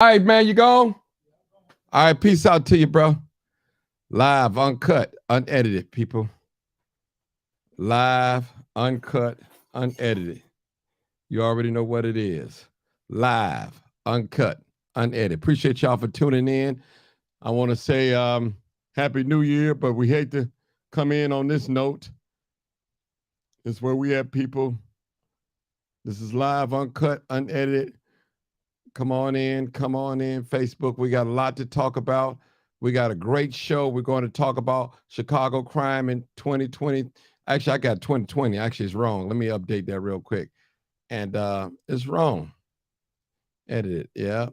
All right, man, you gone? All right, peace out to you, bro. Live, uncut, unedited, people. Live, uncut, unedited. You already know what it is. Live, uncut, unedited. Appreciate y'all for tuning in. I want to say Happy New Year, but we hate to come in on this note. It's where we at, people. This is live, uncut, unedited. Come on in, Facebook. We got a lot to talk about. We got a great show. We're going to talk about Chicago crime in 2020. Actually, I got 2020. Actually, it's wrong. Let me update that real quick. And it's wrong. Edit it. Yeah.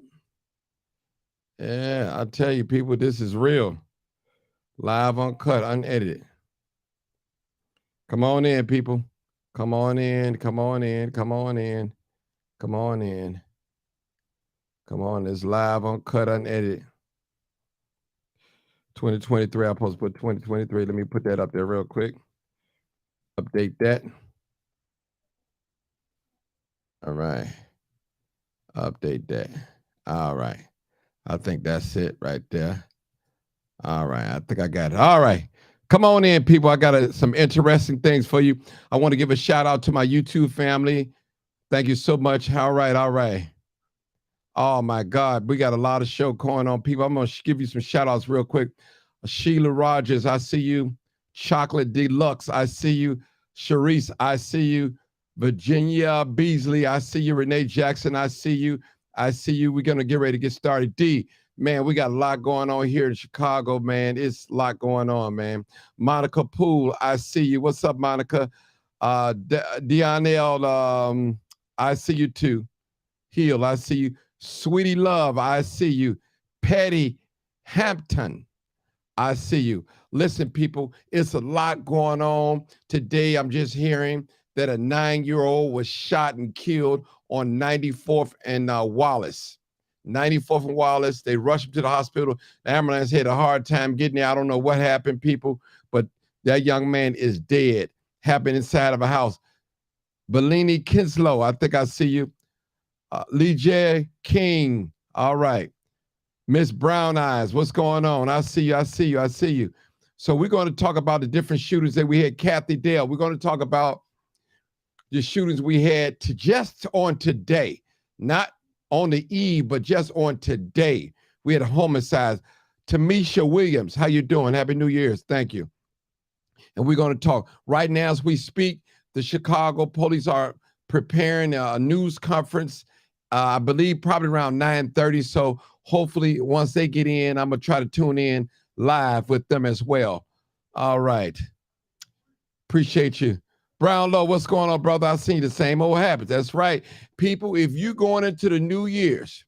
Yeah, I tell you, people, this is real. Live, uncut, unedited. Come on in, people. Come on in. Come on in. Come on in. Come on in. Come on, it's live, uncut, unedited. 2023, I'm supposed to put 2023. Let me put that up there real quick. Update that. All right. Update that. All right. I think that's it right there. All right. I think I got it. All right. Come on in, people. I got some interesting things for you. I want to give a shout out to my YouTube family. Thank you so much. All right. All right. Oh my God, we got a lot of show going on, people. I'm gonna give you some shout outs real quick. Sheila Rogers, I see you. Chocolate Deluxe, I see you. Sharice, I see you. Virginia Beasley, I see you. Renee Jackson, I see you. I see you. We're gonna get ready to get started. D, man, we got a lot going on here in Chicago, man. It's a lot going on, man. Monica Poole, I see you. What's up, Monica? Dionel, I see you too. Hill, I see you. Sweetie Love, I see you. Patty Hampton, I see you. Listen, people, it's a lot going on. Today, I'm just hearing that a 9-year-old was shot and killed on 94th and Wallace. 94th and Wallace, they rushed him to the hospital. The ambulance had a hard time getting there. I don't know what happened, people, but that young man is dead. Happened inside of a house. Bellini Kinslow, I think I see you. Lee J. King, all right. Miss Brown Eyes, what's going on? I see you, I see you, I see you. So we're going to talk about the different shootings that we had. Kathy Dale, we're going to talk about the shootings we had just on today, not on the eve, but just on today. We had a homicide. Tamisha Williams, how you doing? Happy New Year's, thank you. And we're going to talk. Right now as we speak, the Chicago police are preparing a news conference. I believe probably around 9:30. So hopefully once they get in, I'm going to try to tune in live with them as well. All right. Appreciate you. Brownlow, what's going on, brother? I seen the same old habits. That's right. People, if you're going into the New Year's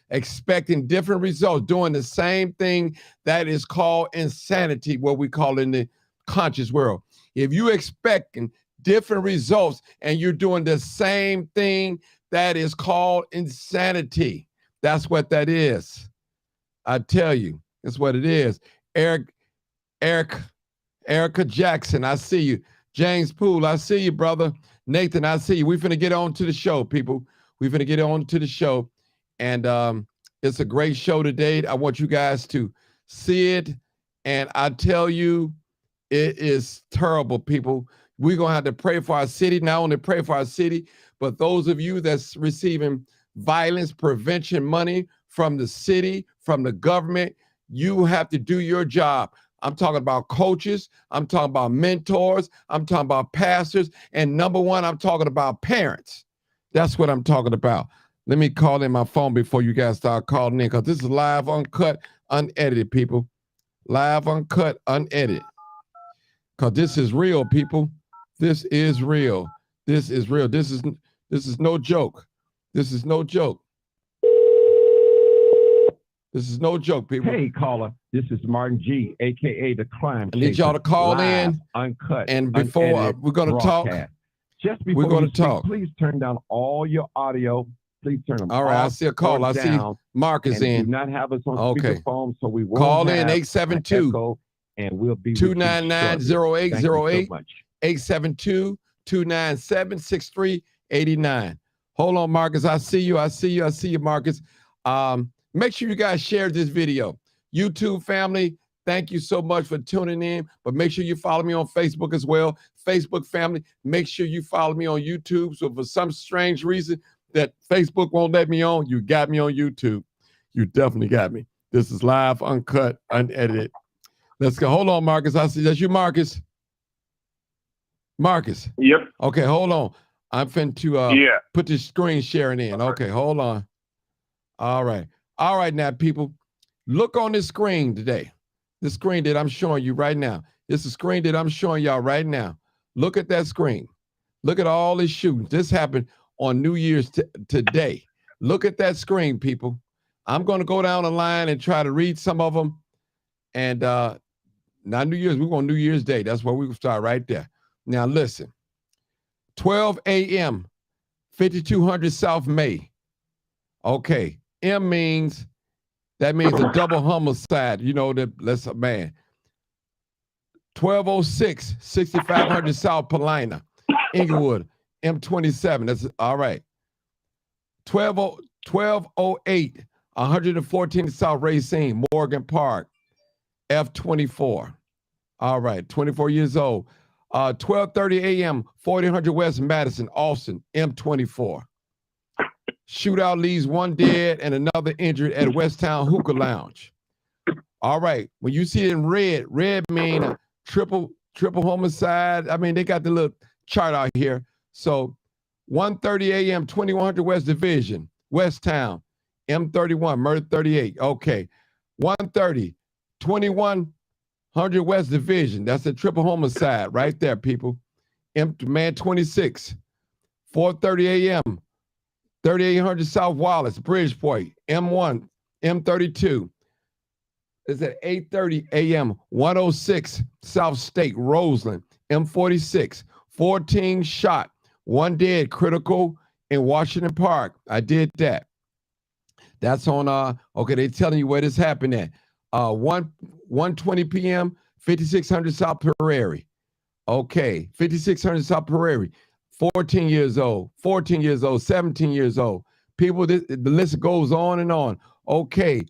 expecting different results, doing the same thing, that is called insanity, what we call in the conscious world. If you expecting different results and you're doing the same thing, that is called insanity. That's what that is. I tell you, that's what it is. Erica Jackson, I see you. James Poole, I see you, brother. Nathan, I see you. We're finna get on to the show, people. We're finna get on to the show. And it's a great show today. I want you guys to see it. And I tell you, it is terrible, people. We're going to have to pray for our city. Not only pray for our city, but those of you that's receiving violence prevention money from the city, from the government, you have to do your job. I'm talking about coaches. I'm talking about mentors. I'm talking about pastors. And number one, I'm talking about parents. That's what I'm talking about. Let me call in my phone before you guys start calling in, because this is live, uncut, unedited, people. Live, uncut, unedited. Because this is real, people. This is real. This is real. This is no joke. This is no joke. This is no joke, people. Hey, caller. This is Martin G, a.k.a. The Crime I need y'all to call live, in. Uncut, and before we're going to talk. Just before we're going to speak, talk. Please turn down all your audio. Please turn them all right, off. I see a call. I see Mark is in. Do not have us on speakerphone, so we won't call have in 872 and we'll be 299-0808 872-297-6389. Hold on, Marcus. I see you. I see you. I see you, Marcus. Make sure you guys share this video. YouTube family, thank you so much for tuning in. But make sure you follow me on Facebook as well. Facebook family, make sure you follow me on YouTube. So for some strange reason that Facebook won't let me on, you got me on YouTube. You definitely got me. This is live, uncut, unedited. Let's go. Hold on, Marcus. I see that's you, Marcus. Marcus. Yep. Okay, hold on. I'm finna to put this screen sharing in. Okay, hold on. All right. All right, now, people, look on this screen today. The screen that I'm showing you right now. This is the screen that I'm showing y'all right now. Look at that screen. Look at all these shootings. This happened on New Year's today. Look at that screen, people. I'm going to go down the line and try to read some of them. And not New Year's, we're on New Year's Day. That's where we can start right there. Now, listen. 12 a.m., 5200 South May. Okay. M means, that means a double homicide. You know, that's a man. 1206, 6500 South Paulina, Inglewood, M27. That's all right. 1208, 114 South Racine, Morgan Park, F24. All right, 24 years old. 12:30 a.m., 1400 West Madison, Austin, M24. Shootout leaves one dead and another injured at Westtown Hookah Lounge. All right, when you see it in red, red mean a triple homicide. I mean, they got the little chart out here. So 1:30 a.m., 2100 West Division, Westtown, M31, murder 38. Okay, 1:30, 2100 West Division. That's a triple homicide right there, people. Man 26, 4:30 a.m., 3800 South Wallace, Bridgeport, M1, M32. It's at 8:30 a.m., 106 South State, Roseland, M46, 14 shot, one dead, critical in Washington Park. I did that. That's on, okay, they're telling you where this happened at. 1:20 p.m., 5600 South Prairie. Okay, 5600 South Prairie. 14 years old, 14 years old, 17 years old. People, the list goes on and on. Okay,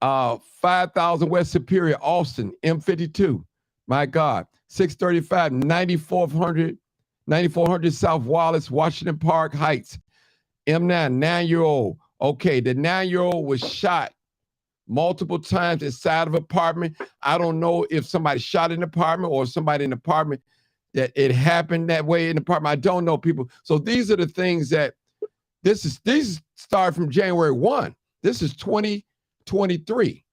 5000 West Superior, Austin, M52. My God, 635, 9400 South Wallace, Washington Park Heights, M9, 9-year-old. Okay, the 9-year-old was shot multiple times inside of an apartment. I don't know if somebody shot in the apartment or somebody in the apartment that it happened that way in the apartment. I don't know, people. So these are the things that these start from January 1. This is 2023.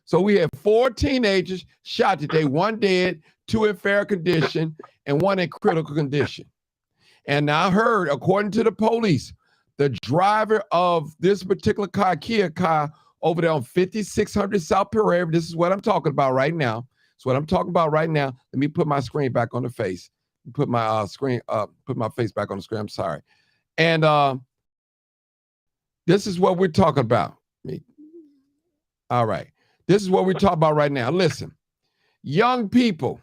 So we have 4 teenagers shot today, 1 dead, 2 in fair condition, and 1 in critical condition. And I heard, according to the police, the driver of this particular car, Kia car, over there on 5600 South Prairie, this is what I'm talking about right now. It's what I'm talking about right now. Let me put my screen back on the face. Put my put my face back on the screen. I'm sorry. And this is what we're talking about. All right. This is what we're talking about right now. Listen, young people,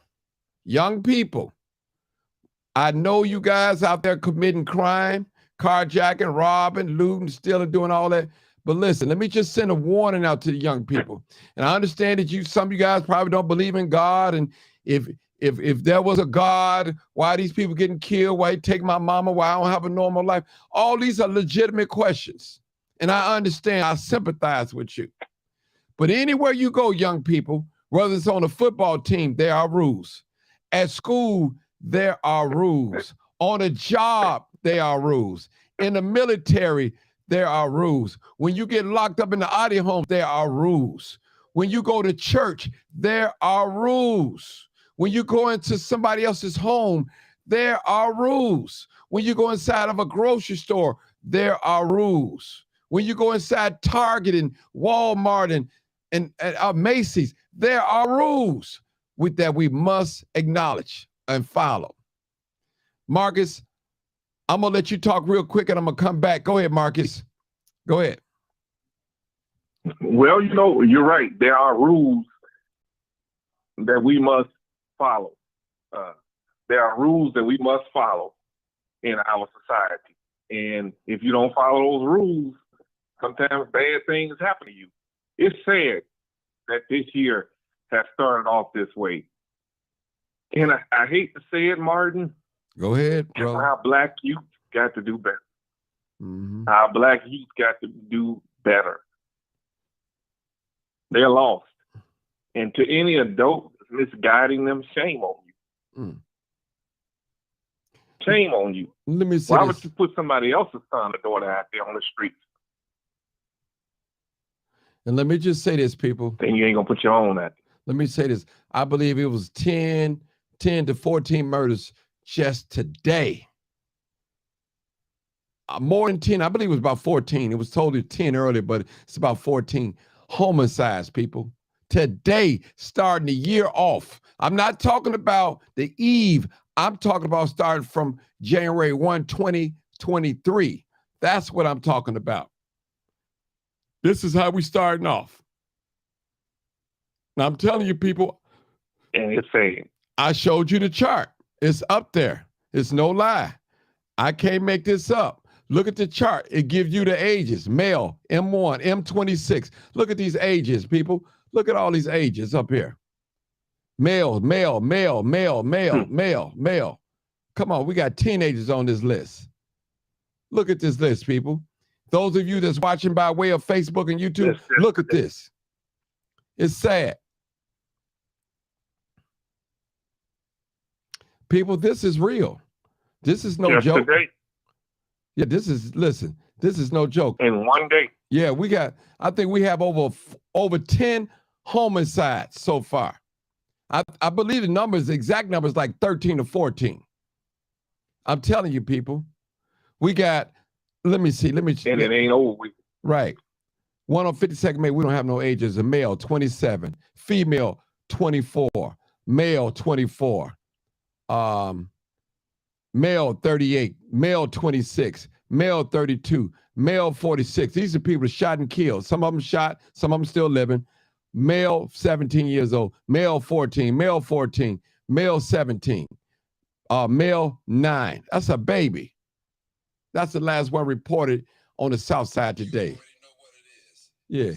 I know you guys out there committing crime, carjacking, robbing, looting, stealing, doing all that. But listen, let me just send a warning out to the young people. And I understand that some of you guys probably don't believe in God. And if there was a God, why are these people getting killed? Why you take my mama? Why I don't have a normal life? All these are legitimate questions. And I understand, I sympathize with you. But anywhere you go, young people, whether it's on a football team, there are rules. At school, there are rules. On a job, there are rules. In the military, there are rules. When you get locked up in the audio home, there are rules. When you go to church, there are rules. When you go into somebody else's home, there are rules. When you go inside of a grocery store, there are rules. When you go inside Target and Walmart and Macy's, there are rules that we must acknowledge and follow. Marcus, I'm going to let you talk real quick and I'm going to come back. Go ahead, Marcus. Go ahead. Well, you're right. There are rules that we must follow. There are rules that we must follow in our society. And if you don't follow those rules, Sometimes bad things happen to you. It's sad that this year has started off this way. And I hate to say it, Martin. Go ahead, bro. Our black youth got to do better. Mm-hmm. Our black youth got to do better. They're lost. And to any adult misguiding them, shame on you. Mm. Shame on you. Let me say Why this. would you put somebody else's son or daughter out there on the streets? And let me just say this, people. Then you ain't gonna put your own out there. Let me say this. I believe it was 10 to 14 murders just today. More than 10. I believe it was about 14. It was told 10 earlier, but it's about 14 homicides, people. Today, starting the year off. I'm not talking about the eve. I'm talking about starting from January 1, 2023. That's what I'm talking about. This is how we starting off. Now, I'm telling you, people. And it's saying, I showed you the chart. It's up there. It's no lie. I can't make this up. Look at the chart. It gives you the ages. Male, M1, M26. Look at these ages, people. Look at all these ages up here. Male, male, male, male, male, male, male. Come on, we got teenagers on this list. Look at this list, people. Those of you that's watching by way of Facebook and YouTube, look at this. It's sad. People, this is real. This is no joke. Today, yeah, this is no joke. in one day. Yeah, I think we have over 10 homicides so far. I believe the exact numbers like 13 to 14. I'm telling you, people. We got, let me see. And it ain't over with. Right. 1 on 52nd May, we don't have no ages. A male, 27. Female, 24. Male, 24. Male, 38. Male, 26. Male, 32. Male, 46. These are people shot and killed. Some of them shot, some of them still living. Male, 17 years old. Male, 14. Male, 14. Male, 17. Male, 9. That's a baby. That's the last one reported on the South Side today. Yeah.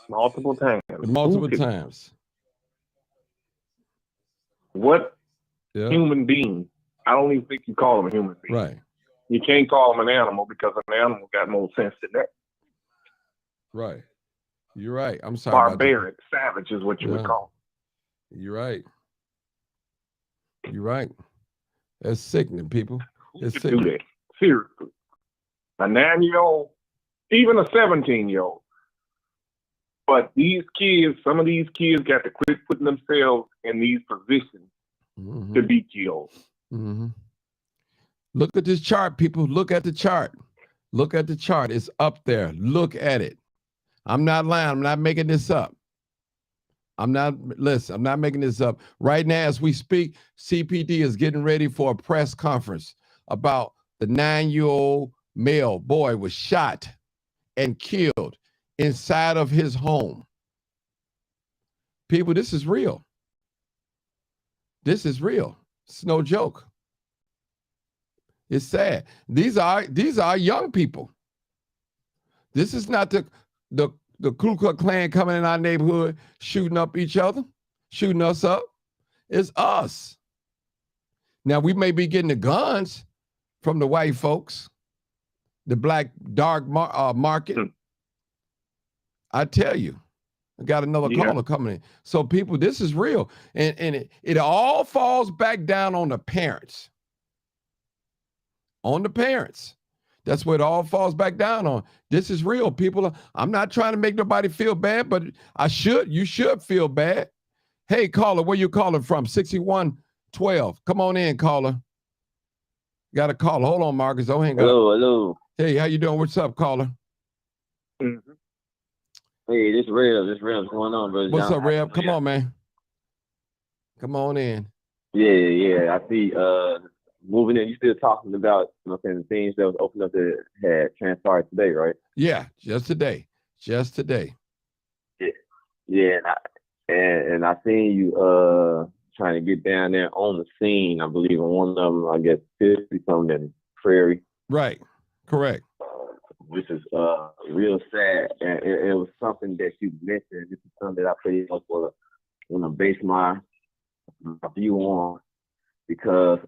Multiple times. Multiple times. What Yeah. human being? I don't even think you call him a human being. Right. You can't call him an animal because an animal got more sense than that. Right. You're right. I'm sorry. Barbaric, savage is what you would call him. You're right. You're right. That's sickening, people. Who could do that? Seriously. A 9-year-old, even a 17-year-old. But these kids, some of these kids got to quit putting themselves in these positions to be killed. Mm-hmm. Look at this chart, people. Look at the chart. Look at the chart. It's up there. Look at it. I'm not lying. I'm not making this up. I'm not making this up. Right now, as we speak, CPD is getting ready for a press conference about the 9-year-old male boy was shot and killed inside of his home. People, this is real. This is real. It's no joke. It's sad. These are young people. This is not the Ku Klux Klan coming in our neighborhood, shooting up each other, shooting us up. It's us. Now, we may be getting the guns from the white folks, the black dark market. I tell you, I got another caller coming in. So people, this is real. And it all falls back down on the parents. On the parents. That's what it all falls back down on. This is real, people. I'm not trying to make nobody feel bad, but you should feel bad. Hey, caller, where you calling from? 6112. Come on in, caller. Got a caller. Hold on, Marcus. Don't hang up. Hello. Hey, how you doing? What's up, caller? Mm-hmm. Hey, this Rev. What's going on, brother? What's up, Rev? Come on, man. Come on in. Yeah. I see moving in, you still talking about, the things that was opened up that had transpired today, right? Yeah, just today. Yeah, and I seen you trying to get down there on the scene. I believe on one of them, I guess 50 something in Prairie. Right. Correct. which is real sad. And it was something that you mentioned. This is something that I pretty much want to base my view on because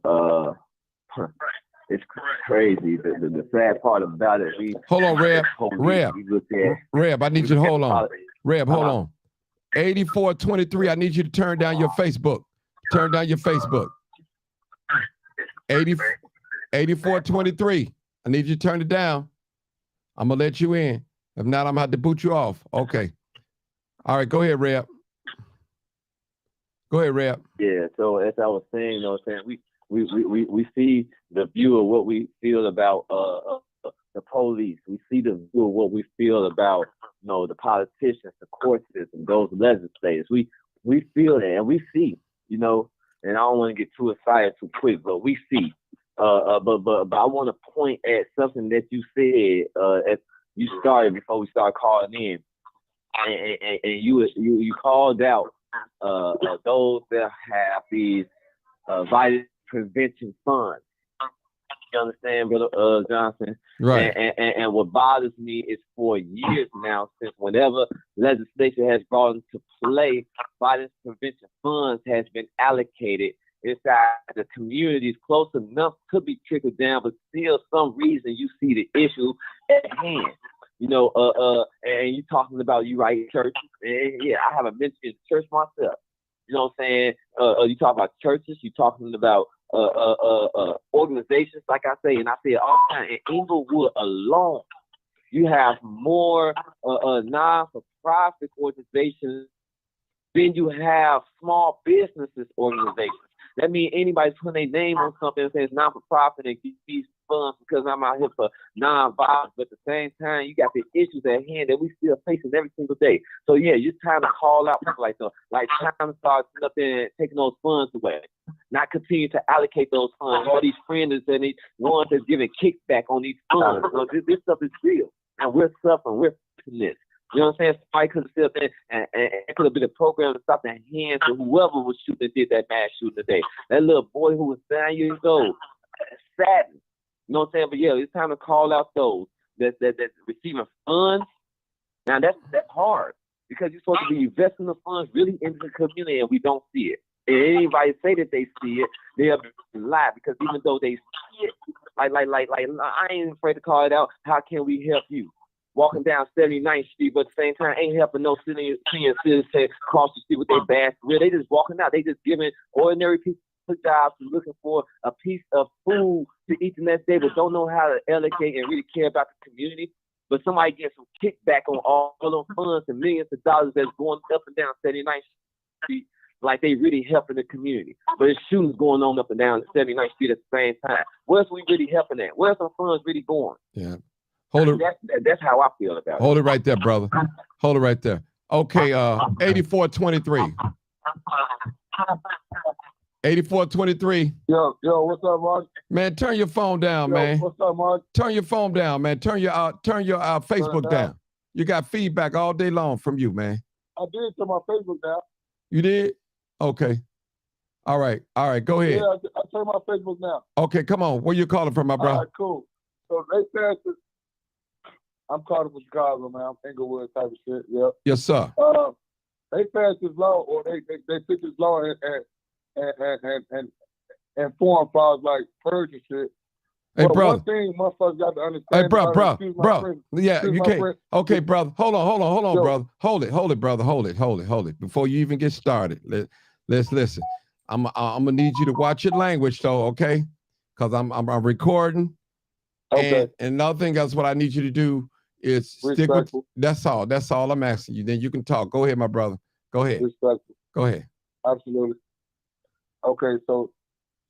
it's crazy. The sad part about it, Hold on, Reb. Reb, I need you to hold on. Reb, hold on. 8423, I need you to turn down your Facebook. Turn down your Facebook. 8423, I need you to turn it down. I'm going to let you in. If not, I'm going to have to boot you off. Okay. All right, go ahead, Reb. Go ahead, Reb. Yeah, so as I was saying, you know what I'm saying, we see the view of what we feel about the police. We see the view of what we feel about, you know, the politicians, the court system, those legislators. We feel that, and we see, you know, and I don't want to get too excited too quick, but we see. But I want to point at something that you said as you started before we started calling in, and you called out those that have these violence prevention funds. You understand, Brother Johnson? Right. And what bothers me is for years now, since whenever legislation has brought into play, violence prevention funds has been allocated inside the communities close enough to be trickled down, but still some reason you see the issue at hand. You know, and you talking about you right church. And yeah, I have a mention in church myself. You know what I'm saying? You talk about churches, you talking about organizations, like I say, and I say it all the time, in Inglewood alone, you have more non-for-profit organizations than you have small businesses organizations. That means anybody's putting their name on something and says non-for-profit and get these funds because I'm out here for non-violence, but at the same time, you got the issues at hand that we still facing every single day. So yeah, it's time to call out people like that. Like time to start sitting up there and taking those funds away. Not continue to allocate those funds. All these friends and these ones that's giving kickback on these funds. So this stuff is real. And we're suffering. We're facing this. You know what I'm saying? Somebody could have said that and it could have been a program to stop the hands of whoever was shooting and did that mass shooting today. That little boy who was 9 years old. Saddened. You know what I'm saying? But yeah, it's time to call out those that receiving funds. Now that's hard because you're supposed to be investing the funds really into the community and we don't see it. And anybody say that they see it, they'll lie because even though they see it, like I ain't afraid to call it out. How can we help you? Walking down 79th Street, but at the same time ain't helping no senior citizens cross the street with their bags. They just walking out. They just giving ordinary people jobs looking for a piece of food to eat the next day, but don't know how to allocate and really care about the community. But somebody gets some kickback on all those funds and millions of dollars that's going up and down 79th Street, like they really helping the community. But there's shootings going on up and down 79th Street at the same time. Where's we really helping at? Where's our funds really going? Yeah. Hold it. That's how I feel about it. Hold it right there, brother. Hold it right there. Okay, 8423. 8423. Yo, what's up, Mark? Man, turn your phone down, man. What's up, Mark? Turn your phone down, man. Turn your Facebook down. You got feedback all day long from you, man. I did turn my Facebook down. You did? Okay. All right. Go ahead. Yeah, I turned my Facebook down. Okay, come on. Where you calling from, my brother? All right, cool. So they passed it. I'm calling from Chicago, man. I'm Inglewood type of shit. Yep. Yes, sir. They passed this law, or they took this law and form files like purge and shit. Hey, but brother. One thing motherfuckers got to understand. Hey, bro. Yeah, you can't. Friend. Okay, brother. Hold on, Yo. brother. Hold it, brother. Hold it. Before you even get started, let's listen. I'm gonna need you to watch your language, though, okay? Because I'm recording. Okay. And another thing else, what I need you to do is stick with. That's all I'm asking you. Then you can talk. Go ahead, my brother. Go ahead. Respectful. Go ahead. Absolutely. Okay, so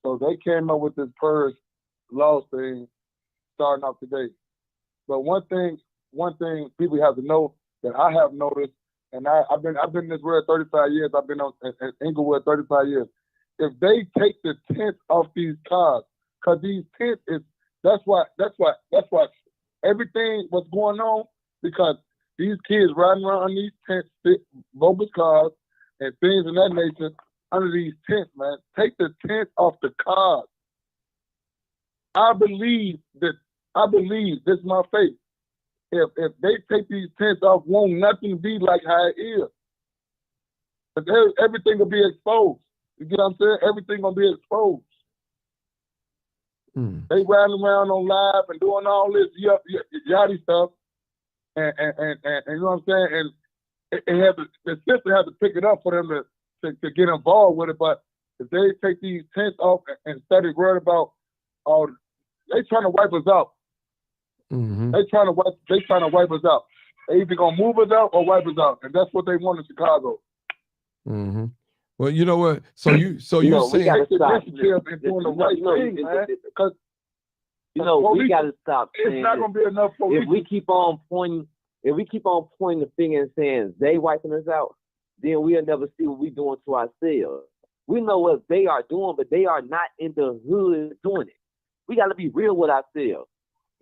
they came up with this purge law thing starting off today. But one thing people have to know that I have noticed, and I've been in this world 35 years. I've been in Inglewood 35 years. If they take the tents off these cars, because these tents that's why everything was going on, because these kids riding around these tents, bogus cars and things of that nature under these tents, man. Take the tent off the cars. I believe, this is my faith. if they take these tents off, won't nothing be like how it is. Everything will be exposed. You get what I'm saying? Everything gonna be exposed. They riding around on live and doing all this yachty stuff, and you know what I'm saying? And the system had to pick it up for them to get involved with it. But if they take these tents off and study worried about all, they trying to wipe us out. They trying to wipe us out. They either gonna move us out or wipe us out, and that's what they want in Chicago. Well, you know what? So you saying we gotta stop doing the right thing, man. Because we gotta stop. It's not gonna be enough police. If we keep on pointing the finger and saying they wiping us out, then we'll never see what we're doing to ourselves. We know what they are doing, but they are not in the hood doing it. We got to be real with ourselves.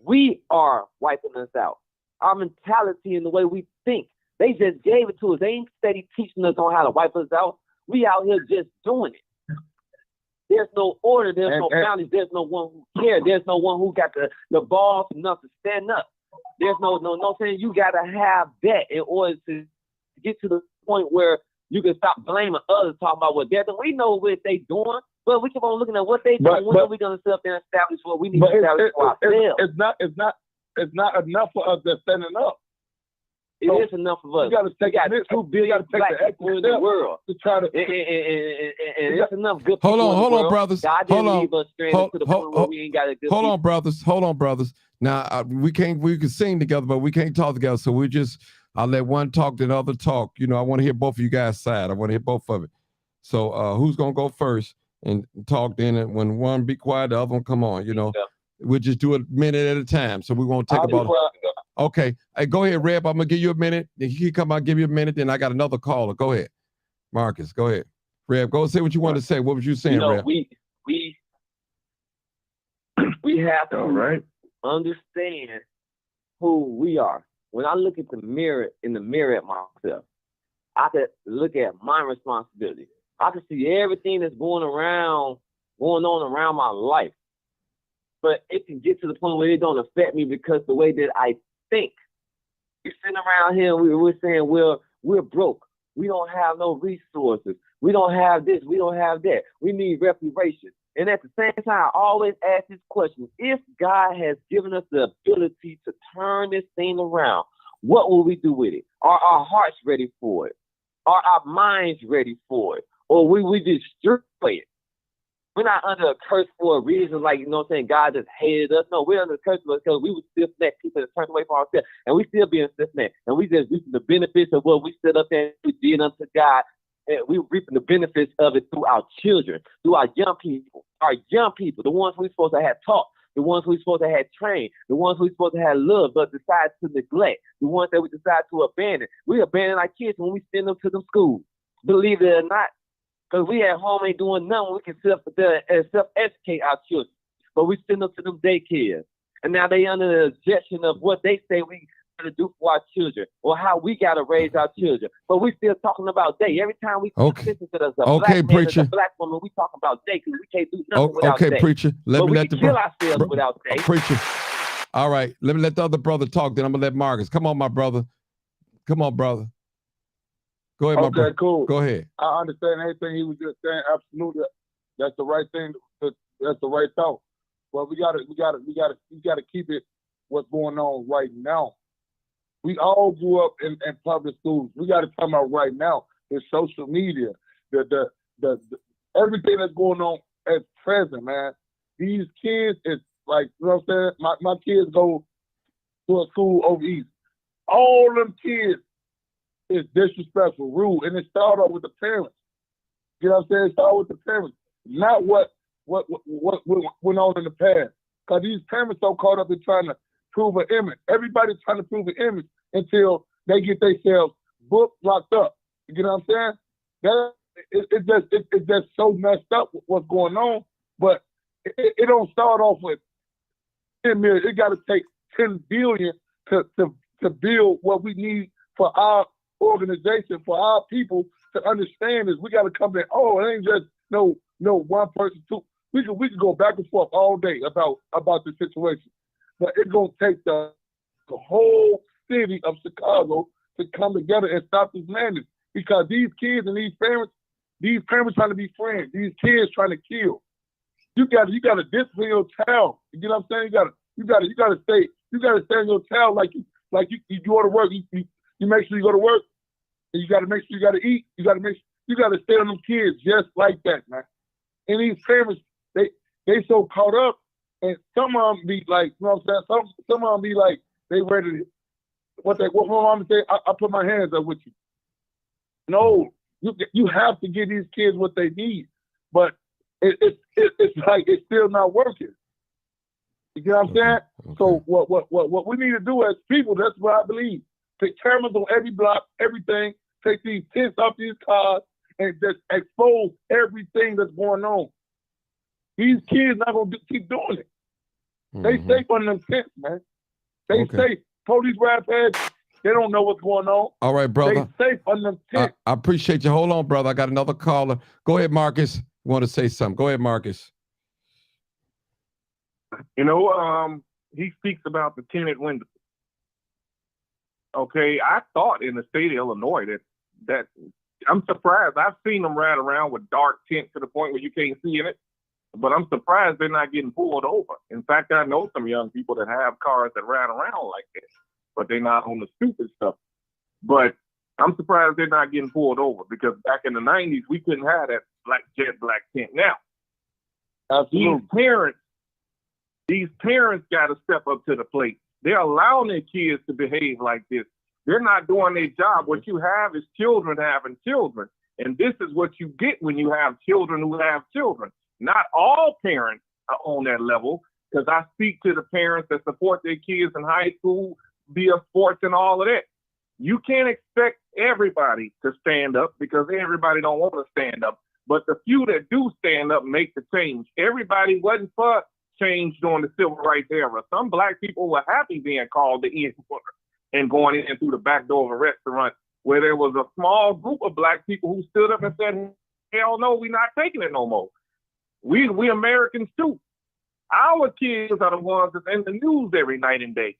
We are wiping us out. Our mentality and the way we think, they just gave it to us. They ain't steady teaching us on how to wipe us out. We out here just doing it. There's no order. There's no boundaries. There's no one who cares. There's no one who got the balls enough to stand up. There's no saying you got to have that in order to get to the point where you can stop blaming others, talking about what they're doing. We know what they doing, but we keep on looking at what they doing. When are we going to sit up there and establish what we need to establish for ourselves? It's not enough for us that's standing up. It is enough of us. You got to take 2 billion black people in the world to try to. And it's enough good Hold people. on, brothers. God didn't leave us stranded to the point where we ain't got a good Hold on, brothers. Now we can sing together, but we can't talk together. So I'll let one talk, then the other talk. You know, I want to hear both of you guys' side. I want to hear both of it. So who's gonna go first and talk? Then and when one be quiet, the other one come on. You know, we'll just do it a minute at a time. So we won't take about. Okay, hey, go ahead, Reb. I'm gonna give you a minute. Then he come out, give you a minute. Then I got another caller. Go ahead, Marcus. Go ahead, Reb. Go say what you want to say. What was you saying, Reb? We have to understand who we are. When I look at the mirror at myself, I could look at my responsibility. I can see everything that's going on around my life. But it can get to the point where it don't affect me because the way that I think. We're sitting around here, we're saying, well, we're broke. We don't have no resources. We don't have this. We don't have that. We need reparations. And at the same time, I always ask this question. If God has given us the ability to turn this thing around, what will we do with it? Are our hearts ready for it? Are our minds ready for it? Or will we destroy it? We're not under a curse for a reason, like, you know what I'm saying, God just hated us. No, we're under a curse because we were stiff-necked people that turned away from ourselves, and we still being stiff-necked. And we just reaping the benefits of what we stood up there and we did unto God. And we reaping the benefits of it through our children, through our young people, the ones we're supposed to have taught, the ones we're supposed to have trained, the ones we're supposed to have loved but decide to neglect, the ones that we decide to abandon. We abandon our kids when we send them to them schools, believe it or not. Because we at home ain't doing nothing. We can sit up there and self-educate our children. But we send them to them daycares. And now they under the objection of what they say we got to do for our children or how we got to raise our children. But we still talking about day. Every time we listen to this, black man and a black woman, we talk about day because we can't do nothing without day. Okay, preacher. Let me kill ourselves without day. Preacher. All right. Let me let the other brother talk. Then I'm going to let Marcus. Come on, my brother. Come on, brother. Go ahead, my brother. Cool. Go ahead. I understand everything he was just saying. Absolutely, that's the right thing. That's the right thought. But we gotta keep it what's going on right now. We all grew up in public schools. We got to come out right now. It's social media, the everything that's going on at present, man. These kids is like, you know what I'm saying? My kids go to a school over east. All them kids is disrespectful, rude, and it started off with the parents. You know what I'm saying? It started with the parents, not what went on in the past. Because these parents so caught up in trying to prove an image. Everybody's trying to prove an image until they get themselves booked, locked up. You know what I'm saying? It's just so messed up with what's going on. But it don't start off with 10 million. It got to take 10 billion to build what we need for our organization, for our people to understand is we got to come in. Oh, it ain't just no one person, two. We can go back and forth all day about the situation, but it's gonna take the the whole city of Chicago to come together and stop this madness. Because these kids and these parents trying to be friends. These kids trying to kill. You got to discipline your child. You get what I'm saying? You got to stay in your child like you go to work. You make sure you go to work, and you got to make sure you got to eat. You got to stay on them kids just like that, man. And these parents, they so caught up, and some of them be like, you know what I'm saying? Some of them be like, they ready to, what my mama say, I put my hands up with you. No, you have to give these kids what they need, but it's like it's still not working. You get what I'm saying? Okay. So what we need to do as people, that's what I believe. Take cameras on every block, everything. Take these tents off these cars and just expose everything that's going on. These kids not gonna keep doing it. They safe under them tents, man. They safe. Police rap heads, they don't know what's going on. All right, brother. They safe under them tents. I appreciate you. Hold on, brother. I got another caller. Go ahead, Marcus. You want to say something? Go ahead, Marcus. You know, he speaks about the tinted windows. Okay, I thought in the state of Illinois that I'm surprised. I've seen them ride around with dark tint to the point where you can't see in it, but I'm surprised they're not getting pulled over. In fact, I know some young people that have cars that ride around like that, but they're not on the stupid stuff. But I'm surprised they're not getting pulled over, because back in the 90s, we couldn't have that jet black tint. Now, Absolutely. these parents got to step up to the plate. They're allowing their kids to behave like this. They're not doing their job. What you have is children having children. And this is what you get when you have children who have children. Not all parents are on that level, because I speak to the parents that support their kids in high school, via sports and all of that. You can't expect everybody to stand up, because everybody don't want to stand up. But the few that do stand up make the change. Everybody wasn't for change during the civil rights era. Some black people were happy being called the N-word and going in through the back door of a restaurant, where there was a small group of black people who stood up and said, hell no, we're not taking it no more. We Americans too. Our kids are the ones that's in the news every night and day.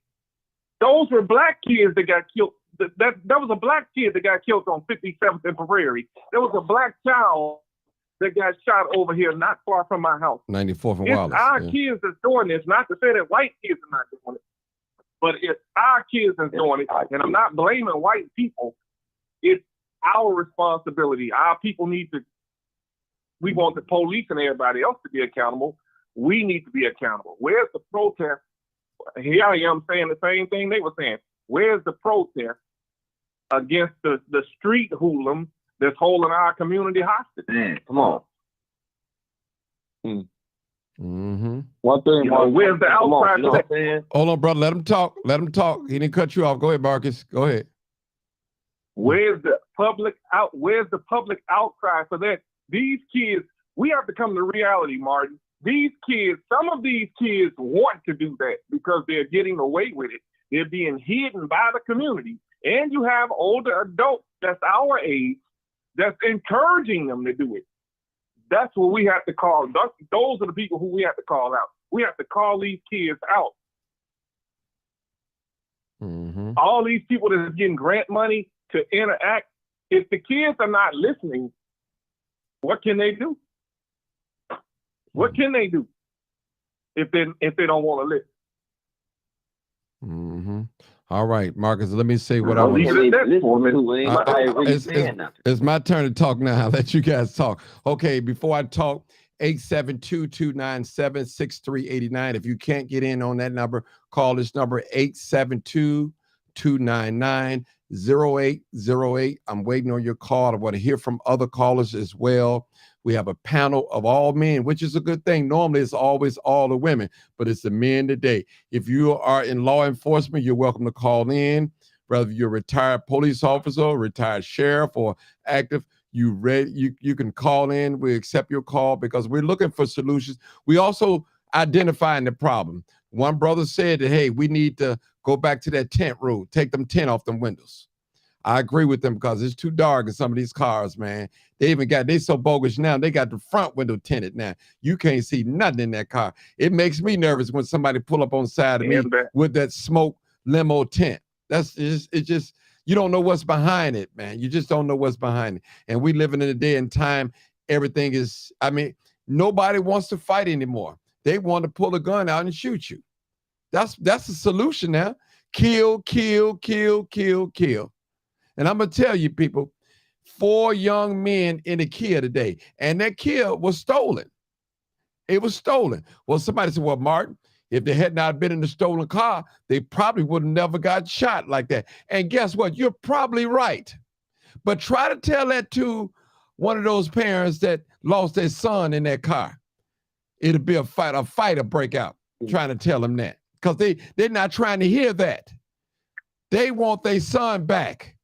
Those were black kids that got killed. That was a black kid that got killed on 57th and Prairie. There was a black child that got shot over here not far from my house. 94th and It's Wallace. our kids that's doing this, not to say that white kids are not doing it, but it's our kids that's doing it. And I'm not blaming white people. It's our responsibility. Our people need to, we want the police and everybody else to be accountable. We need to be accountable. Where's the protest? Here I am saying the same thing they were saying. Where's the protest against the street hoodlum that's holding our community hostage? Man, come on. One thing, You know, where's the Come on, outcry? you know what I'm saying? Hold on, brother. Let him talk. Let him talk. He didn't cut you off. Go ahead, Marcus. Go ahead. Where's the public outcry for that? These kids, we have to come to reality, Martin. These kids, some of these kids want to do that because they're getting away with it. They're being hidden by the community. And you have older adults that's our age that's encouraging them to do it. That's what we have to call. Those are the people who we have to call out. We have to call these kids out. All these people that are getting grant money to interact, if the kids are not listening, what can they do? What can they do if they don't want to listen? All right, Marcus, let me say what I I'll want leave to it at that for a minute. It's my turn to talk now. I'll let you guys talk. Okay, before I talk, 872-297-6389. If you can't get in on that number, call this number, 872-299-0808. I'm waiting on your call. I want to hear from other callers as well. We have a panel of all men, which is a good thing. Normally, it's always all the women, but it's the men today. If you are in law enforcement, you're welcome to call in. Whether you're a retired police officer, retired sheriff, or active, you can call in. We accept your call because we're looking for solutions. We also identifying the problem. One brother said that, hey, we need to go back to that tent rule, take them tent off them windows. I agree with them because it's too dark in some of these cars, man. They so bogus now. They got the front window tinted now. You can't see nothing in that car. It makes me nervous when somebody pull up on the side of me with that smoke limo tent. That's just, it just, you don't know what's behind it, man. You just don't know what's behind it. And we living in a day and time, everything is, I mean, nobody wants to fight anymore. They want to pull a gun out and shoot you. That's the solution now. Kill, kill, kill, kill, kill. And I'm going to tell you, people, 4 young men in a Kia today, and that Kia was stolen. It was stolen. Well, somebody said, well, Martin, if they had not been in the stolen car, they probably would have never got shot like that. And guess what? You're probably right. But try to tell that to one of those parents that lost their son in that car. It'll be a fight will break out trying to tell them that. Because they're not trying to hear that. They want their son back.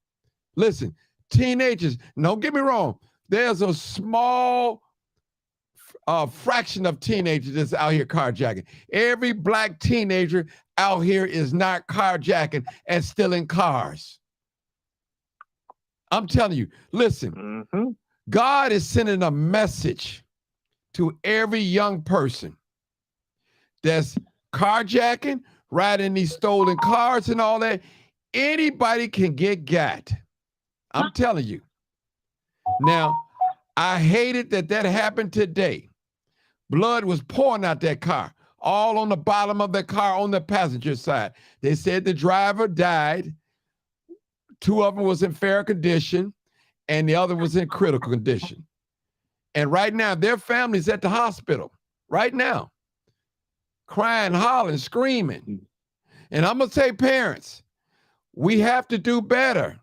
Listen, teenagers, don't get me wrong. There's a small fraction of teenagers that's out here carjacking. Every black teenager out here is not carjacking and stealing cars. I'm telling you, listen, God is sending a message to every young person that's carjacking, riding these stolen cars and all that. Anybody can get got. I'm telling you. Now, I hated that happened today. Blood was pouring out that car, all on the bottom of the car on the passenger side. They said the driver died. 2 of them was in fair condition, and the other was in critical condition. And right now, their family's at the hospital, right now, crying, hollering, screaming. And I'm going to say, parents, we have to do better.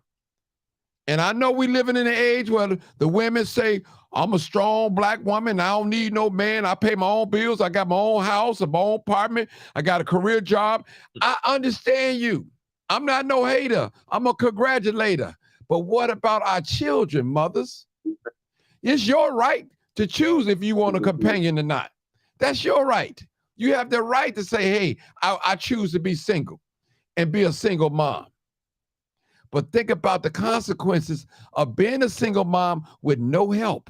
And I know we living in an age where the women say, I'm a strong black woman. I don't need no man. I pay my own bills. I got my own house, my own apartment. I got a career job. I understand you. I'm not no hater. I'm a congratulator. But what about our children, mothers? It's your right to choose if you want a companion or not. That's your right. You have the right to say, hey, I choose to be single and be a single mom. But think about the consequences of being a single mom with no help,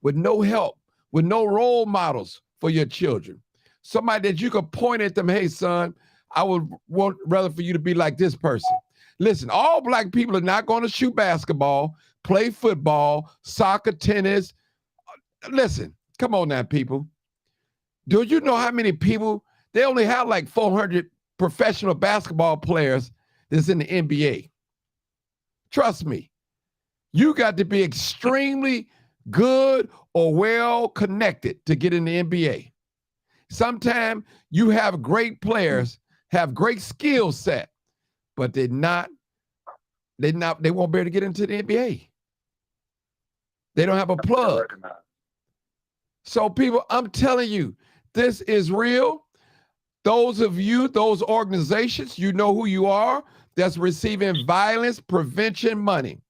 with no role models for your children. Somebody that you could point at them, hey, son, I would want rather for you to be like this person. Listen, all black people are not going to shoot basketball, play football, soccer, tennis. Listen, come on now, people. Do you know how many people, they only have like 400 professional basketball players that's in the NBA. Trust me, you got to be extremely good or well connected to get in the NBA. Sometimes you have great players, have great skill set, but they won't be able to get into the NBA. They don't have a plug. So people, I'm telling you, this is real. Those of you, those organizations, you know who you are, that's receiving violence prevention money.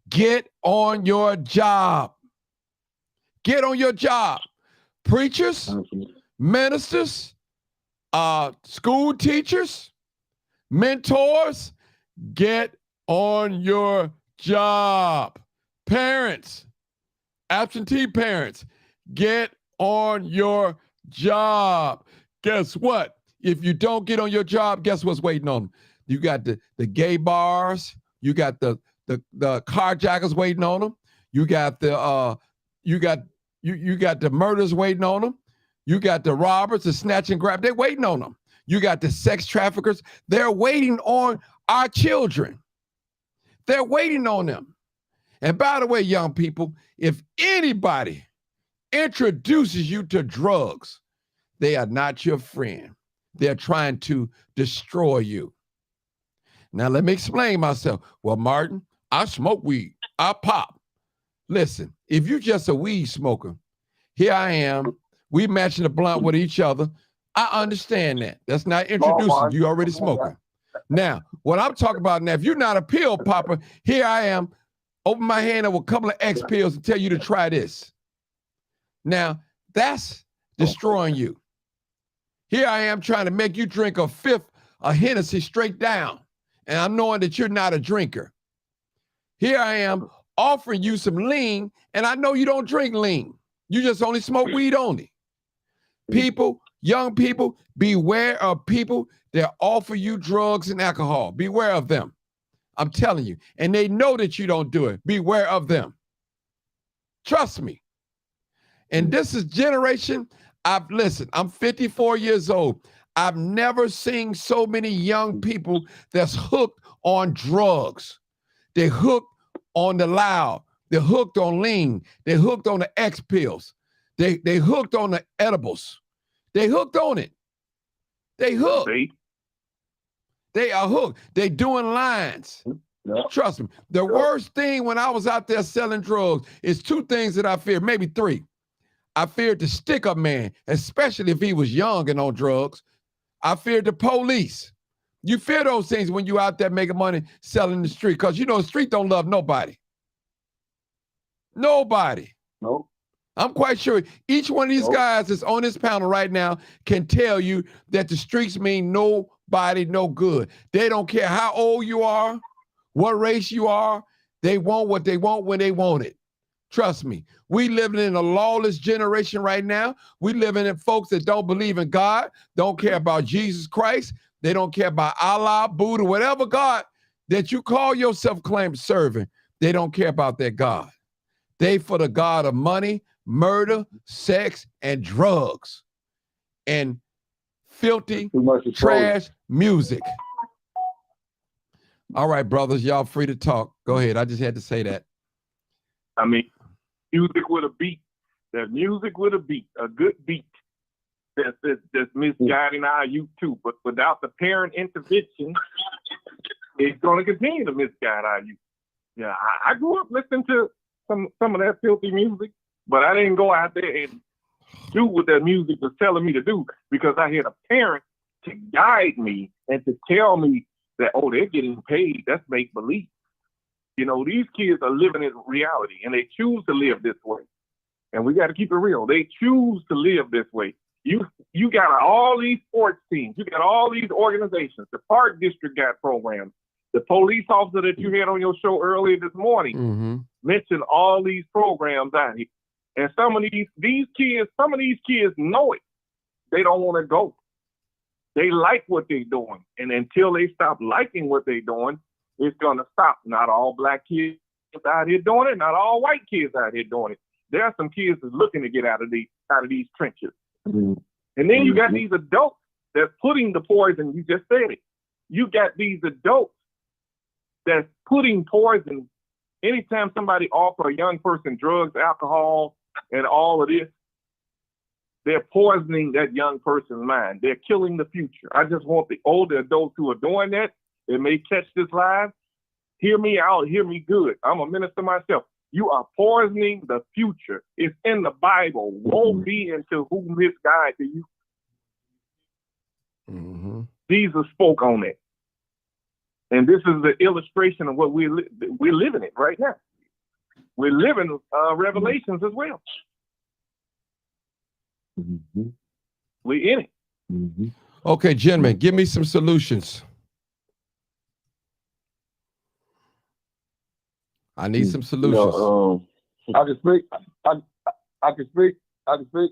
Get on your job. Get on your job. Preachers, ministers, school teachers, mentors, get on your job. Parents, absentee parents, get on your job. Guess what? If you don't get on your job, guess what's waiting on them? You got the gay bars, you got the carjackers waiting on them, you got the murders waiting on them, you got the robbers, the snatch and grab, they're waiting on them. You got the sex traffickers, they're waiting on our children. They're waiting on them. And by the way, young people, if anybody introduces you to drugs, they are not your friend. They're trying to destroy you. Now, let me explain myself. Well, Martin, I smoke weed. I pop. Listen, if you're just a weed smoker, here I am. We matching the blunt with each other. I understand that. That's not introducing. You already smoking. Now, what I'm talking about now, if you're not a pill popper, here I am. Open my hand up with a couple of X pills and tell you to try this. Now, that's destroying you. Here I am trying to make you drink a fifth of Hennessy straight down, and I'm knowing that you're not a drinker. Here I am offering you some lean, and I know you don't drink lean. You just only smoke weed only. People, Young people, beware of people that offer you drugs and alcohol. Beware of them. I'm telling you. And they know that you don't do it. Beware of them. Trust me. And this is generation. Listen, I'm 54 years old. I've never seen so many young people that's hooked on drugs. They're hooked on the loud. They're hooked on lean. They're hooked on the X pills. They hooked on the edibles. They hooked on it. They hooked. They are hooked. They doing lines. Yeah. Trust me. The worst thing when I was out there selling drugs is two things that I feared, maybe three. I feared the stick-up man, especially if he was young and on drugs. I feared the police. You fear those things when you out there making money selling the street, because you know the street don't love nobody. Nobody. No. I'm quite sure each one of these guys that's on this panel right now can tell you that the streets mean nobody no good. They don't care how old you are, what race you are. They want what they want when they want it. Trust me. We living in a lawless generation right now. We living in folks that don't believe in God, don't care about Jesus Christ. They don't care about Allah, Buddha, whatever God that you call yourself claim serving. They don't care about that God. They for the God of money, murder, sex, and drugs, and filthy, trash music. All right, brothers, y'all free to talk. Go ahead. I just had to say that. I mean, music with a beat. That music with a beat, a good beat. That's misguiding our youth too. But without the parent intervention, it's going to continue to misguide our youth. Yeah, I grew up listening to some of that filthy music, but I didn't go out there and do what that music was telling me to do, because I had a parent to guide me and to tell me that, oh, they're getting paid. That's make believe. You know, these kids are living in reality, and they choose to live this way. And we got to keep it real. They choose to live this way. You got all these sports teams. You got all these organizations. The Park District got programs. The police officer that you had on your show earlier this morning mentioned all these programs out here. And some of these kids know it. They don't want to go. They like what they're doing. And until they stop liking what they're doing, it's going to stop. Not all black kids out here doing it. Not all white kids out here doing it. There are some kids that's looking to get out of these trenches. And then you got these adults that's putting the poison. You just said it. You got these adults that's putting poison. Anytime somebody offer a young person drugs, alcohol, and all of this, they're poisoning that young person's mind. They're killing the future. I just want the older adults who are doing that may catch this live. Hear me out. Hear me good. I'm a minister myself. You are poisoning the future. It's in the Bible. Woe be unto whom misguide to you. Jesus spoke on it. And this is the illustration of what we're living in right now. We're living Revelations as well. We're in it. Okay, gentlemen, give me some solutions. I need some solutions. I can speak. I can speak. I can speak.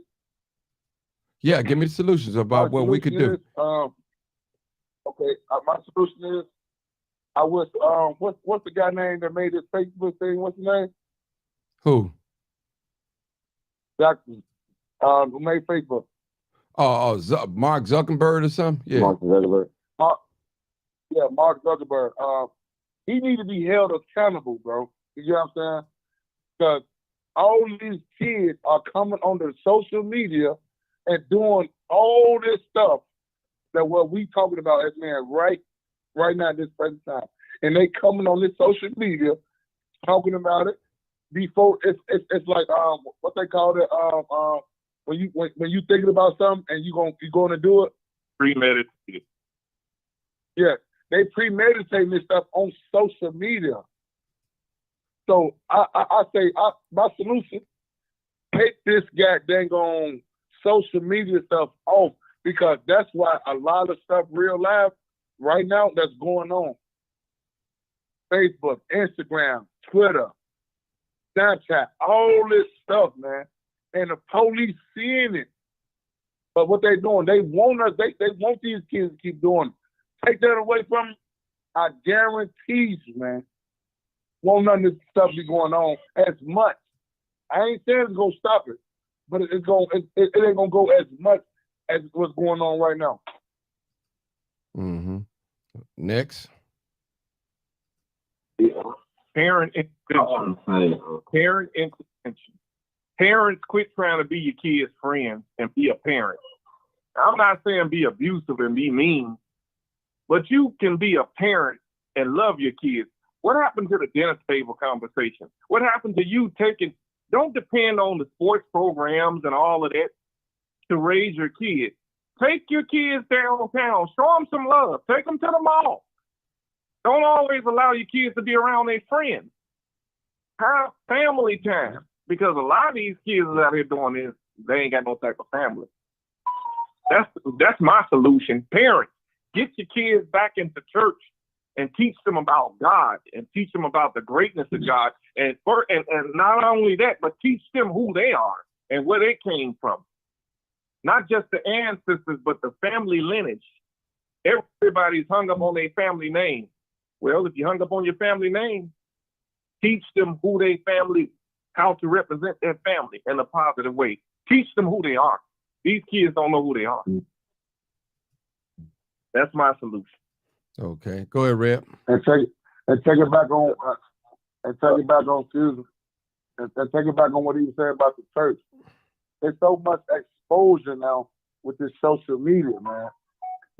Yeah, give me the solutions about what we could do. Okay, my solution is I was what's the guy name that made this Facebook thing? What's his name? Who? Who made Facebook? Mark Zuckerberg or something? Yeah. Mark Zuckerberg. Mark Zuckerberg. He needs to be held accountable, bro. You know what I'm saying? Because all these kids are coming onto social media and doing all this stuff that what we talking about as man right now at this present time. And they coming on this social media talking about it before it's like what they call it when you thinking about something and you gonna do it. Premeditated. Yeah. They premeditating this stuff on social media. So I say my solution, take this goddamn on social media stuff off, because that's why a lot of stuff real life right now that's going on. Facebook, Instagram, Twitter, Snapchat, all this stuff, man. And the police seeing it. But what they doing, they want us, they want these kids to keep doing it. Take that away from them, I guarantee you, man, won't none of this stuff be going on as much. I ain't saying it's gonna stop it, but it ain't gonna go as much as what's going on right now. Mm-hmm. Next. Parent intervention. Parent intervention. Parents, quit trying to be your kids' friends and be a parent. I'm not saying be abusive and be mean, but you can be a parent and love your kids. What happened to the dinner table conversation? What happened to you taking, don't depend on the sports programs and all of that to raise your kids. Take your kids downtown, show them some love, take them to the mall. Don't always allow your kids to be around their friends. Have family time, because a lot of these kids out here doing this, they ain't got no type of family. That's my solution. Parents, get your kids back into church and teach them about God and teach them about the greatness of God. And not only that, but teach them who they are and where they came from. Not just the ancestors, but the family lineage. Everybody's hung up on their family name. Well, if you hung up on your family name, teach them who they family, how to represent their family in a positive way. Teach them who they are. These kids don't know who they are. That's my solution. Okay, go ahead, Rep. And take it back on, excuse me, and take it back on what he was saying about the church. There's so much exposure now with this social media, man.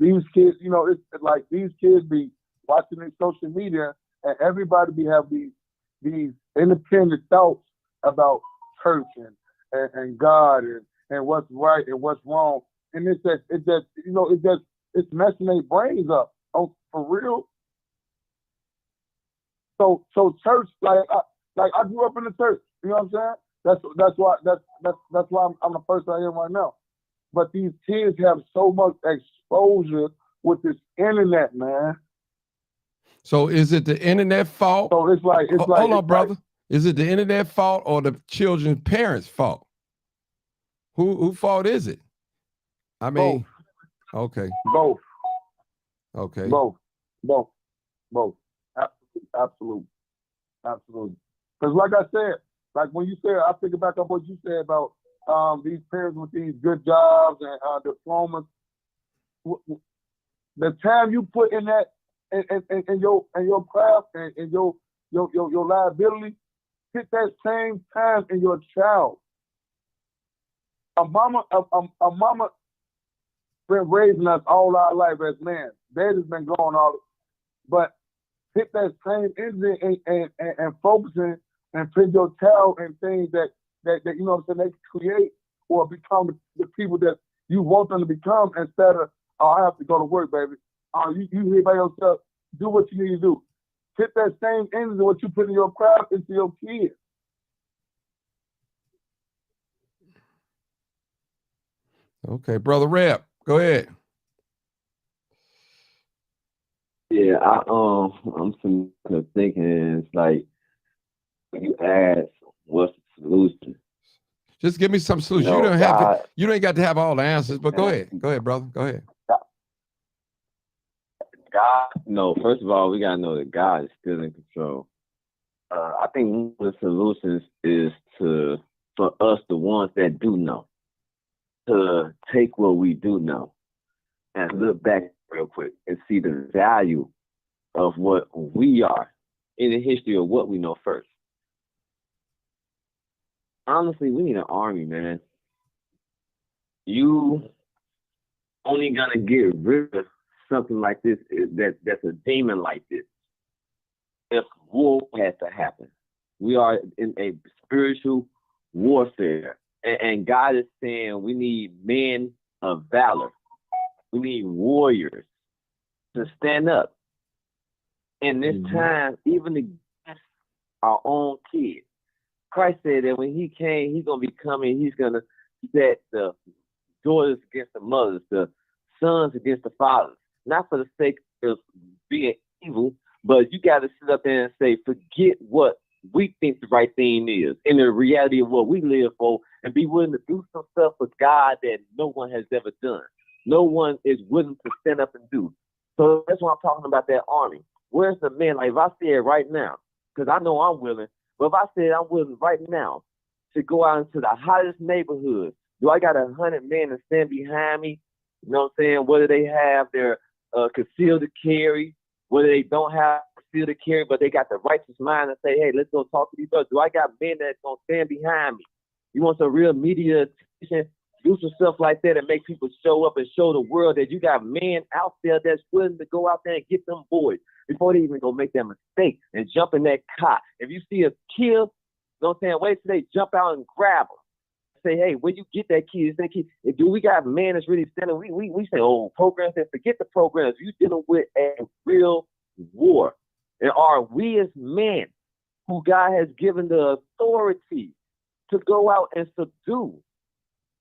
These kids, you know, it's like these kids be watching their social media, and everybody be have these independent thoughts about church and God and what's right and what's wrong, and it's messing their brains up. Oh, for real. So church, like I grew up in the church. You know what I'm saying? That's why I'm the person I am right now. But these kids have so much exposure with this internet, man. So is it the internet fault? So it's like hold on, brother. Is it the internet fault or the children's parents' fault? Who fault is it? I mean, both. Okay. Both. Okay. Both. Absolutely. Because like I said, like when you said, I think back up what you said about these parents with these good jobs and diplomas. The time you put in that in your craft and in your liability, put that same time in your child. A mama been raising us all our life as men. Dad has been gone all, but put that same energy and focusing and put your child in things that you know what I'm saying, they create or become the people that you want them to become, instead of, oh, I have to go to work, baby. You here by yourself, do what you need to do. Put that same energy, what you put in your craft, into your kids. Okay, brother Rep, go ahead. Yeah, I'm thinking, it's like you ask what's the solution. Just give me some solution. No, you don't have to, you ain't got to have all the answers, but go ahead, brother, go ahead. God, no. First of all, we gotta know that God is still in control. I think one of the solutions is for us, the ones that do know, to take what we do know and look back real quick and see the value of what we are in the history of what we know first. Honestly, we need an army, man. You only gonna get rid of something like this, that's a demon like this, if war has to happen. We are in a spiritual warfare, and God is saying we need men of valor. We need warriors to stand up in this time, even against our own kids. Christ said that when he came, he's going to be coming, he's going to set the daughters against the mothers, the sons against the fathers, not for the sake of being evil, but you got to sit up there and say, forget what we think the right thing is in the reality of what we live for, and be willing to do some stuff for God that no one has ever done. No one is willing to stand up and do. So that's why I'm talking about that army. Where's the man? Like if I said right now, because I know I'm willing, but if I said I'm willing right now to go out into the hottest neighborhood, do I got 100 men to stand behind me? You know what I'm saying? Whether they have their concealed to carry, whether they don't have concealed to carry, but they got the righteous mind to say, hey, let's go talk to these brothers. Do I got men that's going to stand behind me? You want some real media attention? Do some stuff like that and make people show up and show the world that you got men out there that's willing to go out there and get them boys before they even go make that mistake and jump in that car. If you see a kid, you know what I'm saying, wait till they jump out and grab them. Say, hey, when you get that kid, do we got men that's really standing? We say, oh, programs, and forget the programs. You dealing with a real war. And are we as men who God has given the authority to go out and subdue?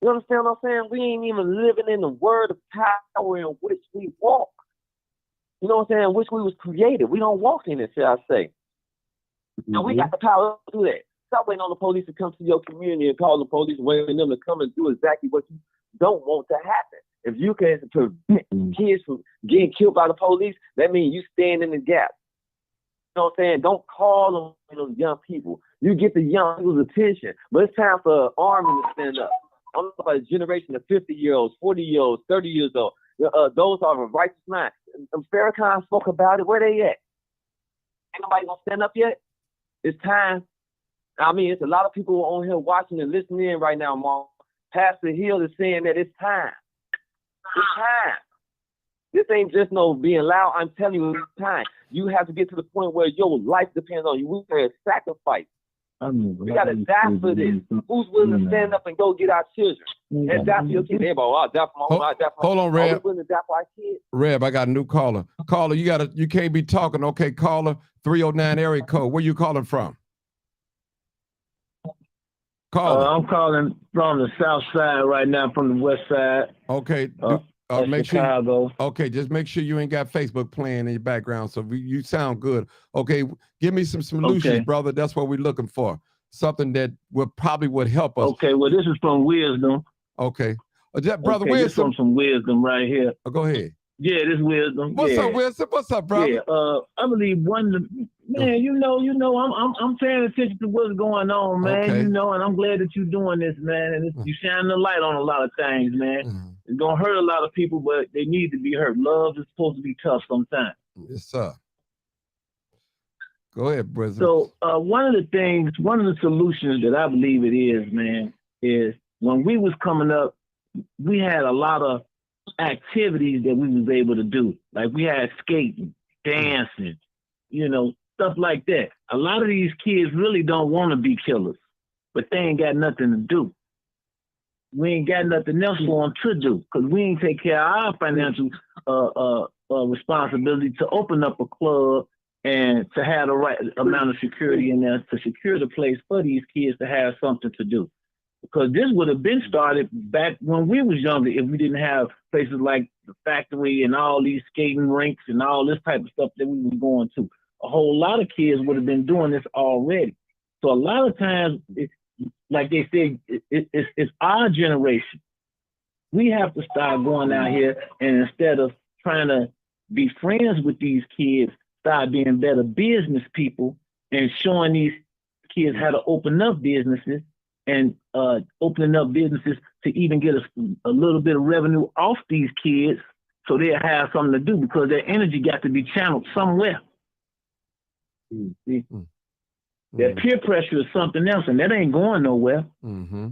You understand what I'm saying? We ain't even living in the word of power in which we walk. You know what I'm saying? In which we was created. We don't walk in it, shall I say. Mm-hmm. And we got the power to do that. Stop waiting on the police to come to your community and call the police, waiting them to come and do exactly what you don't want to happen. If you can prevent kids from getting killed by the police, that means you stand in the gap. You know what I'm saying? Don't call on those young people. You get the young people's attention. But it's time for an army to stand up. I'm talking about a generation of 50-year-olds, 40-year-olds, 30 years old. Those are of righteous mind. Farrakhan spoke about it. Where they at? Ain't nobody gonna stand up yet? It's time. I mean, it's a lot of people on here watching and listening in right now, Mom. Pastor Hill is saying that it's time. It's time. This ain't just no being loud. I'm telling you, it's time. You have to get to the point where your life depends on you. We got to sacrifice. We got to die for this. Who's willing to stand up and go get our children? And die for your kids. Everybody, I'll die for my home. I'll die for my Hold on, Reb. Are we willing to die for our kids? Reb, I got a new caller. Caller, you can't be talking. Okay, caller, 309 area code. Where you calling from? I'm calling from the south side right now, from the west side. Okay. Make Chicago. Sure. Okay, just make sure you ain't got Facebook playing in your background. So you sound good. Okay, give me some solutions, brother. That's what we're looking for. Something that would help us. Okay, well, this is from Wisdom. Okay, brother, okay, Wisdom. This is from some Wisdom right here. Oh, go ahead. Yeah, this is Wisdom. What's up, Wisdom? What's up, brother? Yeah, I believe man, you know, I'm paying attention to what's going on, man. Okay. You know, and I'm glad that you're doing this, man. And you shining the light on a lot of things, man. Mm-hmm. It's gonna hurt a lot of people, but they need to be hurt. Love is supposed to be tough sometimes. Yes, sir. Go ahead, brother. So one of the solutions that I believe it is, man, is when we was coming up, we had a lot of activities that we was able to do. Like we had skating, dancing, you know, stuff like that. A lot of these kids really don't want to be killers, but they ain't got nothing to do. We ain't got nothing else for them to do because we ain't take care of our financial responsibility to open up a club and to have the right amount of security in there to secure the place for these kids to have something to do. Because this would have been started back when we was younger if we didn't have places like the factory and all these skating rinks and all this type of stuff that we were going to. A whole lot of kids would have been doing this already. So a lot of times, like they said, it's our generation. We have to start going out here and instead of trying to be friends with these kids, start being better business people and showing these kids how to open up businesses and opening up businesses to even get a little bit of revenue off these kids so they'll have something to do because their energy got to be channeled somewhere. See? That peer pressure is something else, and that ain't going nowhere. Mm-hmm.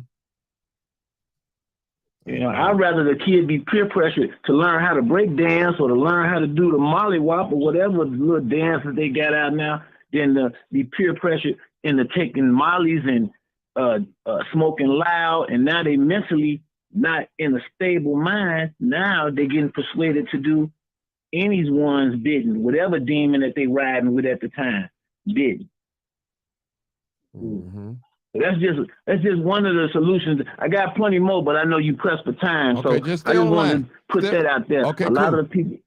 You know, I'd rather the kid be peer pressured to learn how to break dance or to learn how to do the mollywop or whatever little dances they got out now than to be peer pressured into taking mollies and smoking loud, and now they mentally not in a stable mind. Now they're getting persuaded to do anyone's bidding, whatever demon that they riding with at the time, bidding. Mm-hmm. That's just one of the solutions. I got plenty more, but I know you pressed for time, okay, so just I just wanted to put that out there. Okay, a lot of the people.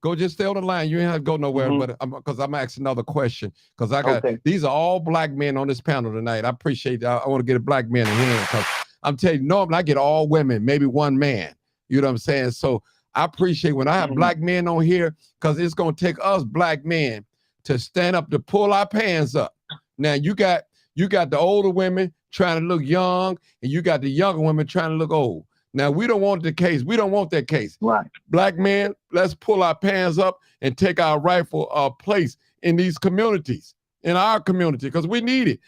Go, just stay on the line. You ain't have to go nowhere, but because I'm asking another question. Because I got these are all black men on this panel tonight. I appreciate that. I want to get a black man in here because I'm telling you, normally I get all women, maybe one man. You know what I'm saying? So I appreciate when I have black men on here because it's gonna take us black men to stand up to pull our pants up. Now you got the older women trying to look young, and you got the younger women trying to look old. Now, we don't want the case. We don't want that case. Right. Black men, let's pull our pants up and take our rightful place in these communities, in our community, because we need it.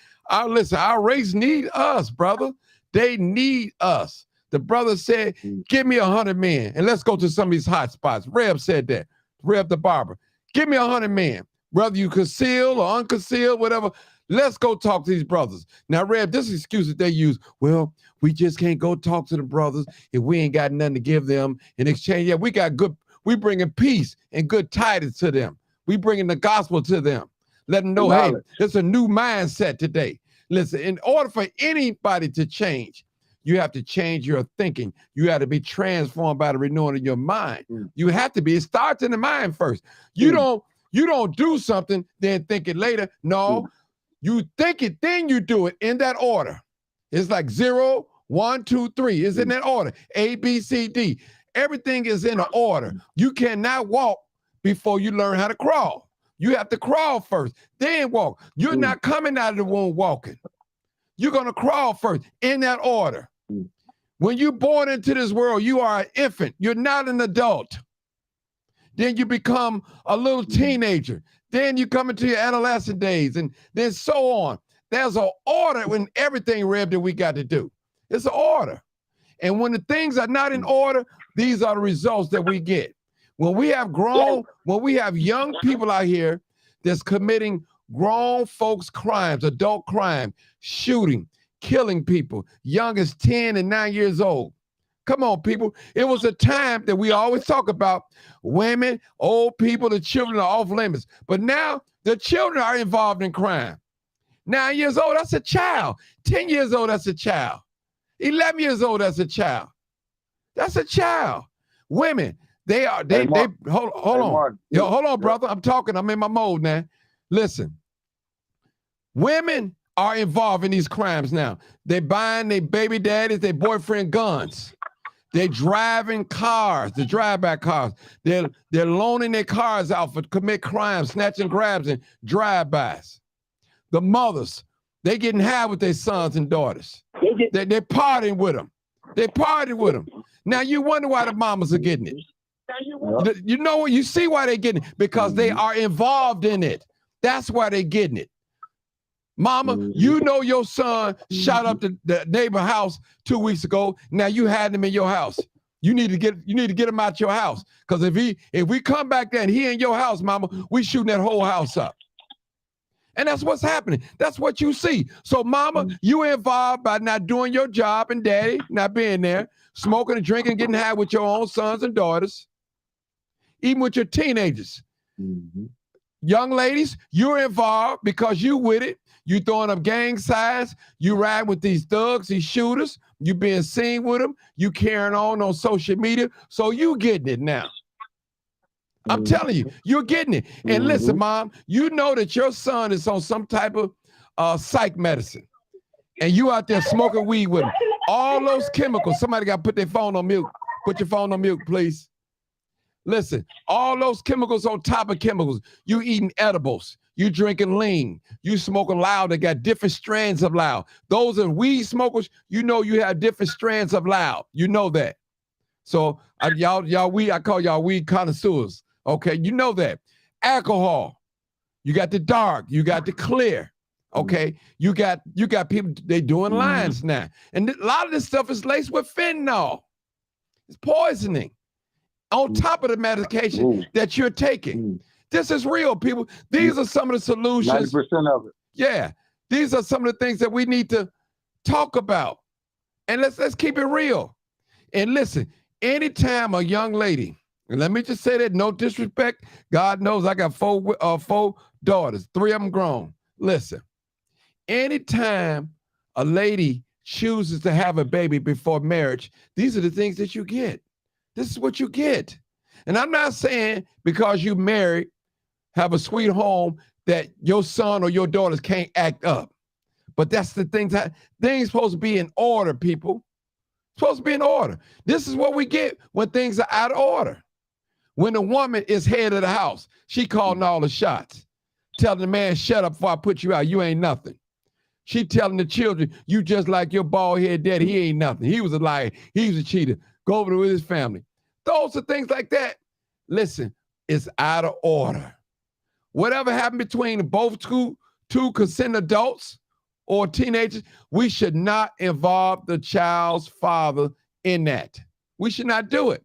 Listen, our race need us, brother. They need us. The brother said, give me 100 men, and let's go to some of these hot spots. Reb said that. Reb the barber. Give me 100 men, whether you conceal or unconcealed, whatever. Let's go talk to these brothers. Now, Reb, this excuse that they use, well, we just can't go talk to the brothers if we ain't got nothing to give them in exchange. Yeah, we bringing peace and good tidings to them. We bringing the gospel to them. Let them know, hey, it's a new mindset today. Listen, in order for anybody to change, you have to change your thinking. You have to be transformed by the renewing of your mind. You have to be. It starts in the mind first. You don't do something, then think it later. No. You think it, then you do it in that order. It's like 0, 1, 2, 3. It's in that order. A, B, C, D. Everything is in an order. You cannot walk before you learn how to crawl. You have to crawl first, then walk. You're not coming out of the womb walking. You're going to crawl first in that order. When you're born into this world, you are an infant. You're not an adult. Then you become a little teenager. Then you come into your adolescent days, and then so on. There's an order in everything, Reb, that we got to do. It's an order. And when the things are not in order, these are the results that we get. When we have young people out here that's committing grown folks' crimes, adult crime, shooting, killing people, young as 10 and 9 years old. Come on, people. It was a time that we always talk about women, old people, the children are off limits. But now the children are involved in crime. 9 years old, that's a child. 10 years old, that's a child. 11 years old, that's a child. That's a child. Women, hold on. Martin. Yo, hold on, brother. I'm talking. I'm in my mode now. Listen. Women are involved in these crimes now. They're buying their baby daddies, their boyfriend guns. They're driving cars, the drive-by cars. They're loaning their cars out for commit crimes, snatching grabs and drive-bys. The mothers, they getting high with their sons and daughters. They're partying with them. They're partying with them. Now you wonder why the mamas are getting it. You know what? You see why they're getting it? Because they are involved in it. That's why they're getting it. Mama, you know your son shot up the neighbor house 2 weeks ago. Now you had him in your house. You need to get him out your house. Because if we come back there and he in your house, mama, we shooting that whole house up. And that's what's happening. That's what you see. So mama, you involved by not doing your job, and daddy not being there, smoking and drinking, getting high with your own sons and daughters, even with your teenagers. Young ladies, you're involved because you with it. You throwing up gang signs. You ride with these thugs, these shooters. You being seen with them. You carrying on social media. So you getting it now. I'm telling you, you're getting it. And listen, mom, you know that your son is on some type of psych medicine. And you out there smoking weed with him. All those chemicals. Somebody got to put their phone on mute. Put your phone on mute, please. Listen, all those chemicals on top of chemicals. You eating edibles. You drinking lean. You smoking loud. They got different strands of loud. Those are weed smokers. You know you have different strands of loud. You know that. So y'all weed, I call y'all weed connoisseurs. Okay, you know that. Alcohol. You got the dark. You got the clear. Okay, you got people, they doing lines now. And a lot of this stuff is laced with fentanyl. It's poisoning on top of the medication that you're taking. This is real, people. These are some of the solutions. 90% of it. Yeah, these are some of the things that we need to talk about. And let's keep it real. And listen, anytime a young lady, and let me just say that, no disrespect, God knows I got four daughters, 3 of them grown. Listen, anytime a lady chooses to have a baby before marriage, these are the things that you get. This is what you get. And I'm not saying because you married, have a sweet home, that your son or your daughters can't act up. But that's the thing. Things supposed to be in order, people. Supposed to be in order. This is what we get when things are out of order. When the woman is head of the house, she calling all the shots. Telling the man, shut up before I put you out. You ain't nothing. She telling the children, you just like your bald head daddy. He ain't nothing. He was a liar. He was a cheater. Go over with his family. Those are things like that. Listen, it's out of order. Whatever happened between both two consenting adults or teenagers, we should not involve the child's father in that. We should not do it.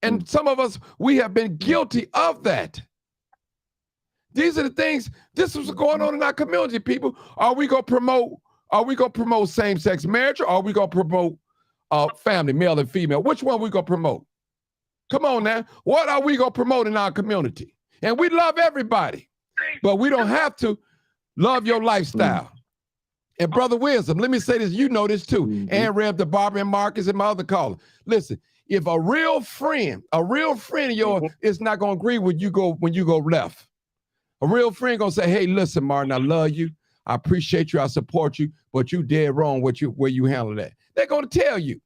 And some of us, we have been guilty of that. These are the things, this is what's going on in our community, people. Are we gonna promote same-sex marriage, or are we gonna promote family, male and female? Which one are we gonna promote? Come on now. What are we gonna promote in our community? And we love everybody, but we don't have to love your lifestyle. And Brother Wisdom, let me say this, you know this too, and Rev, the Barbara and Marcus and my other caller. Listen, if a real friend of yours is not gonna agree with you when you go left, a real friend gonna say, hey, listen, Martin, I love you, I appreciate you, I support you, but you dead wrong where you handle that. They're gonna tell you.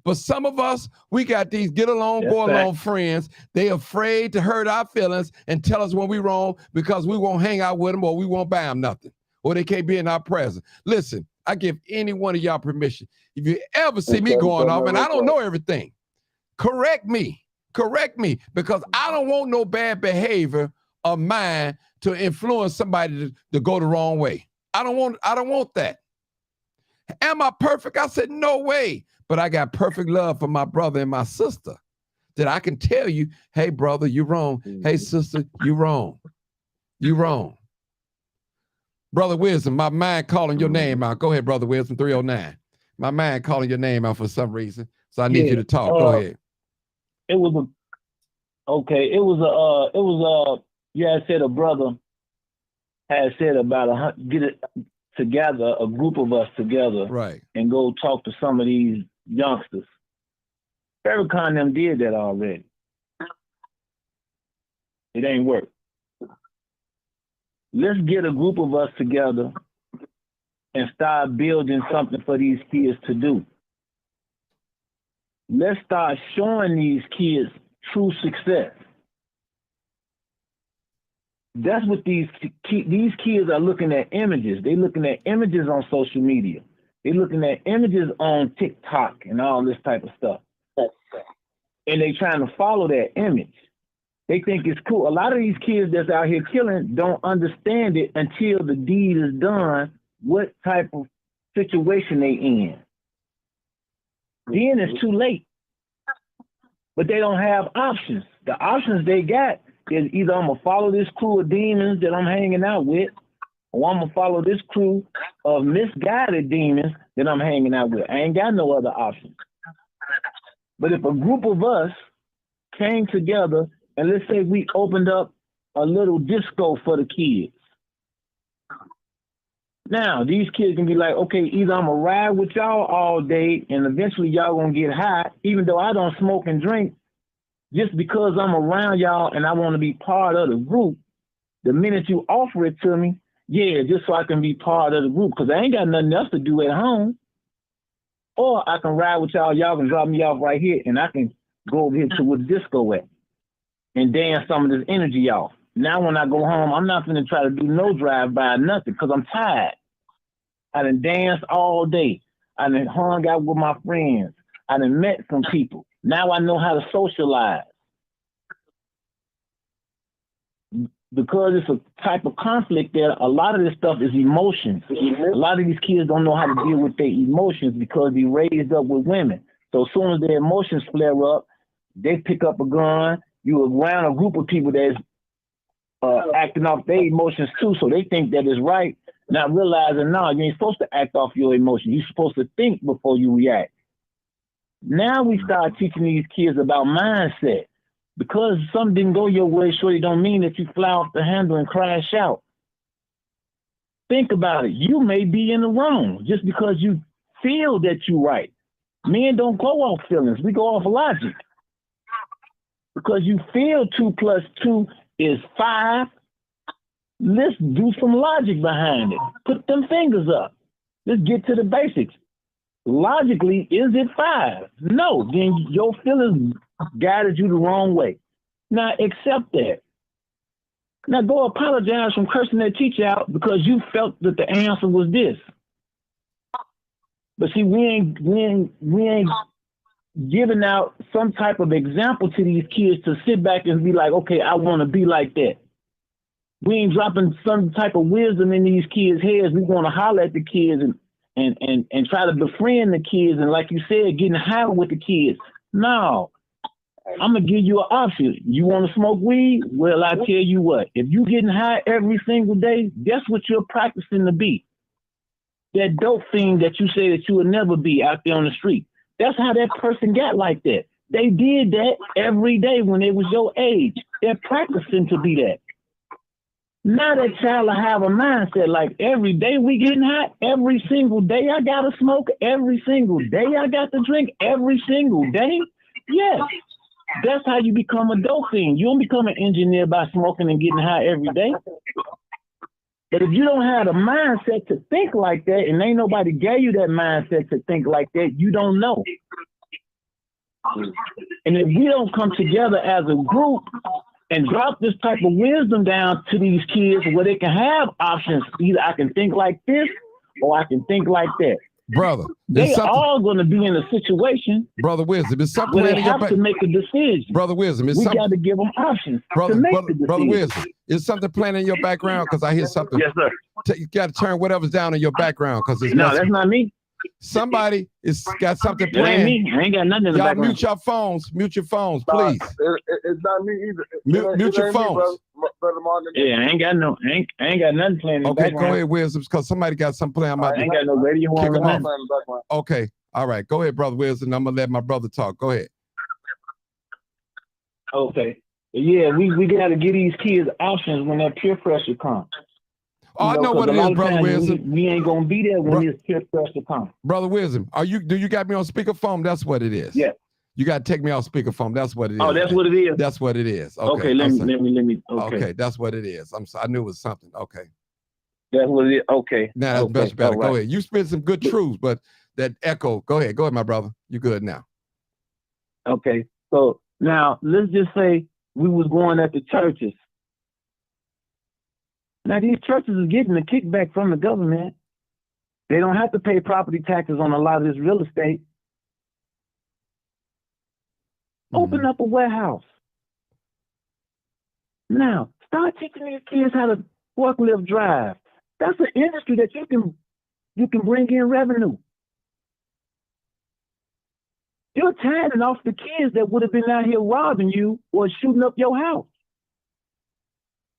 But some of us, we got these get along, go along friends. They afraid to hurt our feelings and tell us when we wrong because we won't hang out with them or we won't buy them nothing. Or they can't be in our presence. Listen, I give any one of y'all permission. If you ever see me going off, and I don't know everything, correct me, because I don't want no bad behavior of mine to influence somebody to go the wrong way. I don't want that. Am I perfect? I said, no way. But I got perfect love for my brother and my sister that I can tell you, hey, brother, you're wrong. Hey, sister, you're wrong. You're wrong. Brother Wisdom, my mind calling your name out. Go ahead, Brother Wisdom, 309. My mind calling your name out for some reason. So I need you to talk. Go ahead. You had said a brother had said about get it together, a group of us together, right, and go talk to some of these youngsters. Farrakhan them did that already. It ain't work. Let's get a group of us together and start building something for these kids to do. Let's start showing these kids true success. That's what these kids are looking at images. They're looking at images on social media. They're looking at images on TikTok and all this type of stuff. And they trying to follow that image. They think it's cool. A lot of these kids that's out here killing don't understand it until the deed is done, what type of situation they in. Then it's too late. But they don't have options. The options they got is either I'm going to follow this crew of demons that I'm hanging out with, or I'm going to follow this crew of misguided demons that I'm hanging out with. I ain't got no other options. But if a group of us came together and let's say we opened up a little disco for the kids. Now, these kids can be like, okay, either I'm going to ride with y'all all day and eventually y'all going to get high, even though I don't smoke and drink, just because I'm around y'all and I want to be part of the group. The minute you offer it to me, yeah, just so I can be part of the group, because I ain't got nothing else to do at home. Or I can ride with y'all, y'all can drop me off right here, and I can go over here to where the disco at and dance some of this energy off. Now when I go home, I'm not gonna try to do no drive-by or nothing, because I'm tired. I done danced all day. I done hung out with my friends. I done met some people. Now I know how to socialize. Because it's a type of conflict there, a lot of this stuff is emotions. A lot of these kids don't know how to deal with their emotions because they raised up with women. So as soon as their emotions flare up, they pick up a gun. You around a group of people that's acting off their emotions too, so they think that is right, not realizing, no, you ain't supposed to act off your emotions. You're supposed to think before you react. Now we start teaching these kids about mindset. Because something didn't go your way, surely don't mean that you fly off the handle and crash out. Think about it. You may be in the wrong just because you feel that you're right. Men don't go off feelings. We go off logic. because you feel 2 plus 2 is 5. Let's do some logic behind it. Put them fingers up. Let's get to the basics. Logically, is it 5? No, then your feelings guided you the wrong way. Now accept that. Now go apologize from cursing that teacher out because you felt that the answer was this. But see, we ain't giving out some type of example to these kids to sit back and be like, okay, I want to be like that. We ain't dropping some type of wisdom in these kids' heads. We want to holler at the kids and try to befriend the kids. And like you said, getting high with the kids. No, I'm going to give you an option. You want to smoke weed? Well, I tell you what, if you getting high every single day, that's what you're practicing to be. That dope thing that you say that you would never be out there on the street. That's how that person got like that. They did that every day when they was your age. They're practicing to be that. Now that child will have a mindset like every day we getting hot, every single day I got to smoke, every single day I got to drink, every single day. Yes, that's how you become a dope fiend. You don't become an engineer by smoking and getting high every day. But if you don't have the mindset to think like that, and ain't nobody gave you that mindset to think like that, you don't know. And if we don't come together as a group and drop this type of wisdom down to these kids where they can have options, either I can think like this or I can think like that. Brother, They all going to be in a situation Brother Wisdom, is something where they in your have to make a decision. Brother Wisdom, is We something got to give them options to brother, make brother, the decision. brother Wisdom, is something playing in your background? Because I hear something. Yes, sir. You got to turn whatever's down in your background because it's No, messing. that's not me. Somebody is got something That ain't playing. me. I ain't got nothing in the Y'all background. mute your phones. Mute your phones, Nah, please. It's not me either. Mute your ain't me, phones. brother Martin. Yeah, I ain't got nothing playing in the Okay, background. go ahead, Wisdoms, because somebody got something playing. I ain't got no radio Kick on. 'em or off. nothing. Okay, all right. Go ahead, Brother Wisdom. I'm gonna let my brother talk. Go ahead. Okay. Yeah, we got to give these kids options when that peer pressure comes. Oh, I know what it is, Brother Wisdom. We ain't gonna be there when this peer pressure comes. Brother Wisdom, do you got me on speakerphone? That's what it is. Yeah. You got to take me off speakerphone. That's what it is. Oh, that's what it is. That's what it is. Okay. Okay, let me. Okay, that's what it is. I'm sorry. I knew it was something. Okay. That's what it is. Okay. Now that's okay. much better. All right. Go ahead. You spit some good truths, but that echo. Go ahead, my brother. You good now? Okay. So now let's just say we was going at the churches. Now these churches are getting a kickback from the government. They don't have to pay property taxes on a lot of this real estate. Open up a warehouse. Now, start teaching these kids how to forklift drive. That's an industry that you can bring in revenue. You're tying off the kids that would have been out here robbing you or shooting up your house.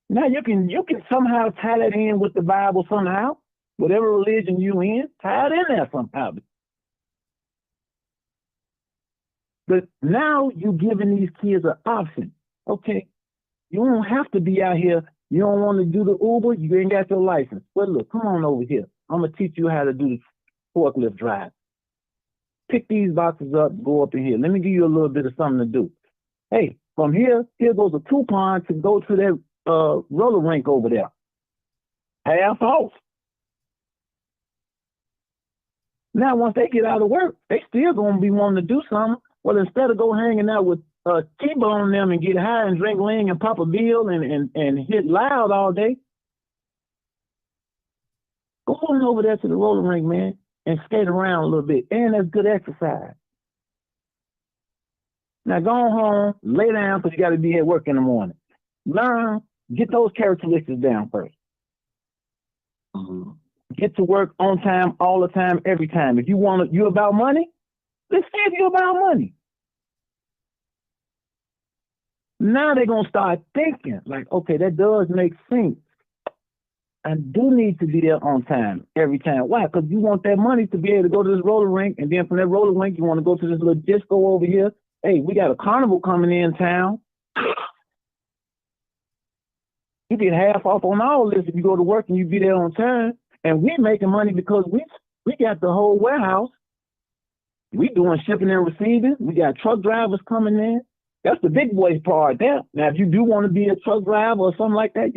Now you can somehow tie that in with the Bible somehow. Whatever religion you in, tie it in there somehow. But now you're giving these kids an option. Okay, you don't have to be out here. You don't want to do the Uber. You ain't got your license. Well, look, come on over here. I'm going to teach you how to do the forklift drive. Pick these boxes up, go up in here. Let me give you a little bit of something to do. Hey, from here goes a coupon to go to that roller rink over there. Half off. Now, once they get out of work, they still going to be wanting to do something. Well, instead of go hanging out with T-bone them and get high and drink lean and pop a bill and hit loud all day, go on over there to the roller rink, man, and skate around a little bit. And that's good exercise. Now go home, lay down because you got to be at work in the morning. Learn, get those characteristics down first. Mm-hmm. Get to work on time, all the time, every time. If you about money, let's see if you're about money. Now they're going to start thinking like, okay, that does make sense. I do need to be there on time every time. Why? Because you want that money to be able to go to this roller rink, and then from that roller rink, you want to go to this little disco over here. Hey, we got a carnival coming in town. You get half off on all this if you go to work and you be there on time. And we're making money because we got the whole warehouse. We doing shipping and receiving. We got truck drivers coming in. That's the big boys part there. Now, if you do want to be a truck driver or something like that,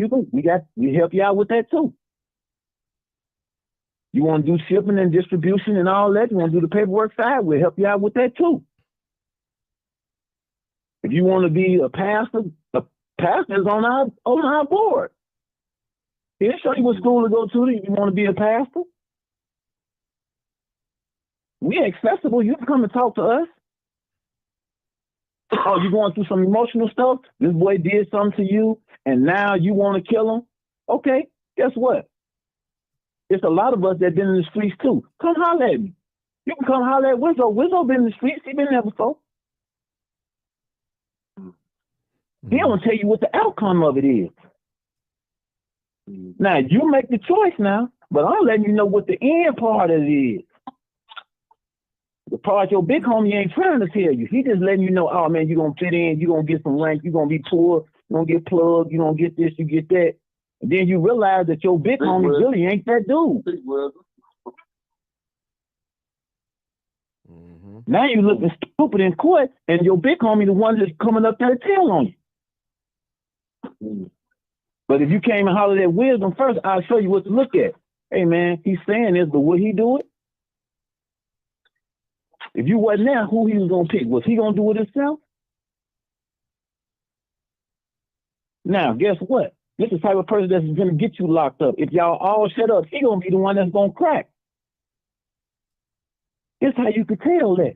we help you out with that too. You want to do shipping and distribution and all that, you want to do the paperwork side, we'll help you out with that too. If you want to be a pastor is on our board. He'll show you what school to go to if you want to be a pastor. We're accessible. You can come and talk to us. Oh, you're going through some emotional stuff? This boy did something to you, and now you want to kill him? Okay, guess what? It's a lot of us that been in the streets too. Come holler at me. You can come holler at Wizzo. Wizzo been in the streets. He been there before. He don't tell you what the outcome of it is. Now, you make the choice now, but I'm letting you know what the end part of it is. The part your big homie ain't trying to tell you. He just letting you know, oh, man, you're going to fit in, you're going to get some rank, you're going to be poor, you're going to get plugged, you're going to get this, you get that. And then you realize that your big homie really ain't that dude. Now you looking stupid in court, and your big homie the one that's coming up there to tell on you. But if you came and hollered at Wisdom first, I'll show you what to look at. Hey, man, he's saying this, but would he do it? If you wasn't there, who he was going to pick? Was he going to do it himself? Now, guess what? This is the type of person that's going to get you locked up. If y'all all shut up, he going to be the one that's going to crack. This is how you could tell that.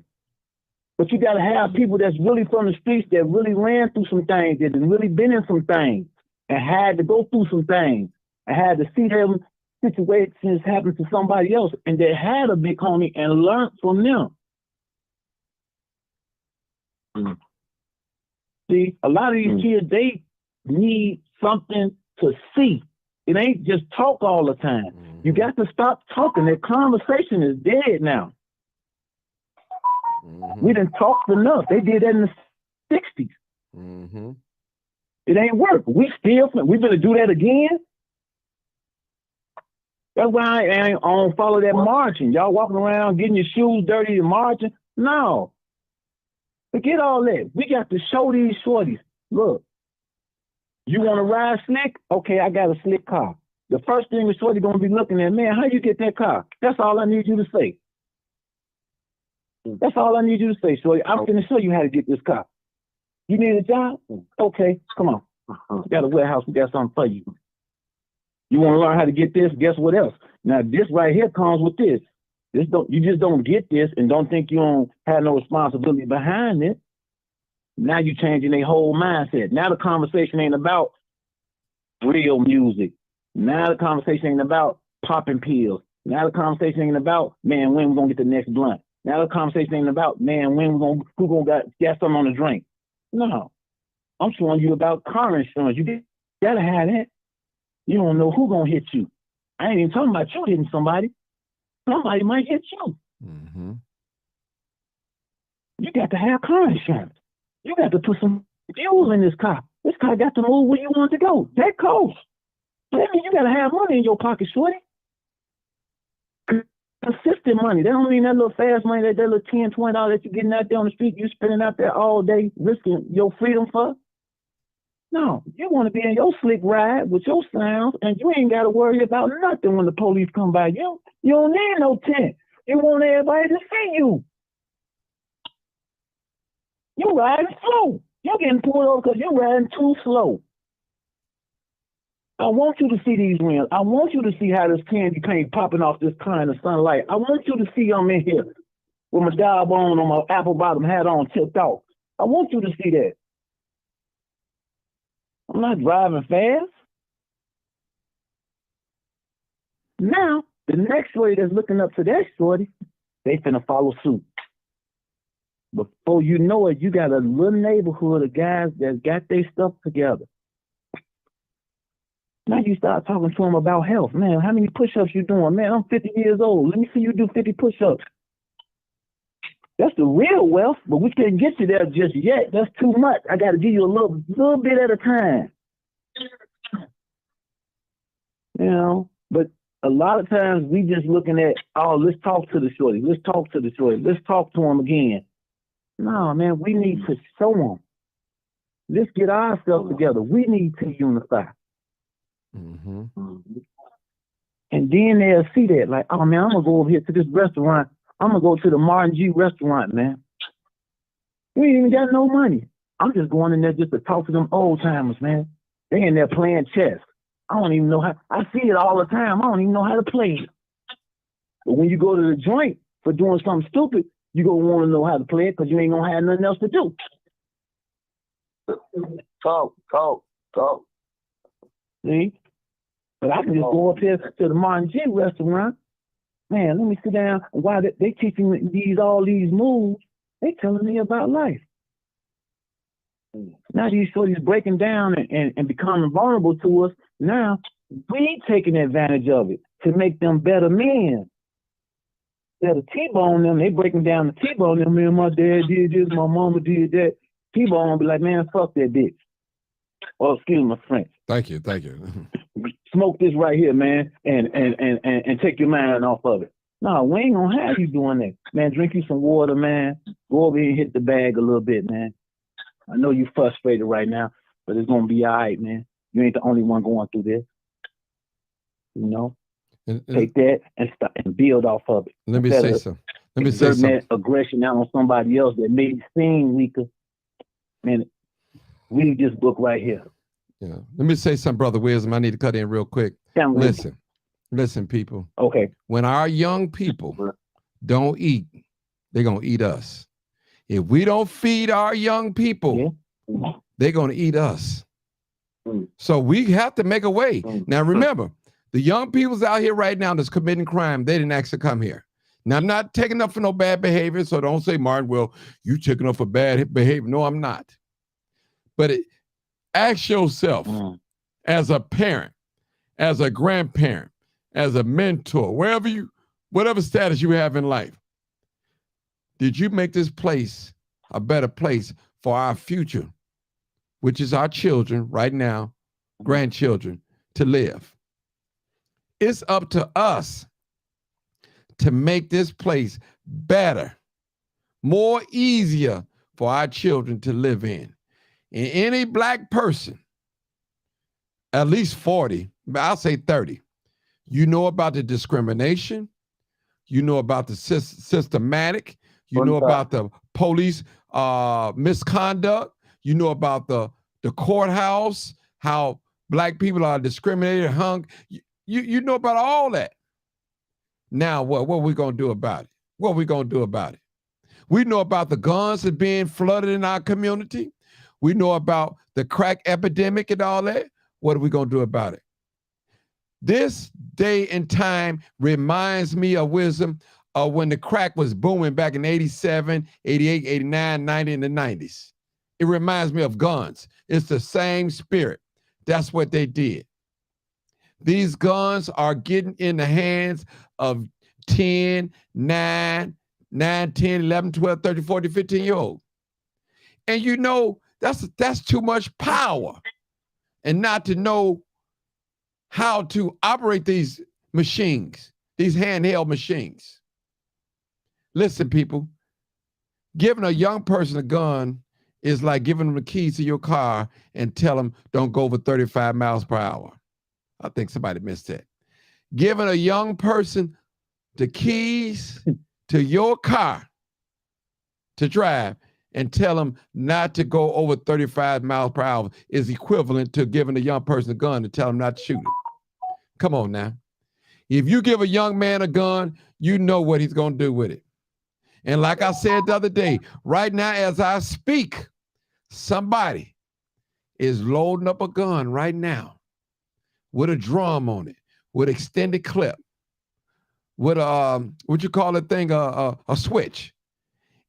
But you got to have people that's really from the streets that really ran through some things, that have really been in some things, and had to go through some things, and had to see them situations happen to somebody else, and they had a big homie and learned from them. See, a lot of these kids, they need something to see. It ain't just talk all the time. You got to stop talking. That conversation is dead now. We done talked enough. They did that in the 60s. It ain't work. We gonna do that again? That's why I don't follow that marching. Y'all walking around getting your shoes dirty and marching. No. Forget all that. We got to show these shorties, look, you want to ride slick? Okay, I got a slick car. The first thing the shorty going to be looking at, man, how you get that car? That's all I need you to say. That's all I need you to say, shorty. I'm going to show you how to get this car. You need a job? Okay, come on. We got a warehouse. We got something for you. You want to learn how to get this? Guess what else? Now, this right here comes with this. You just don't get this and don't think you don't have no responsibility behind it. Now you're changing their whole mindset. Now the conversation ain't about real music. Now the conversation ain't about popping pills. Now the conversation ain't about, man, when we're going to get the next blunt. Now the conversation ain't about, man, who gonna get something on the drink. No. I'm showing you about car insurance. You gotta have that. You don't know who gonna hit you. I ain't even talking about you hitting somebody. Somebody might hit you. You got to have car insurance. You got to put some fuel in this car. This car got to move where you want to go. That costs. That means you got to have money in your pocket, shorty. Consistent money. That don't mean that little fast money, that little $10, $20 that you're getting out there on the street, you spending out there all day risking your freedom for. No, you want to be in your slick ride with your sounds, and you ain't got to worry about nothing when the police come by. You don't need no tent. You want everybody to see you. You riding slow. You're getting pulled over because you're riding too slow. I want you to see these rims. I want you to see how this candy paint popping off this car in the sunlight. I want you to see I'm in here with my dial on my apple bottom hat on tipped off. I want you to see that. I'm not driving fast. Now, the next shorty that's looking up to that shorty, they finna follow suit. Before you know it, you got a little neighborhood of guys that got their stuff together. Now you start talking to them about health. Man, how many push-ups you doing? Man, I'm 50 years old. Let me see you do 50 push-ups. That's the real wealth, but we can't get you there just yet. That's too much. I got to give you a little bit at a time. You know, but a lot of times we just looking at, oh, let's talk to the shorty. Let's talk to the shorty. Let's talk to him again. No, man, we need to show them. Let's get ourselves together. We need to unify. Mm-hmm. And then they'll see that, like, oh man, I'm gonna go over here to this restaurant. I'm gonna go to the Martin G restaurant, man. We ain't even got no money. I'm just going in there just to talk to them old timers, man. They in there playing chess. I don't even know how. I see it all the time. I don't even know how to play it. But when you go to the joint for doing something stupid, you gonna want to know how to play it because you ain't gonna have nothing else to do. Talk. See? But I can just go up here to the Martin G restaurant. Man, let me sit down. While they teaching me all these moves, they telling me about life. Now these shorties breaking down and becoming vulnerable to us. Now we taking advantage of it to make them better men. Instead of T-bone them, they breaking down the T-bone them. Man, my dad did this, my mama did that. T-bone will be like, man, fuck that bitch. Oh, excuse my French. Thank you. Smoke this right here, man, and take your mind off of it. No, we ain't gonna have you doing that. Man, drink you some water, man. Go over here and hit the bag a little bit, man. I know you frustrated right now, but it's gonna be all right, man. You ain't the only one going through this. You know? Take that and start and build off of it. Let me say something. That aggression out on somebody else that may seem weaker. Man, read this book right here. Yeah. Let me say something, Brother Wisdom. I need to cut in real quick. Listen, people. Okay. When our young people don't eat, they're going to eat us. If we don't feed our young people, they're going to eat us. So we have to make a way. Now, remember, the young people's out here right now that's committing crime, they didn't actually come here. Now, I'm not taking up for no bad behavior, so don't say, Martin, well, you taking up for bad behavior. No, I'm not. But ask yourself, as a parent, as a grandparent, as a mentor, whatever status you have in life, did you make this place a better place for our future, which is our children right now, grandchildren, to live? It's up to us to make this place better, more easier for our children to live in. And any black person, at least 40, I'll say 30, you know about the discrimination, you know about the systematic, you know about the police misconduct, you know about the courthouse, how black people are discriminated, hung. You know about all that. Now, what are we going to do about it? What are we going to do about it? We know about the guns that are being flooded in our community. We know about the crack epidemic and all that. What are we going to do about it? This day and time reminds me of Wisdom of when the crack was booming back in 87, 88, 89, 90, and the 90s. It reminds me of guns. It's the same spirit. That's what they did. These guns are getting in the hands of 10, 9, 10, 11, 12, 13, 14, 15-year-olds. And you know, that's too much power. And not to know how to operate these machines, these handheld machines. Listen, people, giving a young person a gun is like giving them the keys to your car and tell them don't go over 35 miles per hour. I think somebody missed that. Giving a young person the keys to your car to drive and tell them not to go over 35 miles per hour is equivalent to giving a young person a gun to tell them not to shoot it. Come on now. If you give a young man a gun, you know what he's going to do with it. And like I said the other day, right now as I speak, somebody is loading up a gun right now with a drum on it, with extended clip, with what you call a thing, a switch.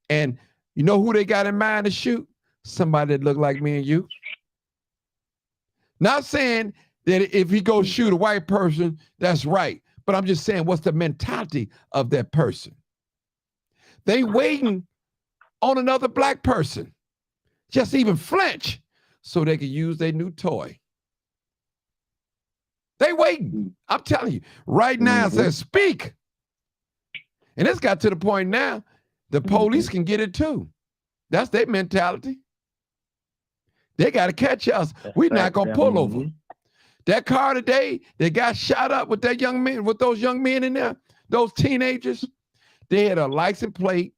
And you know who they got in mind to shoot? Somebody that look like me and you. Not saying that if he goes shoot a white person, that's right. But I'm just saying, what's the mentality of that person? They waiting on another black person, just even flinch, so they can use their new toy. They waiting. I'm telling you, right now it says speak. And it's got to the point now, the police can get it too. That's their mentality. They got to catch us. We're not going to pull over. That car today, they got shot up with that young man, with those young men in there, those teenagers. They had a license plate.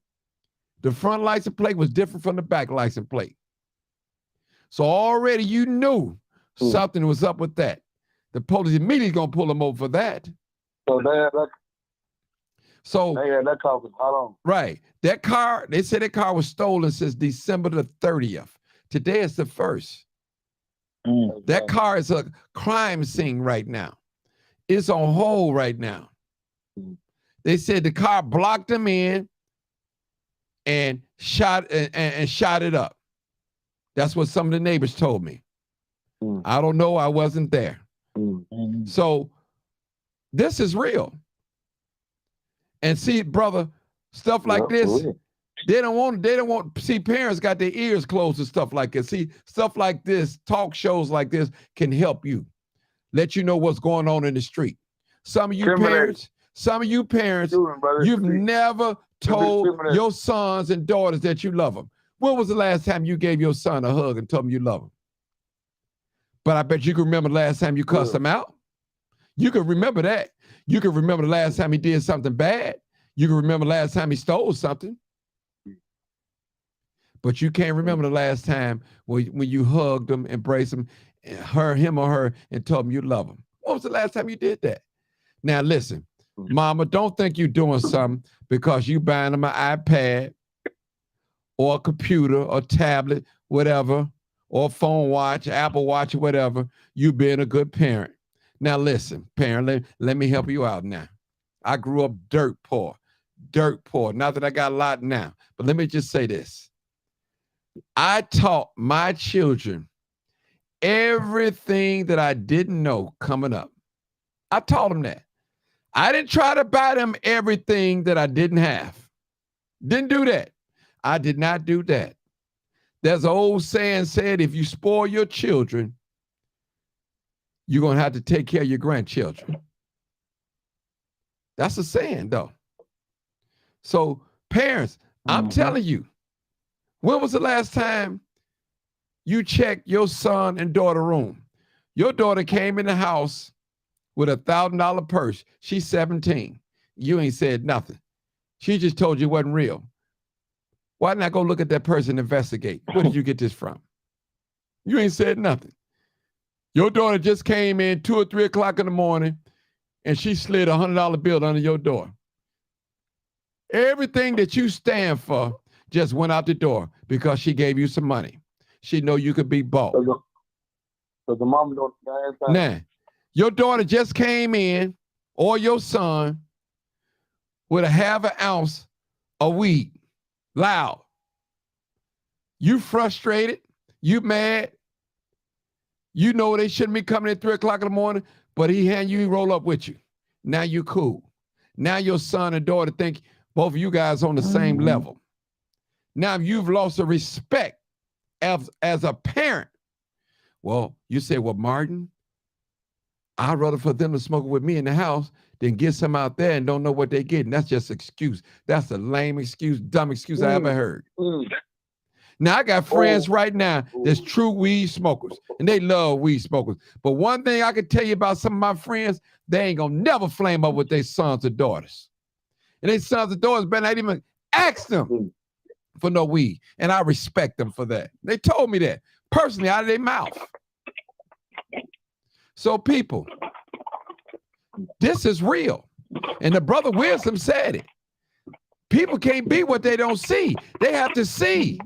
The front license plate was different from the back license plate. So already you knew something was up with that. The police immediately going to pull them over for that. So they had that car for how long? Right. That car, they said that car was stolen since December the 30th. Today is the 1st. That car is a crime scene right now. It's on hold right now. They said the car blocked them in and shot it up. That's what some of the neighbors told me. I don't know. I wasn't there. So this is real. And see, brother, stuff like this, they don't want, see, parents got their ears closed to stuff like this. See, stuff like this, talk shows like this can help you, let you know what's going on in the street. Some of you parents, you've never told your sons and daughters that you love them. When was the last time you gave your son a hug and told him you love him? But I bet you can remember the last time you cussed him out. You can remember that. You can remember the last time he did something bad. You can remember the last time he stole something. But you can't remember the last time when you hugged him, embraced him, him or her, and told him you love him. When was the last time you did that? Now listen, mama, don't think you're doing something because you buying them an iPad or a computer or tablet, whatever, or a phone watch, Apple Watch, or whatever. You being a good parent. Now listen, parent, let me help you out now. I grew up dirt poor. Not that I got a lot now, but let me just say this. I taught my children everything that I didn't know coming up. I taught them that. I didn't try to buy them everything that I didn't have. Didn't do that. I did not do that. There's an old saying said, if you spoil your children, you're going to have to take care of your grandchildren. That's a saying, though. So, parents, I'm telling you, when was the last time you checked your son and daughter room? Your daughter came in the house with a $1,000 purse. She's 17. You ain't said nothing. She just told you it wasn't real. Why not go look at that purse and investigate? Where did you get this from? You ain't said nothing. Your daughter just came in 2 or 3 o'clock in the morning and she slid a $100 bill under your door. Everything that you stand for just went out the door because she gave you some money. She know you could be bought. So the mom don't. Now, your daughter just came in, or your son, with a ½ ounce of weed, loud. You frustrated, you mad. You know they shouldn't be coming at 3 o'clock in the morning, but he roll up with you. Now you cool. Now your son and daughter think both of you guys on the same level. Now you've lost the respect as a parent. Well, you say, well, Martin, I'd rather for them to smoke with me in the house than get some out there and don't know what they're getting. That's just an excuse. That's a lame excuse, dumb excuse I ever heard. Now, I got friends right now that's true weed smokers, and they love weed smokers. But one thing I can tell you about some of my friends, they ain't going to never flame up with their sons or daughters. And their sons and daughters better not even ask them for no weed. And I respect them for that. They told me that personally out of their mouth. So people, this is real. And the brother Wisdom said it. People can't be what they don't see. They have to see.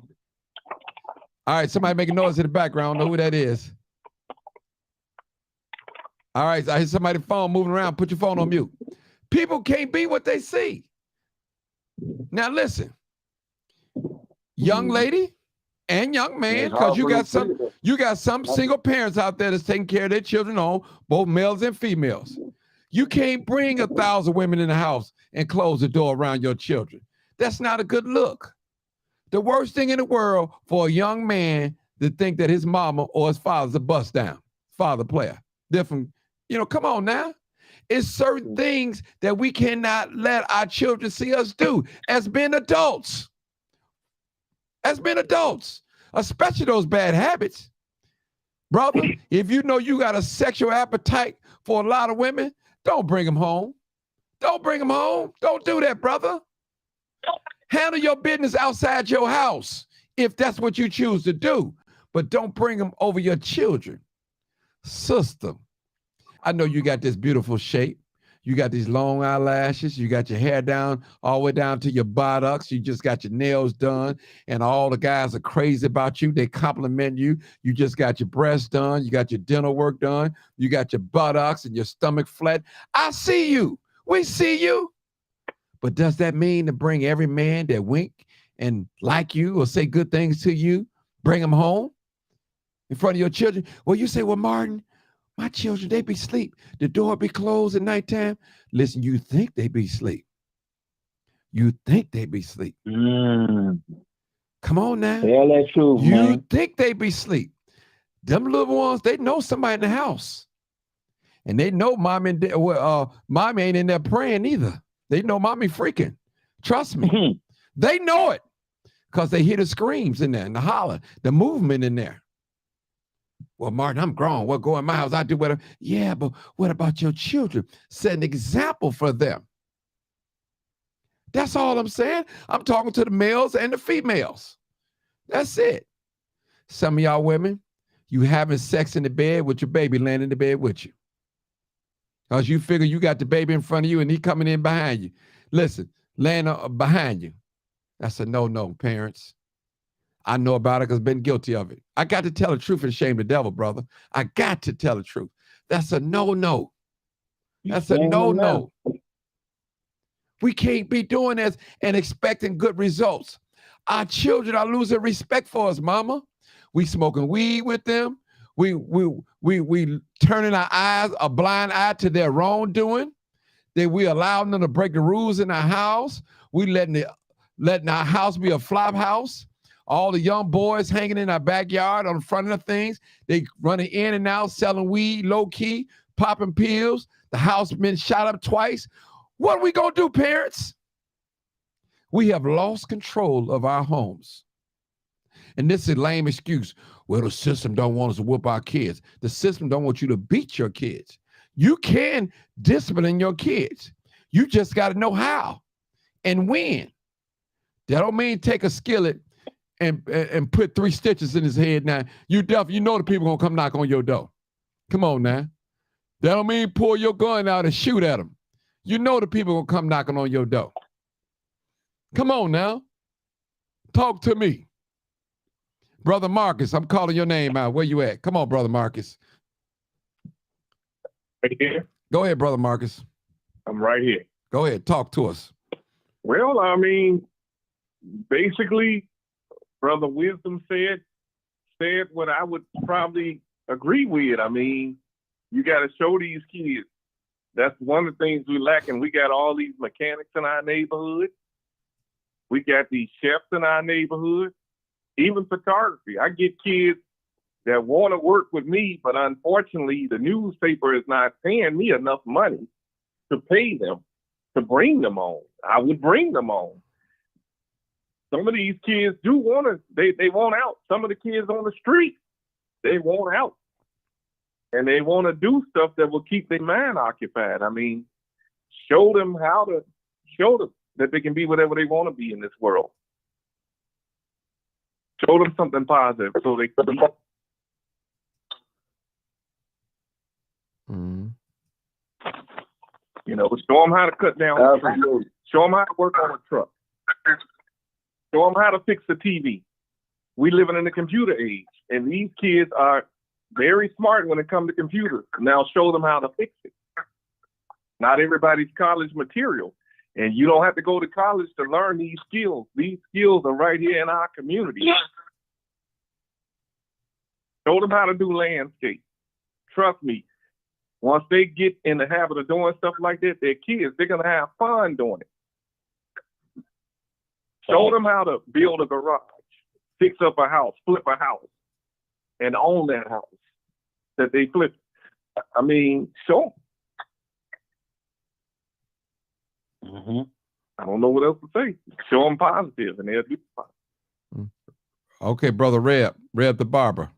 All right, somebody making noise in the background. I don't know who that is. All right, I hear somebody's phone moving around. Put your phone on mute. People can't be what they see. Now listen, young lady and young man, because you got some single parents out there that's taking care of their children on, both males and females. You can't bring 1,000 women in the house and close the door around your children. That's not a good look. The worst thing in the world for a young man to think that his mama or his father's a bust down, father player. Different, come on now. It's certain things that we cannot let our children see us do as being adults. Especially those bad habits. Brother, if you know you got a sexual appetite for a lot of women, don't bring them home. Don't bring them home. Don't do that, brother. Handle your business outside your house if that's what you choose to do, but don't bring them over your children. Sister, I know you got this beautiful shape. You got these long eyelashes. You got your hair down all the way down to your buttocks. You just got your nails done, and all the guys are crazy about you. They compliment you. You just got your breasts done. You got your dental work done. You got your buttocks and your stomach flat. I see you. We see you. But does that mean to bring every man that wink and like you or say good things to you, bring them home in front of your children? Well, you say, well, Martin, my children, they be asleep. The door be closed at nighttime. Listen, you think they be asleep. You think they be asleep. Mm. Come on now. Tell that truth, You man. think they be asleep. Them little ones, they know somebody in the house. And they know mommy ain't in there praying either. They know mommy freaking. Trust me. They know it because they hear the screams in there and the holler, the movement in there. Well, Martin, I'm grown. Well, go in my house. I do whatever. Yeah, but what about your children? Set an example for them. That's all I'm saying. I'm talking to the males and the females. That's it. Some of y'all women, you having sex in the bed with your baby laying in the bed with you. Because you figure you got the baby in front of you and he coming in behind you. Listen, laying behind you. That's a no-no, parents. I know about it because I've been guilty of it. I got to tell the truth and shame the devil, brother. I got to tell the truth. That's a no-no. That's a no-no. We can't be doing this and expecting good results. Our children are losing respect for us, mama. We smoking weed with them. We turning our eyes, a blind eye to their wrongdoing. We allowing them to break the rules in our house. We letting our house be a flop house. All the young boys hanging in our backyard on the front of the things. They running in and out, selling weed, low key, popping pills. The house been shot up twice. What are we gonna do, parents? We have lost control of our homes. And this is a lame excuse. Well, the system don't want us to whoop our kids. The system don't want you to beat your kids. You can discipline your kids. You just got to know how and when. That don't mean take a skillet and put 3 stitches in his head. Now, you know the people gonna come knock on your door. Come on now. That don't mean pull your gun out and shoot at them. You know the people gonna come knocking on your door. Come on now. Talk to me. Brother Marcus, I'm calling your name out. Where you at? Come on, Brother Marcus. Right here. Go ahead, Brother Marcus. I'm right here. Go ahead. Talk to us. Well, I mean, basically, Brother Wisdom said what I would probably agree with. I mean, you got to show these kids. That's one of the things we lack, and we got all these mechanics in our neighborhood. We got these chefs in our neighborhood. Even photography. I get kids that want to work with me, but unfortunately, the newspaper is not paying me enough money to pay them to bring them on. I would bring them on. Some of these kids do want to, they want out. Some of the kids on the street, they want out. And they want to do stuff that will keep their mind occupied. I mean, show them that they can be whatever they want to be in this world. Show them something positive so they can be. Mm-hmm. You know, show them how to cut down the tree. Show them how to work on a truck. Show them how to fix the TV. We living in the computer age, and these kids are very smart when it comes to computers. Now show them how to fix it. Not everybody's college material, and you don't have to go to college to learn these skills. These skills are right here in our community. Show them how to do landscape. Trust me, once they get in the habit of doing stuff like that, they're kids. They're going to have fun doing it. Show them how to build a garage, fix up a house, flip a house, and own that house that they flip. I mean, show them. Mm-hmm. I don't know what else to say. Show them positive, and they'll do fine. Okay, Brother Reb the barber.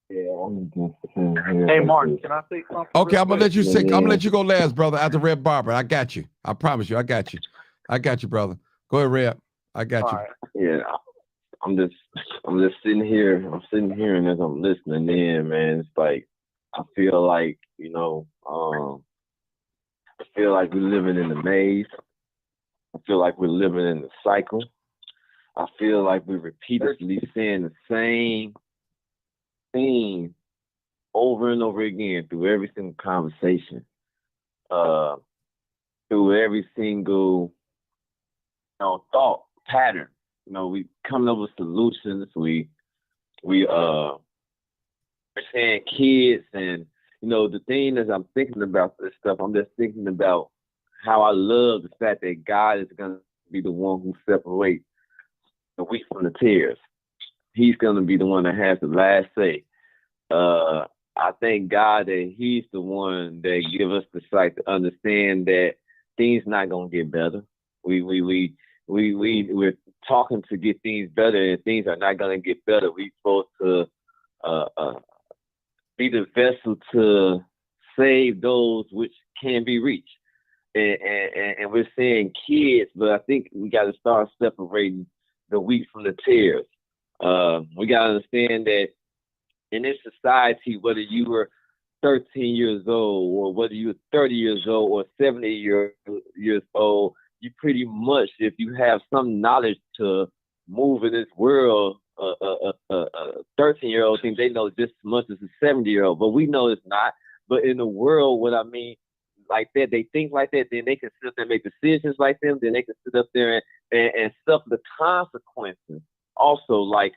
Hey, Martin, can I say something? Okay, real I'm gonna quick? let you say. I'm gonna let you go last, brother. After Red Barber, I got you. I promise you, I got you. I got you, brother. Go ahead, Red. I got All you. right. Yeah, I'm just sitting here. I'm sitting here, and as I'm listening in, man, it's like I feel like I feel like we're living in a maze. I feel like we're living in a cycle. I feel like we're repeatedly saying the same thing over and over again through every single conversation, through every single thought pattern. We coming up with solutions. We're saying kids, and the thing is, I'm thinking about this stuff. I'm just thinking about how I love the fact that God is gonna be the one who separates the wheat from the tares. He's gonna be the one that has the last say. I thank God that He's the one that give us the sight to understand that things not gonna get better. We're talking to get things better, and things are not gonna get better. We're supposed to be the vessel to save those which can be reached. And we're saying kids, but I think we got to start separating the wheat from the tares. We got to understand that in this society, whether you were 13 years old or whether you were 30 years old or 70 years old, you pretty much, if you have some knowledge to move in this world, a 13-year-old think they know just as much as a 70-year-old, but we know it's not. But in the world, what I mean, like that, they think like that, then they can sit there and make decisions like them, then they can sit up there and suffer the consequences also like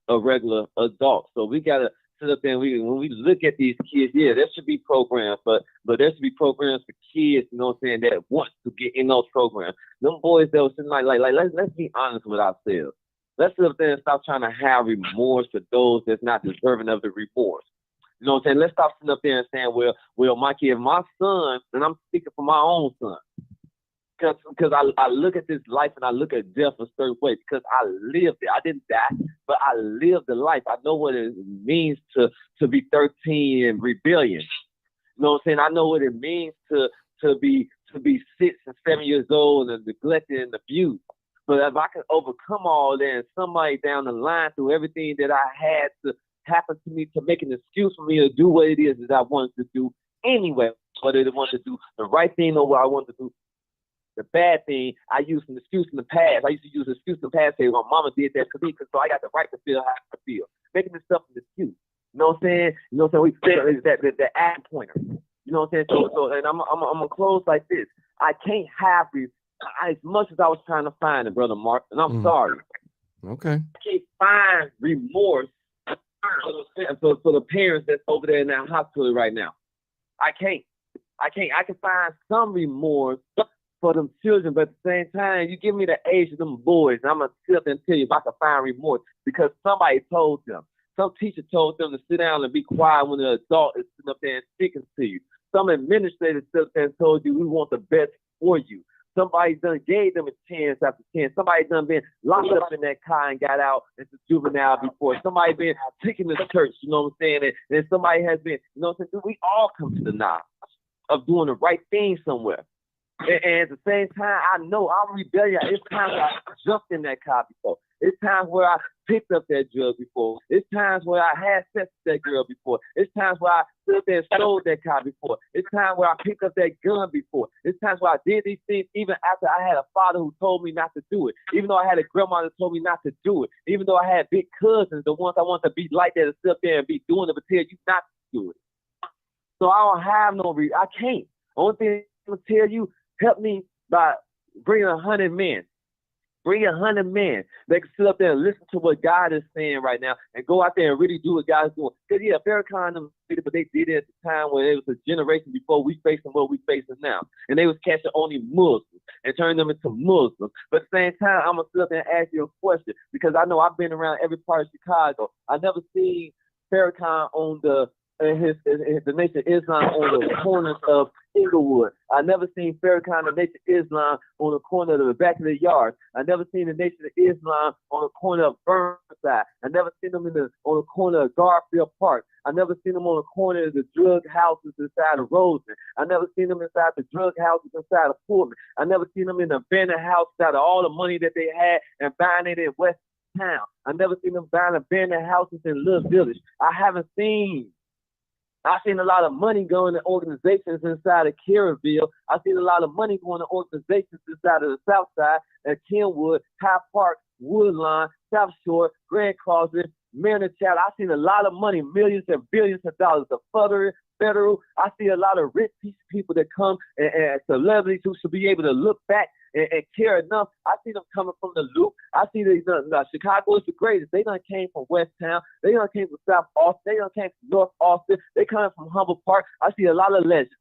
a regular adult. So we gotta sit up there and when we look at these kids, yeah, there should be programs, but there should be programs for kids, that want to get in those programs. Them boys that was sitting like let's be honest with ourselves. Let's sit up there and stop trying to have remorse for those that's not deserving of the remorse. You know what I'm saying? Let's stop sitting up there and saying, well, my kid, my son, and I'm speaking for my own son. Because I look at this life and I look at death a certain way because I lived it. I didn't die, but I lived the life. I know what it means to be 13 and rebellion. You know what I'm saying? I know what it means to be 6 and 7 years old and neglected and abused. But if I can overcome all that and somebody down the line through everything that I had to happen to me to make an excuse for me to do what it is that I wanted to do anyway, whether I wanted to do the right thing or what I wanted to do the bad thing, I used an excuse in the past. I used to use an excuse in the past, say, my mama did that to me, so I got the right to feel how I feel. Making this stuff an excuse. You know what I'm saying? You know what I'm saying? We say that the ad pointer. You know what I'm saying? So and I'm gonna close like this. I can't have as much as I was trying to find it, Brother Mark, and I'm sorry. Okay. I can't find remorse for the parents that's over there in that hospital right now. I can't. I can find some remorse for them children, but at the same time, you give me the age of them boys, and I'm going to sit up and tell you if I can find remorse because somebody told them. Some teacher told them to sit down and be quiet when the adult is sitting up there and speaking to you. Some administrator stood up there and told you we want the best for you. Somebody done gave them a chance after chance. Somebody done been locked up in that car and got out as a juvenile before. Somebody been taken to church, you know what I'm saying? And somebody has been, you know what I'm saying? We all come to the knowledge of doing the right thing somewhere. And at the same time, I know I'm rebellious. It's times where I jumped in that car before. It's times where I picked up that drug before. It's times where I had sex with that girl before. It's times where I stood there and stole that car before. It's times where I picked up that gun before. It's times where I did these things even after I had a father who told me not to do it. Even though I had a grandma that told me not to do it. Even though I had big cousins, the ones I want to be like that and sit up there and be doing it, but tell you not to do it. So I don't have I can't. Only thing I'm going to tell you, help me by bringing 100 men. Bring 100 men. They can sit up there and listen to what God is saying right now and go out there and really do what God is doing. Because, yeah, Farrakhan did it, but they did it at the time when it was a generation before we facing what we facing now. And they was catching only Muslims and turning them into Muslims. But at the same time, I'm going to sit up there and ask you a question because I know I've been around every part of Chicago. I never seen Farrakhan on the Nation of Islam on the corners of Inglewood. I never seen Farrakhan and Nation of Islam on the corner of the back of the yard. I never seen the Nation of Islam on the corner of Burnside. I never seen them on the corner of Garfield Park. I never seen them on the corner of the drug houses inside of Roseland. I never seen them inside the drug houses inside of Pullman. I never seen them in the abandoned house out of all the money that they had and buying it in West Town. I never seen them buying abandoned houses in Little Village. I've seen a lot of money going to organizations inside of Caryville. I've seen a lot of money going to organizations inside of the South Side, at Kenwood, High Park, Woodlawn, South Shore, Grand Crossing, Maryland Chat. I've seen a lot of money, millions and billions of dollars of federal. I see a lot of rich people that come and celebrities who should be able to look back and care enough. I see them coming from the Loop. I see Chicago is the greatest. They done came from West Town. They done came from South Austin. They done came from North Austin. They coming from Humboldt Park. I see a lot of legends.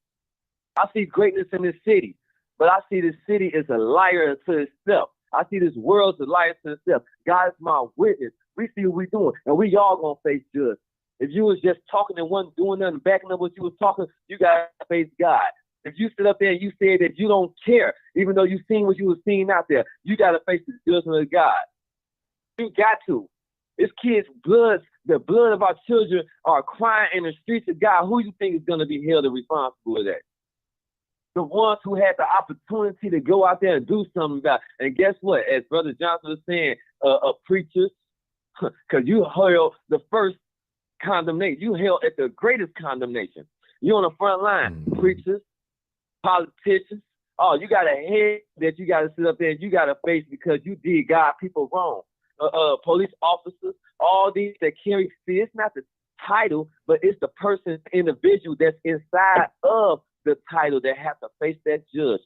I see greatness in this city, but I see this city is a liar to itself. I see this world's a liar to itself. God is my witness. We see what we doing, and we all gonna face judgment. If you was just talking and wasn't doing nothing, backing up what you was talking, you gotta face God. If you sit up there and you say that you don't care, even though you seen what you was seeing out there, you gotta face the judgment of God. You got to. It's kids' blood, the blood of our children are crying in the streets of God. Who you think is gonna be held responsible for that? The ones who had the opportunity to go out there and do something about it. And guess what? As Brother Johnson was saying, preachers, because you held the first condemnation. You held at the greatest condemnation. You on the front line, preachers, politicians. Oh, you got a head that you got to sit up there and you got to face because you did God people wrong. Police officers, all these that carry. See, it's not the title, but it's the person, individual that's inside of the title that have to face that judge.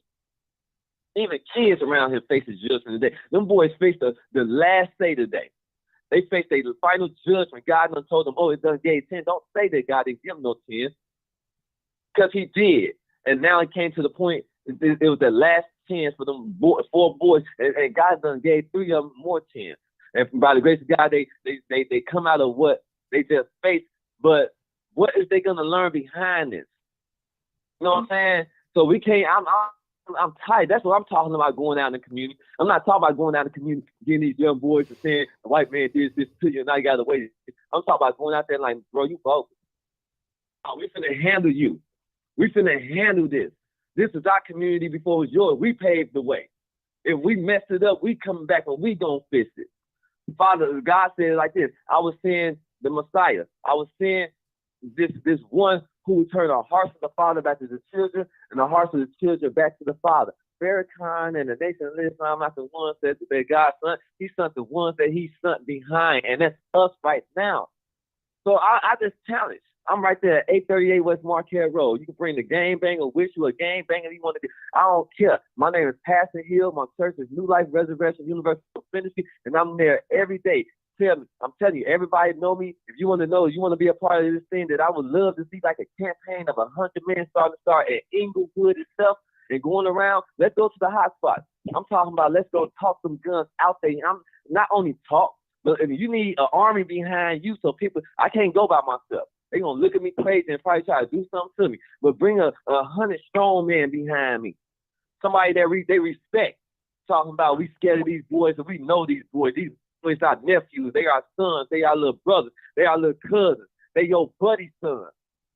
Even kids around here face the judgment today. Them boys face the last say today. They face their final judgment. God done told them, oh, it done gave 10. Don't say that God didn't give them no 10. Because he did. And now it came to the point, it was the last chance for them 4 boys. And God done gave 3 of them more 10. And by the grace of God, they come out of what they just faced. But what is they going to learn behind this? You know what I'm saying? So we can't, I'm tired. That's what I'm talking about, going out in the community. I'm not talking about going out in the community, getting these young boys and saying, the white man did this to you, and now you got to wait. I'm talking about going out there like, bro, you bogus. Oh, we finna handle you. We finna handle this. This is our community before it was yours. We paved the way. If we messed it up, we coming back and we gonna fix it. Father, God said it like this. I was saying the Messiah. I was saying this one who would turn the hearts of the father back to the children and the hearts of the children back to the father. Farrakhan and the Nation of Islam, not the ones that God sent. He sent the ones that he sent behind, and that's us right now. So I just challenge. I'm right there at 838 West Marquette Road. You can bring the game banger with you, a game banger you want to do. I don't care. My name is Pastor Hill. My church is New Life Resurrection University Ministry, and I'm there every day. I'm telling you, everybody know me. If you want to know, you want to be a part of this thing, that I would love to see like a campaign of 100 men starting to start at Inglewood itself and going around. Let's go to the hot spots. I'm talking about let's go talk some guns out there. I'm not only talk, but if you need an army behind you, so people, I can't go by myself. They're going to look at me crazy and probably try to do something to me. But bring a 100 strong men behind me. Somebody that they respect. Talking about we scared of these boys and we know these boys. These boys are nephews. They are sons. They are little brothers. They are little cousins. They your buddy's son.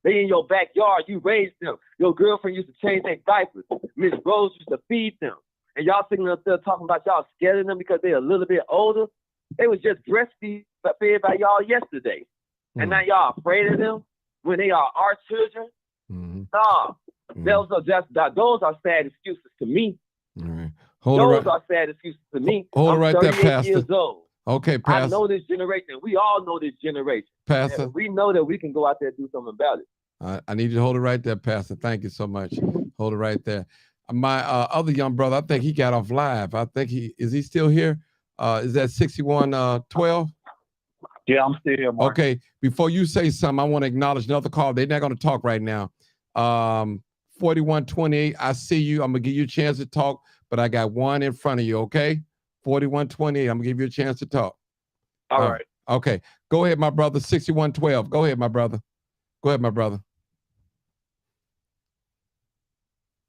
They in your backyard. You raised them. Your girlfriend used to change their diapers. Miss Rose used to feed them. And y'all sitting up there talking about y'all scared of them because they're a little bit older. They was just breastfed by y'all yesterday. And now y'all afraid of them when they are our children? Nah. Those are sad excuses to me. All right. Those are sad excuses to me. Hold I'm right there, 38 Pastor. years old. Okay, Pastor. I know this generation. We all know this generation. Pastor. And we know that we can go out there and do something about it. I need you to hold it right there, Pastor. Thank you so much. Hold it right there. My other young brother, I think he got off live. I think is he still here? Is that 6112? Yeah, I'm still here, Mark. Okay, before you say something, I want to acknowledge another call. They're not going to talk right now. 4128, I see you. I'm going to give you a chance to talk, but I got one in front of you, okay? 4128, I'm going to give you a chance to talk. All right. Okay, go ahead, my brother. 6112, go ahead, my brother. Go ahead, my brother.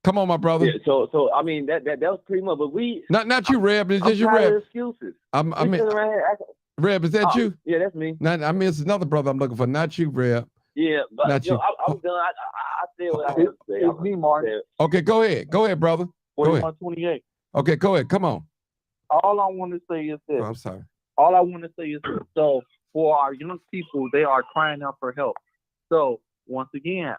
Come on, my brother. Yeah, so I mean that was pretty much. But Not you, Reb. It's I'm just you, tired Reb. of excuses. I We mean, sitting around here acting- Reb, is that you? Yeah, that's me. Not, I mean, it's another brother I'm looking for. Not you, Reb. Yeah, but Not yo, you. I'm done. I said what I had to say. It's me, Martin. Okay, go ahead. Go ahead, brother. Go ahead. 41-28. Okay, go ahead. Come on. All I want to say is this. Oh, I'm sorry. All I want to say is this. So for our young people, they are crying out for help. So once again,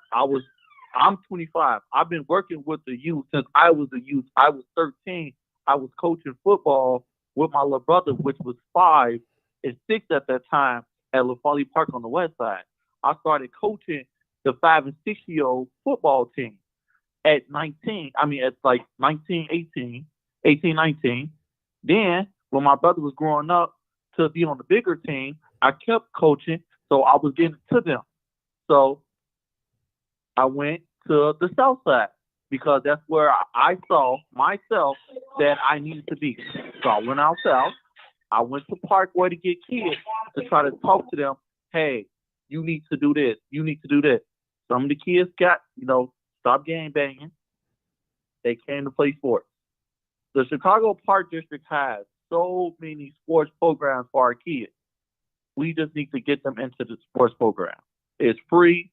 I'm 25. I've been working with the youth since I was a youth. I was 13. I was coaching football with my little brother, which was 5 and 6 at that time at LaFolly Park on the west side. I started coaching the 5 and 6-year-old football team at 19. I mean, at like 19, 18, 19. Then when my brother was growing up to be on the bigger team, I kept coaching, so I was getting to them. So I went to the south side because that's where I saw myself that I needed to be. So I went out south. I went to Parkway to get kids to try to talk to them. Hey, you need to do this. You need to do this. Some of the kids got, stopped gang banging. They came to play sports. The Chicago Park District has so many sports programs for our kids. We just need to get them into the sports program. It's free.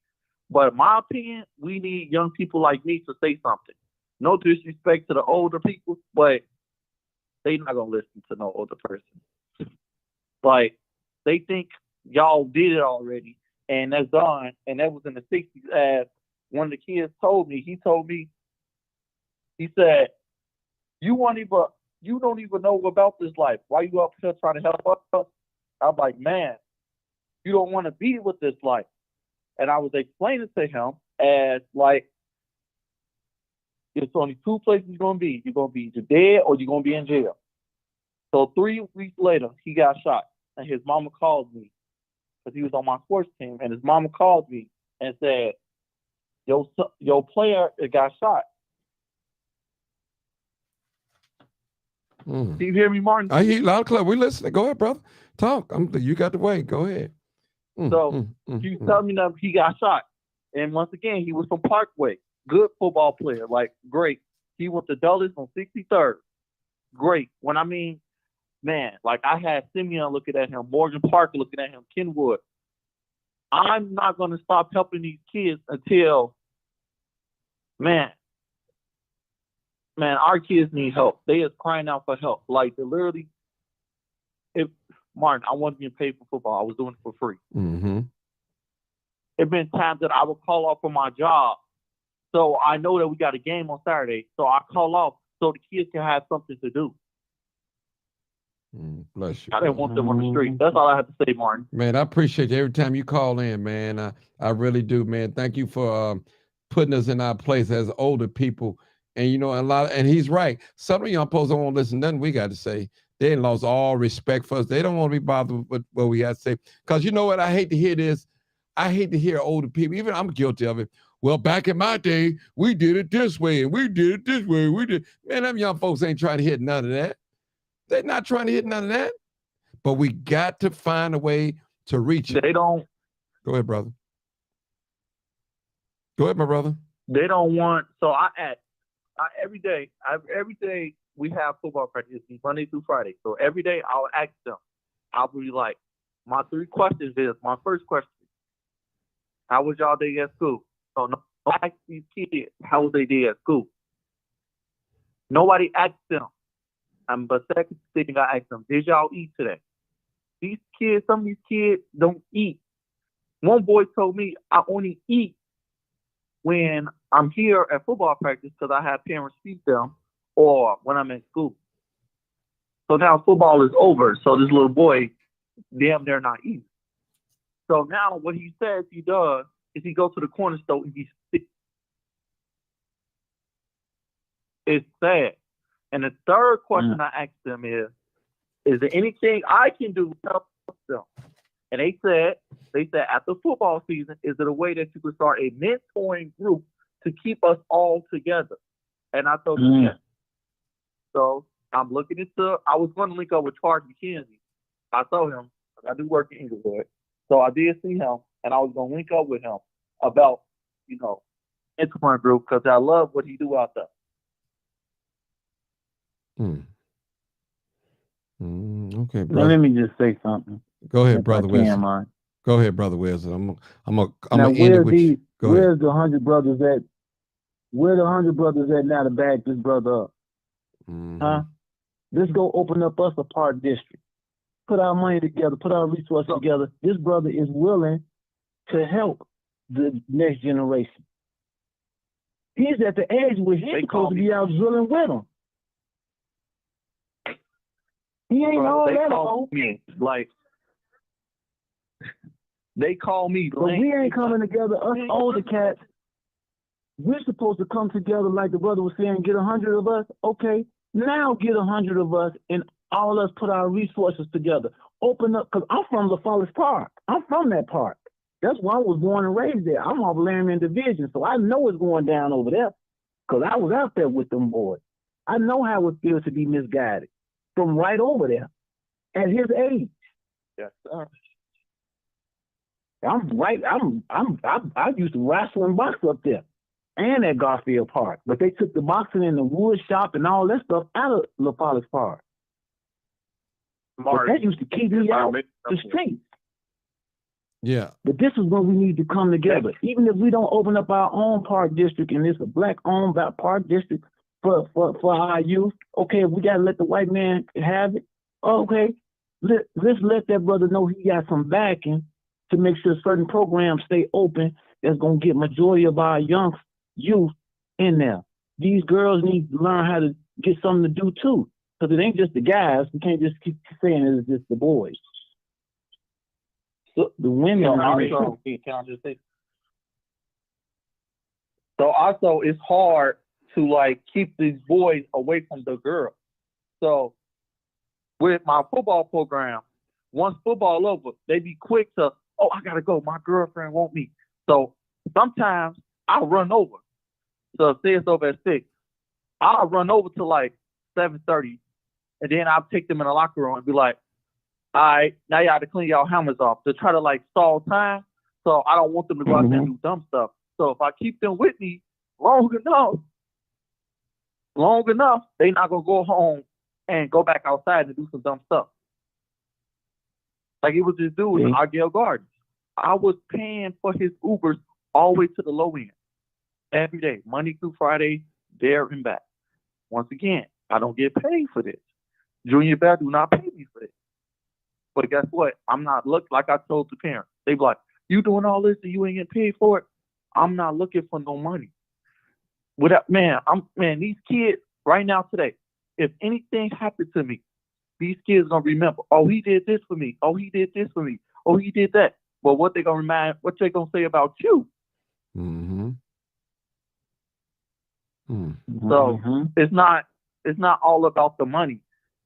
But in my opinion, we need young people like me to say something. No disrespect to the older people, but they not gonna listen to no older person. Like, they think y'all did it already, and that's done. And that was in the 60s. As one of the kids told me, he said, you don't even know about this life. Why you up here trying to help us? I'm like, man, you don't want to be with this life. And I was explaining to him as like, it's only 2 places you're going to be. You're going to be either dead or you're going to be in jail. So 3 weeks later, he got shot. And his mama called me because he was on my sports team. And his mama called me and said, your player got shot. Do you hear me, Martin? I hear you loud and clear. We listening. Go ahead, brother. Talk. You got the way. Go ahead. He's telling me that he got shot. And once again, he was from Parkway. Good football player. Like, great. He went to Dulles on 63rd. Great. Man, like I had Simeon looking at him, Morgan Parker looking at him, Kenwood. I'm not going to stop helping these kids until, man, our kids need help. They is crying out for help. Like, they literally, Martin, I wasn't getting paid for football. I was doing it for free. Mm-hmm. It's been times that I would call off from my job. So I know that we got a game on Saturday. So I call off so the kids can have something to do. Bless you. I didn't want them on the street. That's all I have to say, Martin. Man, I appreciate you every time you call in, man. I really do, man. Thank you for putting us in our place as older people. And and he's right. Some of young folks don't want to listen to nothing we got to say. They lost all respect for us. They don't want to be bothered with what we got to say. Because you know what? I hate to hear this. I hate to hear older people. Even I'm guilty of it. Well, back in my day, we did it this way, and we did it this way. Man, them young folks ain't trying to hit none of that. They're not trying to hit none of that. But we got to find a way to reach it. They don't. Go ahead, brother. Go ahead, my brother. They don't want. So every day we have football practice Monday through Friday. So every day I'll ask them. I'll be like, my 3 questions is, my first question, how was y'all day at school? So no, ask these kids how was they day at school. Nobody asked them. But second thing I asked them, did y'all eat today? Some of these kids don't eat. One boy told me I only eat when I'm here at football practice because I have parents feed them, or when I'm in school. So now football is over. So this little boy, damn near not eating. So now what he says he does is he goes to the corner store and he sits. It's sad. And the third question I asked them is there anything I can do to help them? And they said after football season, is it a way that you could start a mentoring group to keep us all together? And I told them yes. So I'm looking into. I was going to link up with Charles McKenzie. I saw him. I do work in Inglewood, so I did see him, and I was going to link up with him about Instagram group because I love what he do out there. Okay, Now, brother. let me just say something. Go ahead, if brother I can, Wilson. Martin. Go ahead, brother Wilson. I'm Now, gonna end it with you. Go ahead. where's the 100 brothers at? Where the 100 brothers at now to back this brother up? Huh? Let's go open up us a park district. Put our money together, put our resources together. This brother is willing to help the next generation. He's at the age where he's supposed to be out drilling with them. He ain't all They that call old. me like they call me. But we ain't coming together, us older cats. We're supposed to come together like the brother was saying, get 100 of us. Okay, now get 100 of us and all of us put our resources together. Open up, because I'm from La Fallas Park. I'm from that park. That's why I was born and raised there. I'm off Laramie Division, so I know it's going down over there because I was out there with them boys. I know how it feels to be misguided from right over there at his age. Yes, sir. I used to wrestle and box up there and at Garfield Park, but they took the boxing and the wood shop and all that stuff out of La Fallas Park. But that used to keep me out the streets. Yeah. But this is when we need to come together. Even if we don't open up our own park district and it's a black-owned park district for our youth, okay, we got to let the white man have it. Okay, let's let that brother know he got some backing to make sure certain programs stay open that's going to get majority of our young youth in there. These girls need to learn how to get something to do too, because it ain't just the guys. We can't just keep saying it's just the boys. So the women Also, can I just say? So also, it's hard to like keep these boys away from the girls. So with my football program, once football over, they be quick to, oh, I gotta go. My girlfriend want me. So sometimes I'll run over. So say it's over at 6. I'll run over to like 7:30, and then I'll take them in the locker room and be like, all right, now y'all have to clean y'all helmets off to try to like stall time. So I don't want them to go out there and do dumb stuff. So if I keep them with me long enough, they not gonna go home and go back outside and do some dumb stuff. Like it was this dude in Argyle Gardens. I was paying for his Ubers all the way to the low end every day, Monday through Friday, there and back. Once again, I don't get paid for this. Junior Bear do not pay me for this. But guess what? I'm not like I told the parents. They be like, you doing all this and you ain't getting paid for it? I'm not looking for no money. These kids right now today, if anything happened to me, these kids gonna remember, oh, he did this for me. Oh, he did this for me. Oh, he did that. But what they gonna say about you? So it's not all about the money.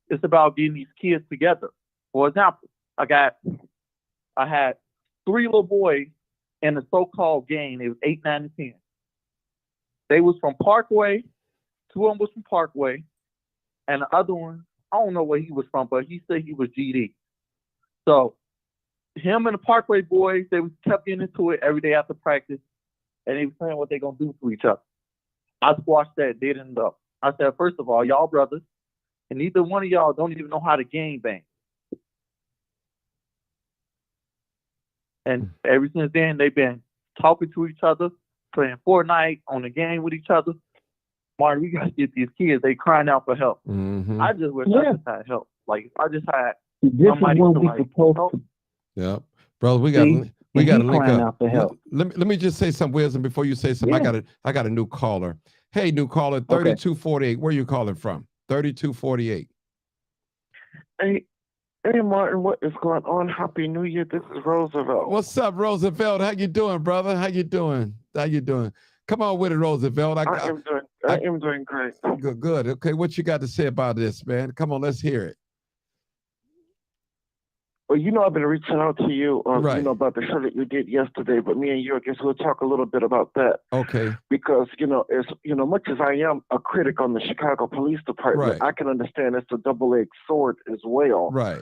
It's about getting these kids together. For example, I had 3 little boys in a so-called gang. They was 8, 9, and 10. They was from Parkway. 2 of them was from Parkway, and the other one, I don't know where he was from, but he said he was GD. So him and the Parkway boys, they kept getting into it every day after practice, and they were saying what they gonna do to each other. I squashed that dead in the up. I said, first of all, y'all brothers, and neither one of y'all don't even know how to gang bang. And ever since then, they've been talking to each other, playing Fortnite on the game with each other. Martin, we got to get these kids. They crying out for help. I just wish I just had help. Like, if I just had somebody to like help. Yeah. Brother, we got to link up. Let me just say something, Wilson, before you say something. Yeah. I got a new caller. Hey, new caller, 3248. Where you calling from? 3248. Hey, Martin, what is going on? Happy New Year. This is Roosevelt. What's up, Roosevelt? How you doing, brother? How you doing? Come on with it, Roosevelt. I am doing great. Good. Okay, what you got to say about this, man? Come on, let's hear it. Well, I've been reaching out to you, right. About the show that you did yesterday, but me and you, I guess we'll talk a little bit about that. Okay. Because, as much as I am a critic on the Chicago Police Department, right. I can understand it's a double-edged sword as well. Right.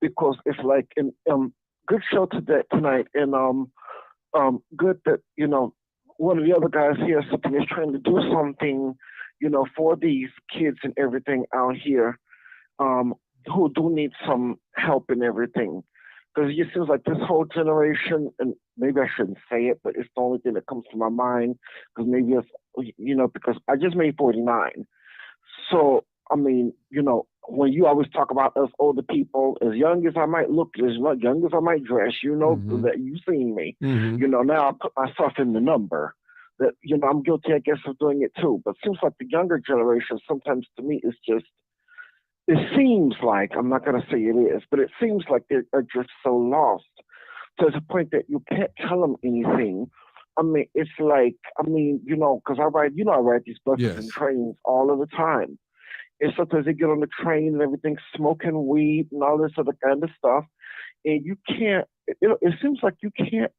Because it's like, good show tonight, and good that, one of the other guys here something is trying to do something, for these kids and everything out here, who do need some help and everything. Because it seems like this whole generation, and maybe I shouldn't say it, but it's the only thing that comes to my mind, because maybe it's, because I just made 49. So, I mean, when you always talk about us older people, as young as I might look, as young as I might dress, that you've seen me, now I put myself in the number. That, I'm guilty, I guess, of doing it too. But it seems like the younger generation, sometimes to me, it seems like, I'm not going to say it is, but it seems like they're just so lost to the point that you can't tell them anything. I mean, it's like, because I ride these buses and trains all of the time. And sometimes they get on the train and everything, smoking weed and all this other kind of stuff. And you can't, it seems like you can't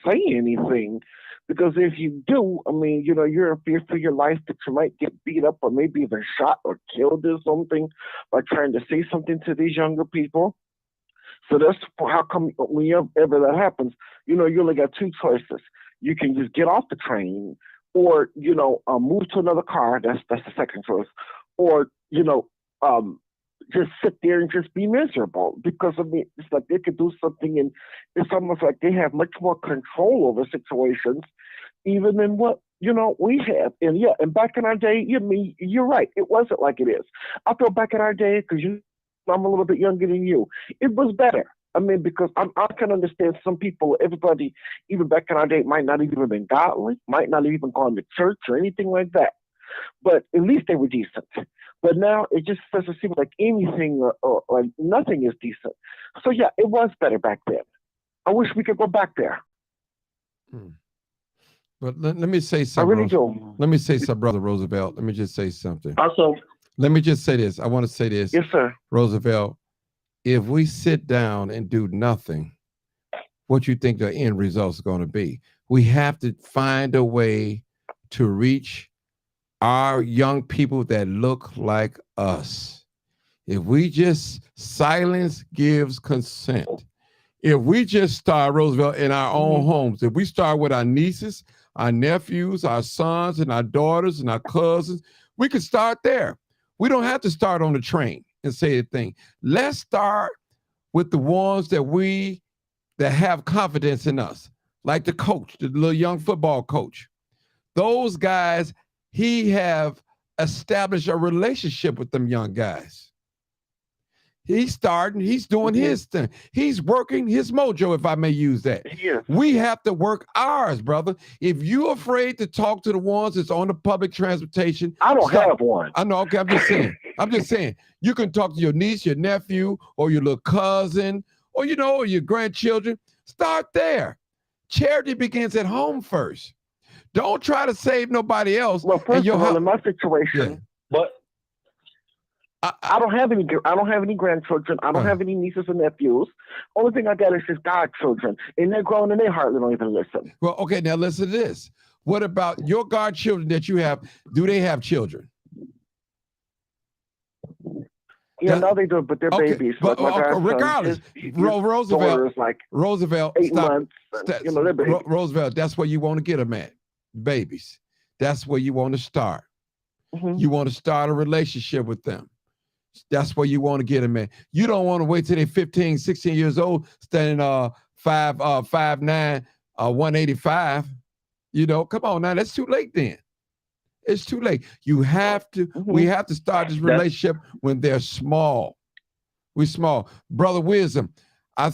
say anything, because if you do, you're in fear for your life that you might get beat up or maybe even shot or killed or something by trying to say something to these younger people. So that's how come whenever that happens, you only got two choices. You can just get off the train, or, move to another car. That's the second choice. Or, just sit there and just be miserable, because it's like they could do something, and it's almost like they have much more control over situations even than what we have. And back in our day, you're right, it wasn't like it is. I feel back in our day, because I'm a little bit younger than you, it was better. Because I can understand some people, everybody, even back in our day, might not even have been godly, might not even gone to church or anything like that. But at least they were decent. But now it just doesn't seem like anything or nothing is decent. So yeah, it was better back then. I wish we could go back there. But let me say something. I really do. Let me say something, Brother Roosevelt. Let me just say something. Also, let me just say this. I want to say this. Yes, sir. Roosevelt, if we sit down and do nothing, what you think the end result is going to be? We have to find a way to reach our young people that look like us. If we just, silence gives consent. If we just start, Roosevelt, in our own homes, if we start with our nieces, our nephews, our sons and our daughters and our cousins, we can start there. We don't have to start on the train and say a thing. Let's start with the ones that have confidence in us, like the coach, the little young football coach. Those guys, he have established a relationship with them young guys. He's starting, he's doing his thing. He's working his mojo, if I may use that. Yeah. We have to work ours, brother. If you're afraid to talk to the ones that's on the public transportation. I don't have one. I know, okay, I'm just saying. You can talk to your niece, your nephew, or your little cousin, or your grandchildren. Start there. Charity begins at home first. Don't try to save nobody else. Well, first of all, in my situation, but I don't have any grandchildren. I don't have any nieces and nephews. Only thing I got is just godchildren, and they're grown and they hardly don't even listen. Well, okay, now listen to this. What about your godchildren that you have? Do they have children? Yeah, no, they do, but they're babies. But regardless, Roosevelt, like Roosevelt, 8 months. They're babies. Roosevelt, that's where you want to get them at, babies. That's where you want to start. You want to start a relationship with them. That's where you want to get them at. You don't want to wait till they're 15, 16 years old, standing 5'9", 185. Come on now, that's too late then. It's too late. You have to, we have to start this relationship when they're small. We're small. Brother Wisdom,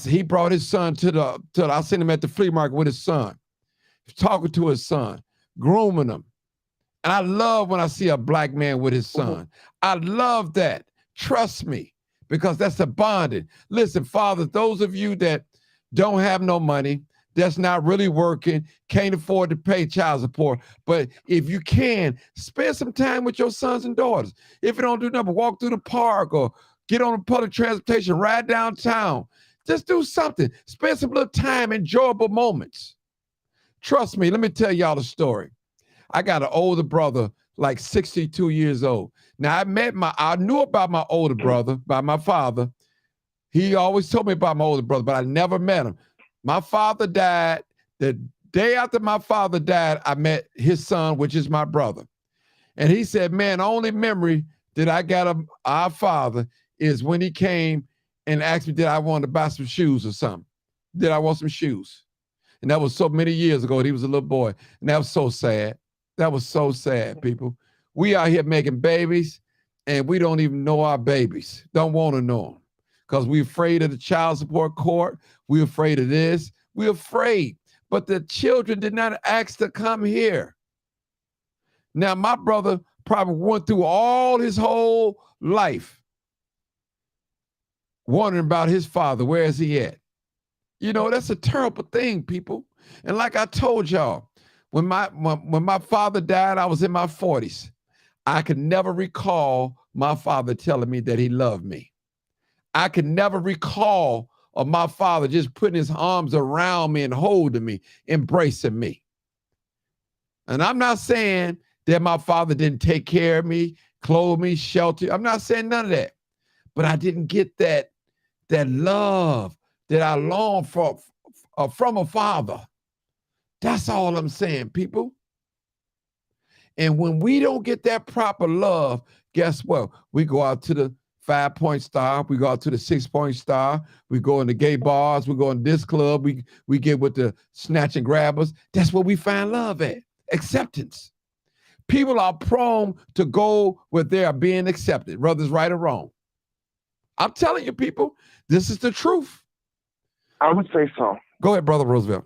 he brought his son I seen him at the flea market with his son, talking to his son, grooming him. And I love when I see a black man with his son. I love that. Trust me, because that's a bonding. Listen, Father, those of you that don't have no money, that's not really working, can't afford to pay child support, but if you can, spend some time with your sons and daughters. If you don't do nothing, walk through the park or get on public transportation, ride downtown. Just do something. Spend some little time, enjoyable moments. Trust me, let me tell y'all a story. I got an older brother, like 62 years old. Now, I knew about my older brother by my father. He always told me about my older brother, but I never met him. My father died the Day after my father died, I met his son, which is my brother. And he said, man, the only memory that I got of our father is when he came and asked me, did I want to buy some shoes or something? Did I want some shoes? And that was so many years ago. He was a little boy. And that was so sad. That was so sad, people. We out here making babies, and we don't even know our babies. Don't want to know them because we're afraid of the child support court. We're afraid of this. We're afraid. But the children did not ask to come here. Now, my brother probably went through all his whole life wondering about his father. Where is he at? You know, that's a terrible thing, people. And like I told y'all, when my father died, I was in my 40s. I could never recall my father telling me that he loved me. I could never recall of my father just putting his arms around me and holding me, embracing me. And I'm not saying that my father didn't take care of me, clothe me, shelter. I'm not saying none of that. But I didn't get that love that I long for from a father. That's all I'm saying, people. And when we don't get that proper love, guess what? We go out to the 5-point star. We go out to the 6-point star. We go in the gay bars. We go in this club. We get with the snatch and grabbers. That's where we find love at. Acceptance. People are prone to go where they are being accepted, whether it's right or wrong. I'm telling you, people, this is the truth. I would say so. Go ahead, Brother Roosevelt.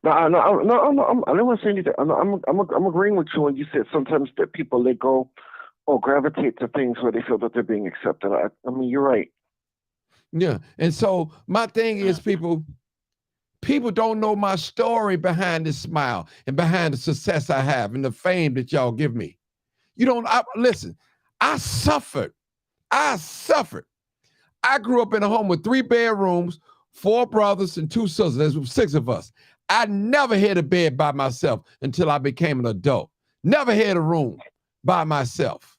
No, I don't want to say anything. I'm agreeing with you when you said sometimes that people let go or gravitate to things where they feel that they're being accepted. I mean, you're right. Yeah, and so my thing is, people don't know my story behind this smile and behind the success I have and the fame that y'all give me. You don't listen. I suffered. I grew up in a home with 3 bedrooms, 4 brothers and 2 sisters. There's 6 of us. I never had a bed by myself until I became an adult. Never had a room by myself.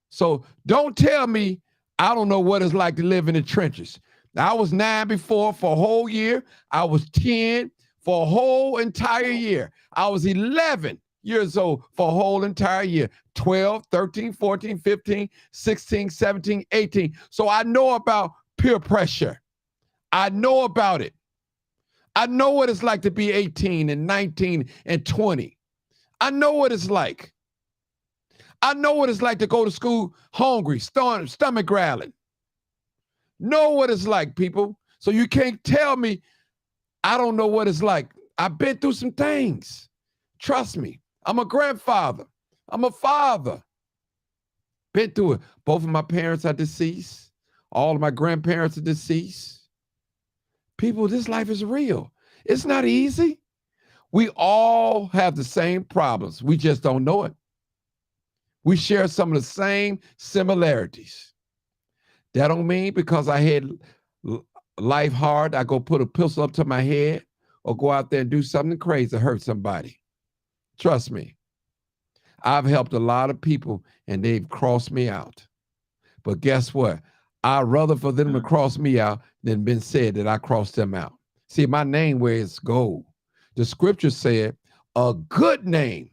So don't tell me I don't know what it's like to live in the trenches. I was 9 before for a whole year. I was 10 for a whole entire year. I was 11 years old for a whole entire year. 12, 13, 14, 15, 16, 17, 18. So I know about peer pressure. I know about it. I know what it's like to be 18 and 19 and 20. I know what it's like. I know what it's like to go to school hungry, stomach growling. Know what it's like, people. So you can't tell me I don't know what it's like. I've been through some things. Trust me. I'm a grandfather. I'm a father. Been through it. Both of my parents are deceased. All of my grandparents are deceased. People, this life is real. It's not easy. We all have the same problems. We just don't know it. We share some of the same similarities. That don't mean because I had life hard, I go put a pistol up to my head or go out there and do something crazy to hurt somebody. Trust me. I've helped a lot of people and they've crossed me out. But guess what? I'd rather for them to cross me out than been said that I crossed them out. See, my name wears gold. The scripture said, a good name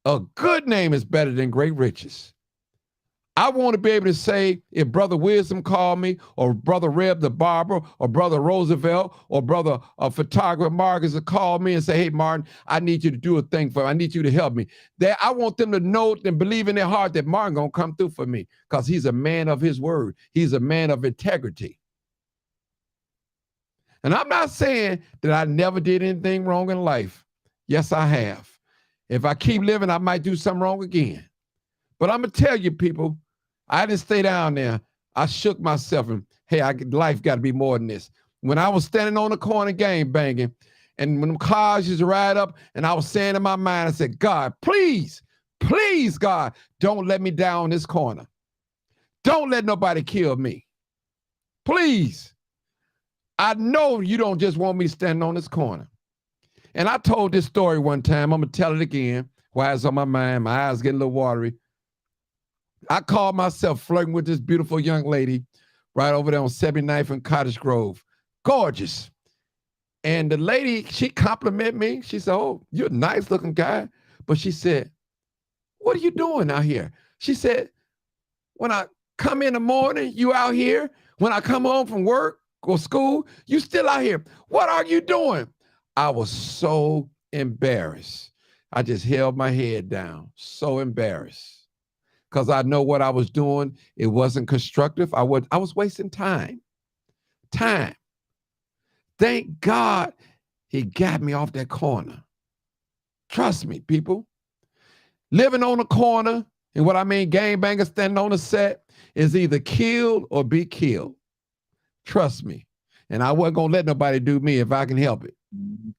is better than great riches. I want to be able to say, if Brother Wisdom called me, or Brother Reb the barber, or Brother Roosevelt, or Brother Photographer Marcus called me and say, hey, Martin, I need you to do a thing for me. I need you to help me. That I want them to know and believe in their heart that Martin going to come through for me because he's a man of his word. He's a man of integrity. And I'm not saying that I never did anything wrong in life. Yes, I have. If I keep living, I might do something wrong again. But I'm going to tell you, people, I didn't stay down there. I shook myself and, hey, life got to be more than this. When I was standing on the corner game banging, and when the cars used to ride up, and I was saying in my mind, I said, God, please, please, God, don't let me down this corner. Don't let nobody kill me. Please. I know you don't just want me standing on this corner. And I told this story one time. I'm going to tell it again. Why it's on my mind. My eyes getting a little watery. I called myself flirting with this beautiful young lady right over there on 79th and Cottage Grove. Gorgeous. And the lady, she complimented me. She said, "Oh, you're a nice looking guy." But she said, "What are you doing out here?" She said, "When I come in the morning, you out here. When I come home from work or school, you still out here. What are you doing?" I was so embarrassed. I just held my head down, so embarrassed. Because I know what I was doing, it wasn't constructive. I was wasting time. Time. Thank God he got me off that corner. Trust me, people. Living on a corner, and what I mean, gangbangers standing on the set, is either killed or be killed. Trust me. And I wasn't going to let nobody do me if I can help it.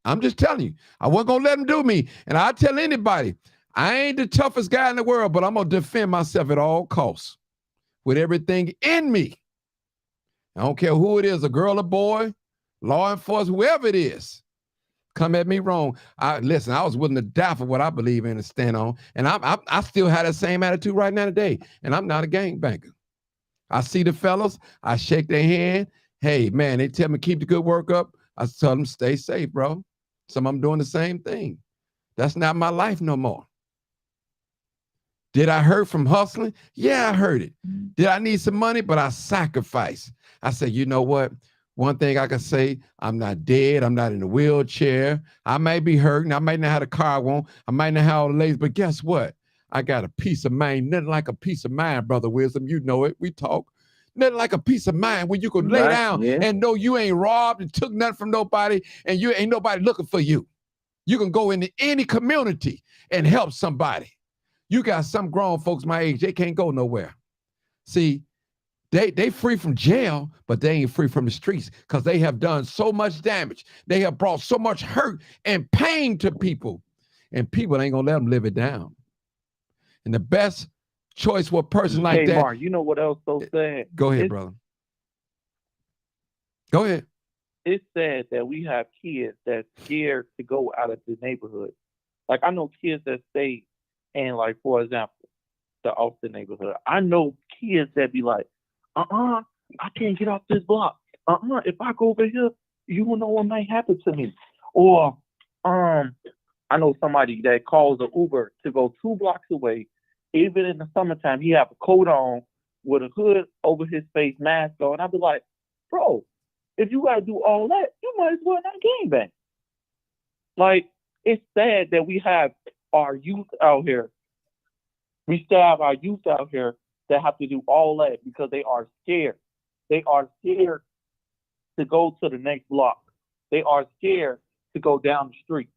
I'm just telling you, I wasn't going to let them do me. And I tell anybody, I ain't the toughest guy in the world, but I'm going to defend myself at all costs with everything in me. I don't care who it is, a girl or boy, law enforcement, whoever it is. Come at me wrong. Listen, I was willing to die for what I believe in and stand on. And I still have that same attitude right now today. And I'm not a gangbanger. I see the fellas, I shake their hand. Hey, man, they tell me keep the good work up. I tell them stay safe, bro. Some of them doing the same thing. That's not my life no more. Did I hurt from hustling? Yeah, I heard it. Did I need some money? But I sacrificed. I said, you know what? One thing I can say, I'm not dead. I'm not in a wheelchair. I may be hurting. I might not have the car I want. I might not have all the ladies, but guess what? I got a peace of mind. Nothing like a peace of mind, Brother Wisdom. You know it. We talk. Nothing like a peace of mind where you can lay down and know you ain't robbed and took nothing from nobody and you ain't nobody looking for you. You can go into any community and help somebody. You got some grown folks my age, they can't go nowhere. See, they free from jail, but they ain't free from the streets because they have done so much damage. They have brought so much hurt and pain to people, and people ain't gonna let them live it down. And the best choice for a person like that. Mark, you know what else so sad? Go ahead, brother. Go ahead. It's sad that we have kids that's scared to go out of the neighborhood. Like I know kids that stay in, like, for example, the Austin neighborhood. I know kids that be like, I can't get off this block. If I go over here, you will know what might happen to me. Or I know somebody that calls an Uber to go 2 blocks away. Even in the summertime, he have a coat on with a hood over his face, mask on. I'd be like, bro, if you gotta do all that, you might as well not gangbang. Like, it's sad that we have our youth out here. We still have our youth out here that have to do all that because they are scared. They are scared to go to the next block. They are scared to go down the street.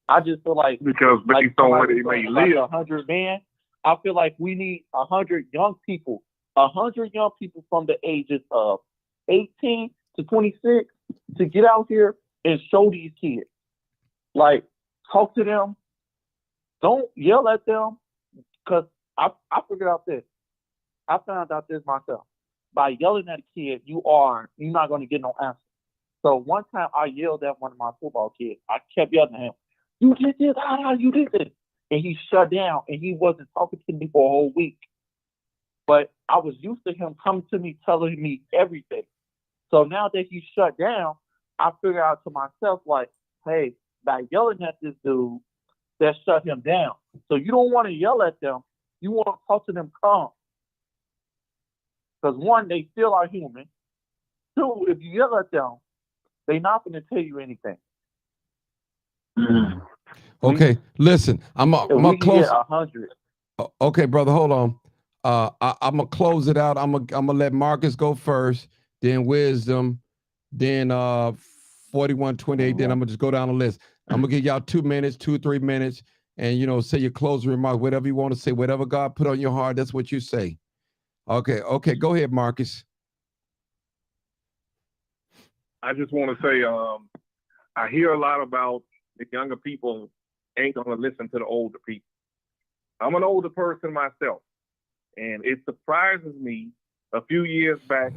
I just feel like because based on where they may live, 100 men. I feel like we need 100 young people, 100 young people from the ages of 18 to 26 to get out here and show these kids. Like, talk to them. Don't yell at them. Because I figured out this. I found out this myself. By yelling at a kid, you're not going to get no answer. So one time I yelled at one of my football kids. I kept yelling at him. You did this, you did this. And he shut down and he wasn't talking to me for a whole week. But I was used to him coming to me, telling me everything. So now that he shut down, I figured out to myself, like, hey, by yelling at this dude, that shut him down. So you don't want to yell at them. You want to talk to them calm. Because 1, they still are human. 2, if you yell at them, they're not going to tell you anything. Okay, listen, I'm gonna close. 100. Okay, brother, hold on. I'm gonna close it out. I'm gonna let Marcus go first, then Wisdom, then 4128. Then I'm gonna just go down the list. I'm gonna give y'all 2 minutes, 2 or 3 minutes, and say your closing remarks, whatever you want to say, whatever God put on your heart. That's what you say. Okay, go ahead, Marcus. I just want to say, I hear a lot about the younger people ain't going to listen to the older people. I'm an older person myself, and it surprises me. A few years back,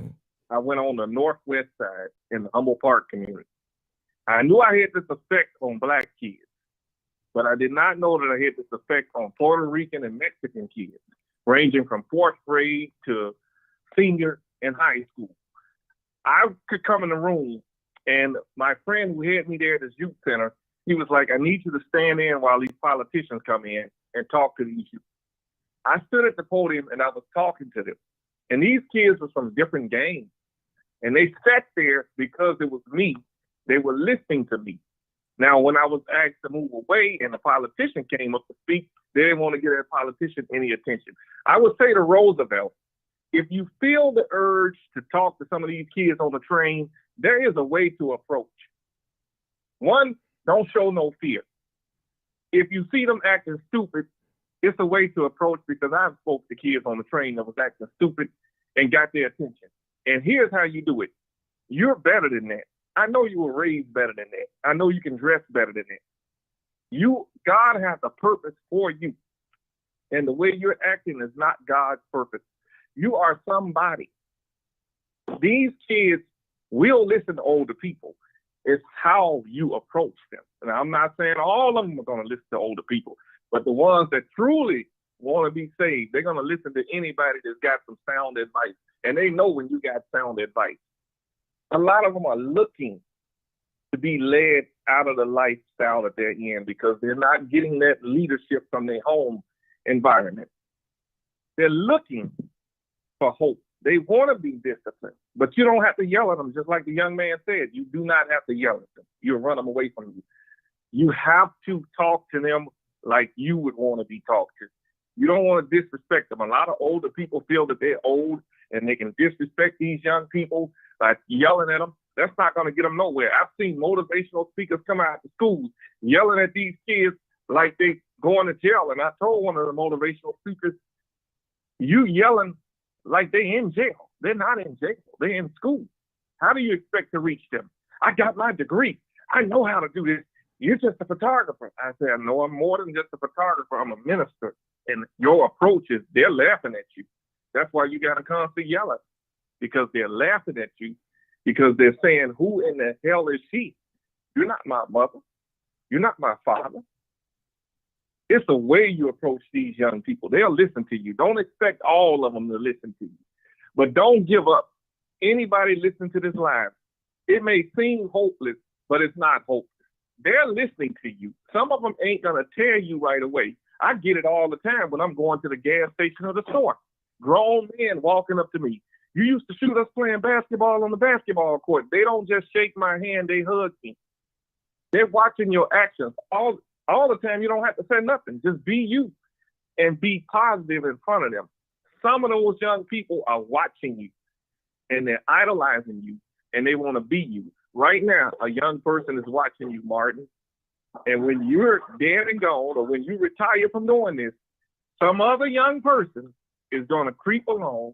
I went on the northwest side in the Humboldt Park community. I knew I had this effect on Black kids, but I did not know that I had this effect on Puerto Rican and Mexican kids, ranging from 4th grade to senior in high school. I could come in the room, and my friend who had me there at this youth center, he was like, I need you to stand in while these politicians come in and talk to these youth. I stood at the podium and I was talking to them. And these kids were from different gangs. And they sat there because it was me. They were listening to me. Now, when I was asked to move away and the politician came up to speak, they didn't want to give that politician any attention. I would say to Roosevelt, if you feel the urge to talk to some of these kids on the train, there is a way to approach. One, don't show no fear. If you see them acting stupid, it's a way to approach, because I've spoke to kids on the train that was acting stupid and got their attention. And here's how you do it. You're better than that. I know you were raised better than that. I know you can dress better than that. God has a purpose for you. And the way you're acting is not God's purpose. You are somebody. These kids will listen to older people. It's how you approach them. And I'm not saying all of them are going to listen to older people, but the ones that truly want to be saved, they're going to listen to anybody that's got some sound advice. And they know when you got sound advice. A lot of them are looking to be led out of the lifestyle that they're in because they're not getting that leadership from their home environment. They're looking for hope. They want to be disciplined, but you don't have to yell at them. Just like the young man said, you do not have to yell at them. You'll run them away from you. You have to talk to them like you would want to be talked to. You don't want to disrespect them. A lot of older people feel that they're old and they can disrespect these young people by yelling at them. That's not going to get them nowhere. I've seen motivational speakers come out to schools yelling at these kids like they going to jail. And I told one of the motivational speakers, you yelling like they in jail. They're not in jail. They're in school. How do you expect to reach them? I got my degree. I know how to do this. You're just a photographer. I said, no, I'm more than just a photographer. I'm a minister. And your approach is they're laughing at you. That's why you got to constantly yell at them, because they're laughing at you, because they're saying, who in the hell is she? You're not my mother. You're not my father. It's the way you approach these young people. They'll listen to you. Don't expect all of them to listen to you. But don't give up. Anybody listen to this live, it may seem hopeless, but it's not hopeless. They're listening to you. Some of them ain't going to tell you right away. I get it all the time when I'm going to the gas station or the store. Grown men walking up to me. You used to shoot us playing basketball on the basketball court. They don't just shake my hand, they hug me. They're watching your actions. All the time, you don't have to say nothing. Just be you and be positive in front of them. Some of those young people are watching you and they're idolizing you and they want to be you. Right now, a young person is watching you, Martin. And when you're dead and gone, or when you retire from doing this, some other young person is going to creep along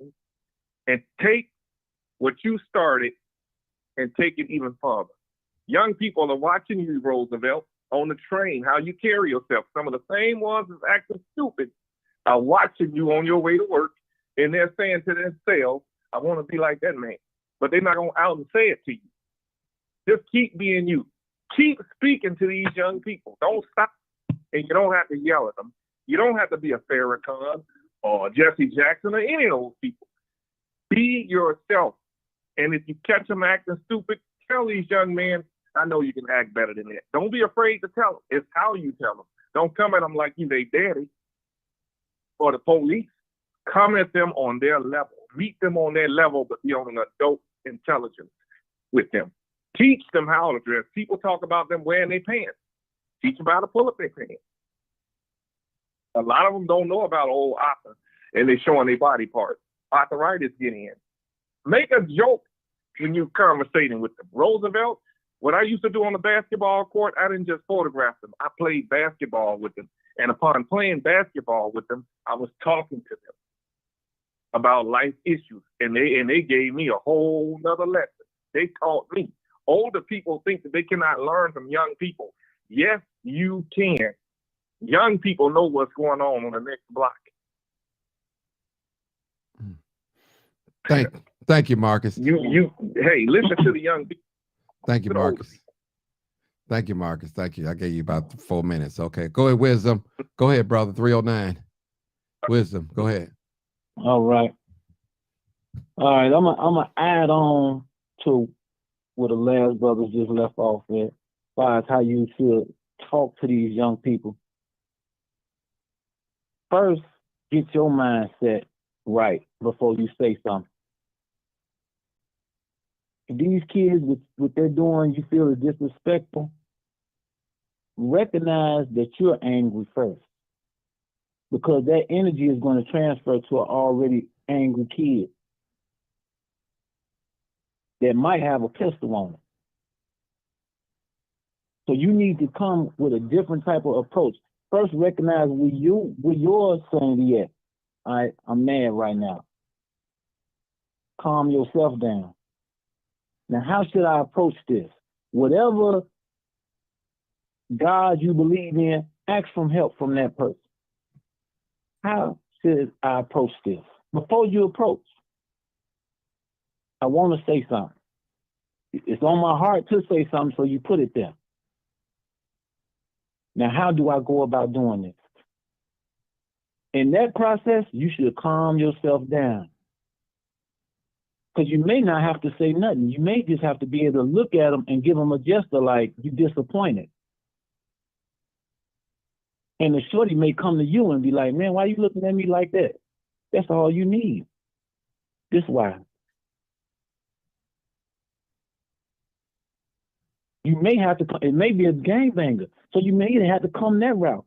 and take what you started and take it even further. Young people are watching you, Roosevelt, on the train, how you carry yourself. Some of the same ones that's acting stupid are watching you on your way to work, and they're saying to themselves, I want to be like that man. But they're not going to out and say it to you. Just keep being you. Keep speaking to these young people. Don't stop, and you don't have to yell at them. You don't have to be a Farrakhan or Jesse Jackson or any of those people. Be yourself. And if you catch them acting stupid, tell these young men, I know you can act better than that. Don't be afraid to tell them. It's how you tell them. Don't come at them like you their daddy or the police. Come at them on their level. Meet them on their level, but be on an adult intelligence with them. Teach them how to dress. People talk about them wearing their pants. Teach them how to pull up their pants. A lot of them don't know about old Arthur, and they're showing their body parts. Arthritis get in. Make a joke when you're conversating with them. Roosevelt, what I used to do on the basketball court, I didn't just photograph them. I played basketball with them. And upon playing basketball with them, I was talking to them about life issues. And they gave me a whole nother lesson. They taught me. Older people think that they cannot learn from young people. Yes, you can. Young people know what's going on the next block. Thank you, Marcus. Hey, listen to the young people. Thank you, Marcus. Thank you, Marcus. Thank you. I gave you about 4 minutes. Okay. Go ahead, Wisdom. Go ahead, brother. 309. Wisdom. Go ahead. All right. I'm gonna add on to where the last brothers just left off at, as far as how you should talk to these young people. First, get your mindset right before you say something. If these kids, with what they're doing, you feel is disrespectful, recognize that you're angry first, because that energy is going to transfer to an already angry kid that might have a pistol on it. So you need to come with a different type of approach. First, recognize where your sanity at. All right, I'm mad right now. Calm yourself down. Now, how should I approach this? Whatever God you believe in, ask for help from that person. How should I approach this? Before you approach, I want to say something. It's on my heart to say something, so you put it there. Now, how do I go about doing this? In that process, you should calm yourself down. Because you may not have to say nothing. You may just have to be able to look at them and give them a gesture like you're disappointed. And the shorty may come to you and be like, man, why are you looking at me like that? That's all you need. This why. You may have to, it may be a gangbanger, so you may have to come that route.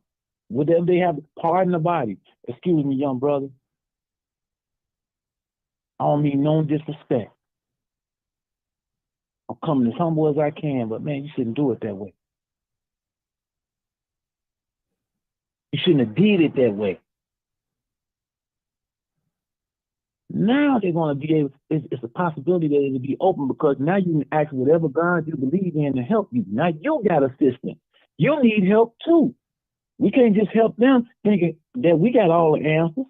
Whatever they have, pardon the body. Excuse me, young brother. I don't mean no disrespect. I'm coming as humble as I can, but man, you shouldn't do it that way. You shouldn't have did it that way. Now they're going to be able, it's a possibility that it'll be open, because now you can ask whatever God you believe in to help you. Now you got assistance. You need help too. We can't just help them thinking that we got all the answers.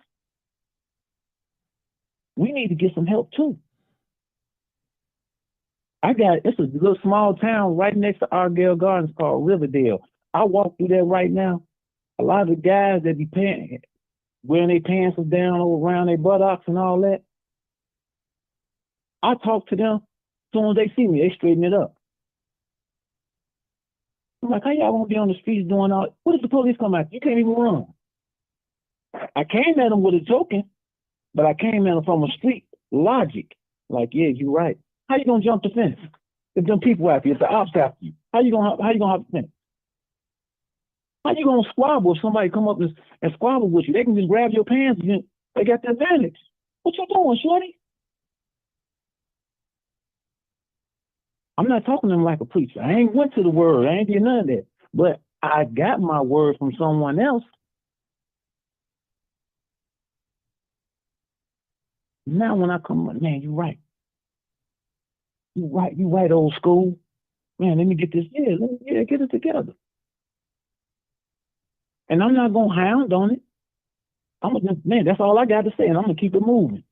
We need to get some help too. It's a little small town right next to Argyle Gardens called Riverdale. I walk through there right now. A lot of the guys that be wearing their pants down around their buttocks and all that, I talk to them. As soon as they see me, they straighten it up. I'm like, how y'all gonna be on the streets doing all? What if the police come out? You can't even run. I came at them with a joking, but I came at them from a street logic. Like, yeah, you're right. How you gonna jump the fence if them people after you, if the ops after you? How you gonna hop the fence? How you gonna squabble if somebody come up and squabble with you? They can just grab your pants and they got the advantage. What you doing, shorty? I'm not talking to them like a preacher. I ain't went to the word. I ain't did none of that. But I got my word from someone else. Now when I come, man, you're right. You right, old school. Man, let me get this. Yeah, get it together. And I'm not gonna hound on it. Man, that's all I got to say, and I'm gonna keep it moving.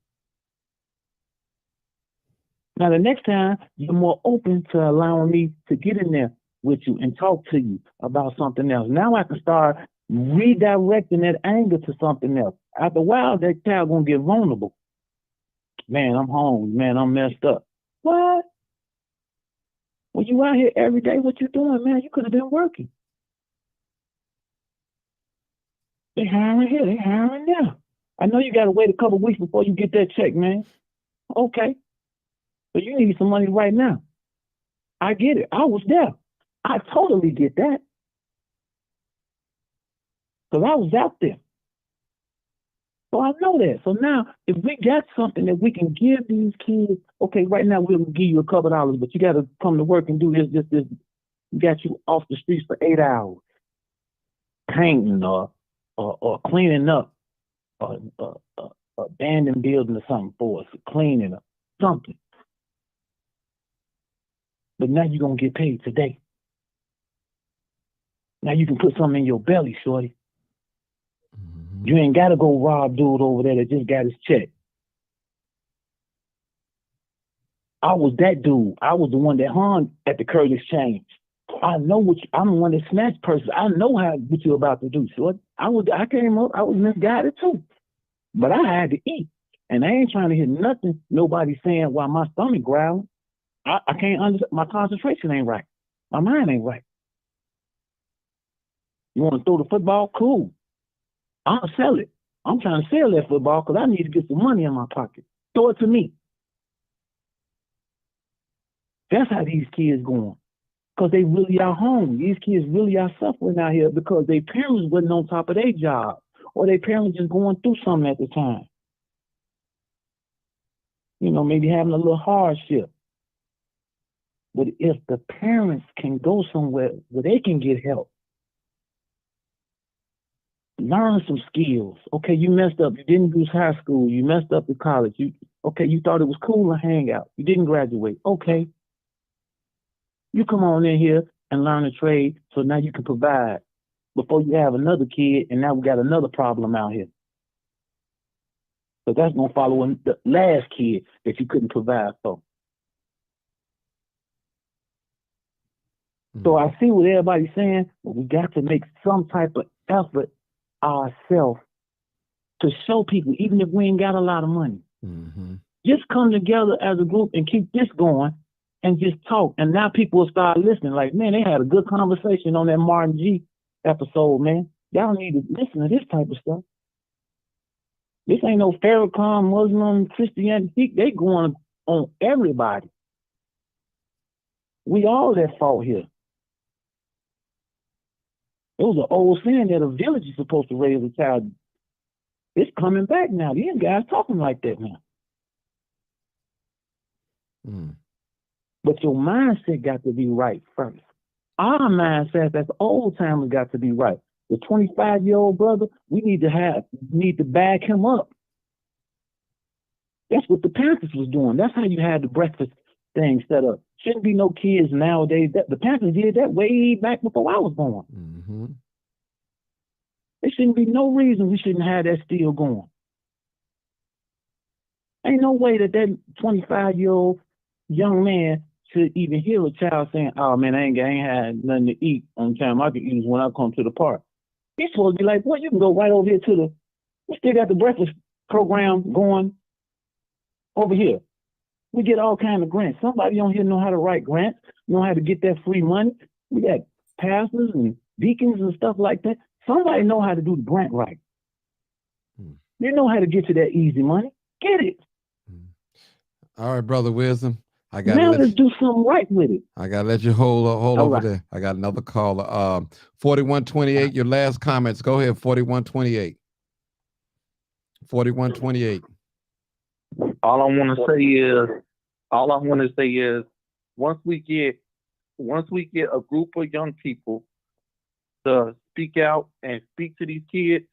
Now, the next time, you're more open to allowing me to get in there with you and talk to you about something else. Now I can start redirecting that anger to something else. After a while, that child gonna get vulnerable. Man, I'm hungry. Man, I'm messed up. What? When you out here every day, what you doing, man? You could have been working. They hiring here, they hiring there. I know you got to wait a couple of weeks before you get that check, man. Okay. But you need some money right now. I get it. I was there. I totally get that. Because I was out there. So I know that. So now, if we got something that we can give these kids, okay, right now we'll give you a couple dollars, but you got to come to work and do this. We got you off the streets for 8 hours. Painting or cleaning up abandoned building or something for us, cleaning up something. But now you're going to get paid today. Now you can put something in your belly, shorty. Mm-hmm. You ain't got to go rob dude over there that just got his check. I was that dude. I was the one that hung at the Curtis Exchange. I know I'm the one that snatched person. I know what you're about to do. So I came up, I was misguided too. But I had to eat. And I ain't trying to hear nothing, nobody saying while my stomach growling. I can't understand. My concentration ain't right. My mind ain't right. You want to throw the football? Cool. I'll sell it. I'm trying to sell that football because I need to get some money in my pocket. Throw it to me. That's how these kids going. Because they really are home. These kids really are suffering out here because their parents wasn't on top of their job, or their parents just going through something at the time. You know, maybe having a little hardship. But if the parents can go somewhere where they can get help, learn some skills. Okay, you messed up. You didn't use high school. You messed up in college. You thought it was cool to hang out. You didn't graduate. Okay. You come on in here and learn a trade so now you can provide before you have another kid, and now we got another problem out here. So that's going to follow the last kid that you couldn't provide for. So I see what everybody's saying, but we got to make some type of effort ourselves to show people, even if we ain't got a lot of money. Just come together as a group and keep this going and just talk. And now people will start listening. Like, man, they had a good conversation on that Martin G episode, man. Y'all need to listen to this type of stuff. This ain't no Farrakhan, Muslim, Christianity. They going on everybody. We all at fault here. It was an old saying that a village is supposed to raise a child. It's coming back now. These guys talking like that now. But your mindset got to be right first. Our mindset as old timers got to be right. The 25-year-old brother, we need to back him up. That's what the Panthers was doing. That's how you had the breakfast thing set up. Shouldn't be no kids nowadays. The Panthers did that way back before I was born. There shouldn't be no reason we shouldn't have that still going. Ain't no way that 25-year-old young man should even hear a child saying, oh man, I ain't had nothing to eat on time. I can eat when I come to the park. He's supposed to be like, boy, you can go right over here we still got the breakfast program going over here. We get all kinds of grants. Somebody on here know how to write grants, know how to get that free money. We got pastors and deacons and stuff like that. Somebody know how to do the grant right. They know how to get to that easy money. Get it. All right, Brother Wisdom. Let's do something right with it. I gotta let you hold over right there. I got another caller. 4128. Your last comments. Go ahead. 4128. 4128. All I want to say is, once we get a group of young people to speak out and speak to these kids,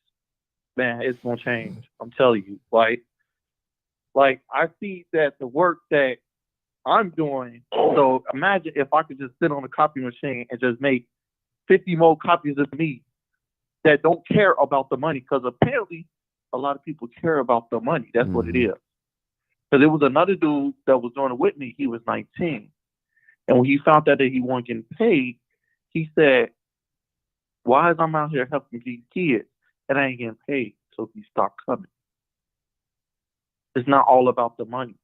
man, it's gonna change. I'm telling you, like I see that the work that I'm doing. So imagine if I could just sit on a copy machine and just make 50 more copies of me that don't care about the money, because apparently a lot of people care about the money. That's what it is. Because there was another dude that was doing it with me. He was 19. And when he found out that he wasn't getting paid, he said, why is I'm out here helping these kids and I ain't getting paid? So he stopped coming. It's not all about the money.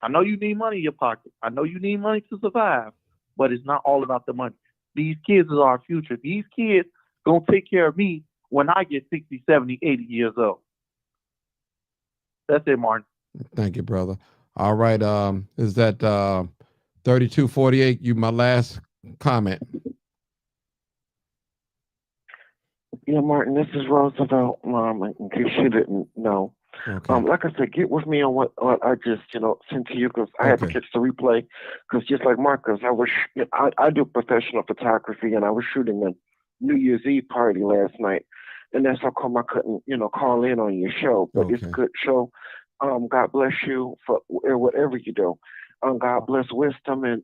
I know you need money in your pocket. I know you need money to survive, but it's not all about the money. These kids is our future. These kids gonna take care of me when I get 60, 70, 80 years old. That's it, Martin. Thank you, brother. All right. Is that 3248? You my last comment. Yeah, Martin, this is Roosevelt, in case you didn't know. Okay. Like I said, get with me on what I just, sent to you, because I had to catch the replay. Because just like Marcus, I do professional photography, and I was shooting a New Year's Eve party last night, and that's how come I couldn't, call in on your show. But it's a good show. God bless you for whatever you do. God bless Wisdom and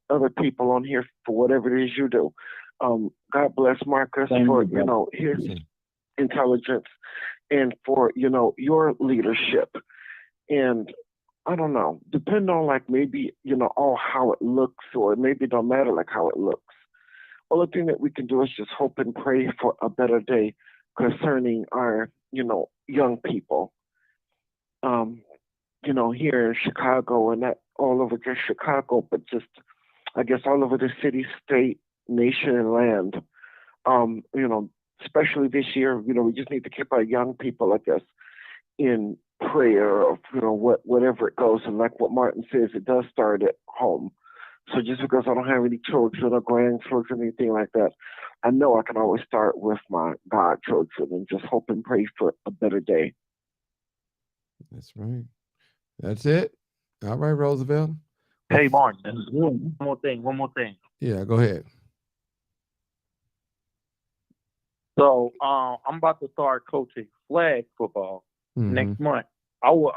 other people on here for whatever it is you do. God bless Marcus for his intelligence and for your leadership. And I don't know, depend on maybe how it looks, or maybe it don't matter how it looks. Only thing that we can do is just hope and pray for a better day concerning our young people. Here in Chicago and that all over just Chicago, but just I guess all over the city, state, nation, and land. You know, especially this year, you know, we just need to keep our young people, I guess, in prayer or, you know, whatever it goes. And like what Martin says, it does start at home. So just because I don't have any children or grandchildren, anything like that, I know I can always start with my godchildren and just hope and pray for a better day. That's right. That's it. All right, Roosevelt. Hey, Martin. That's good. One more thing. Yeah, go ahead. So I'm about to start coaching flag football next month. I will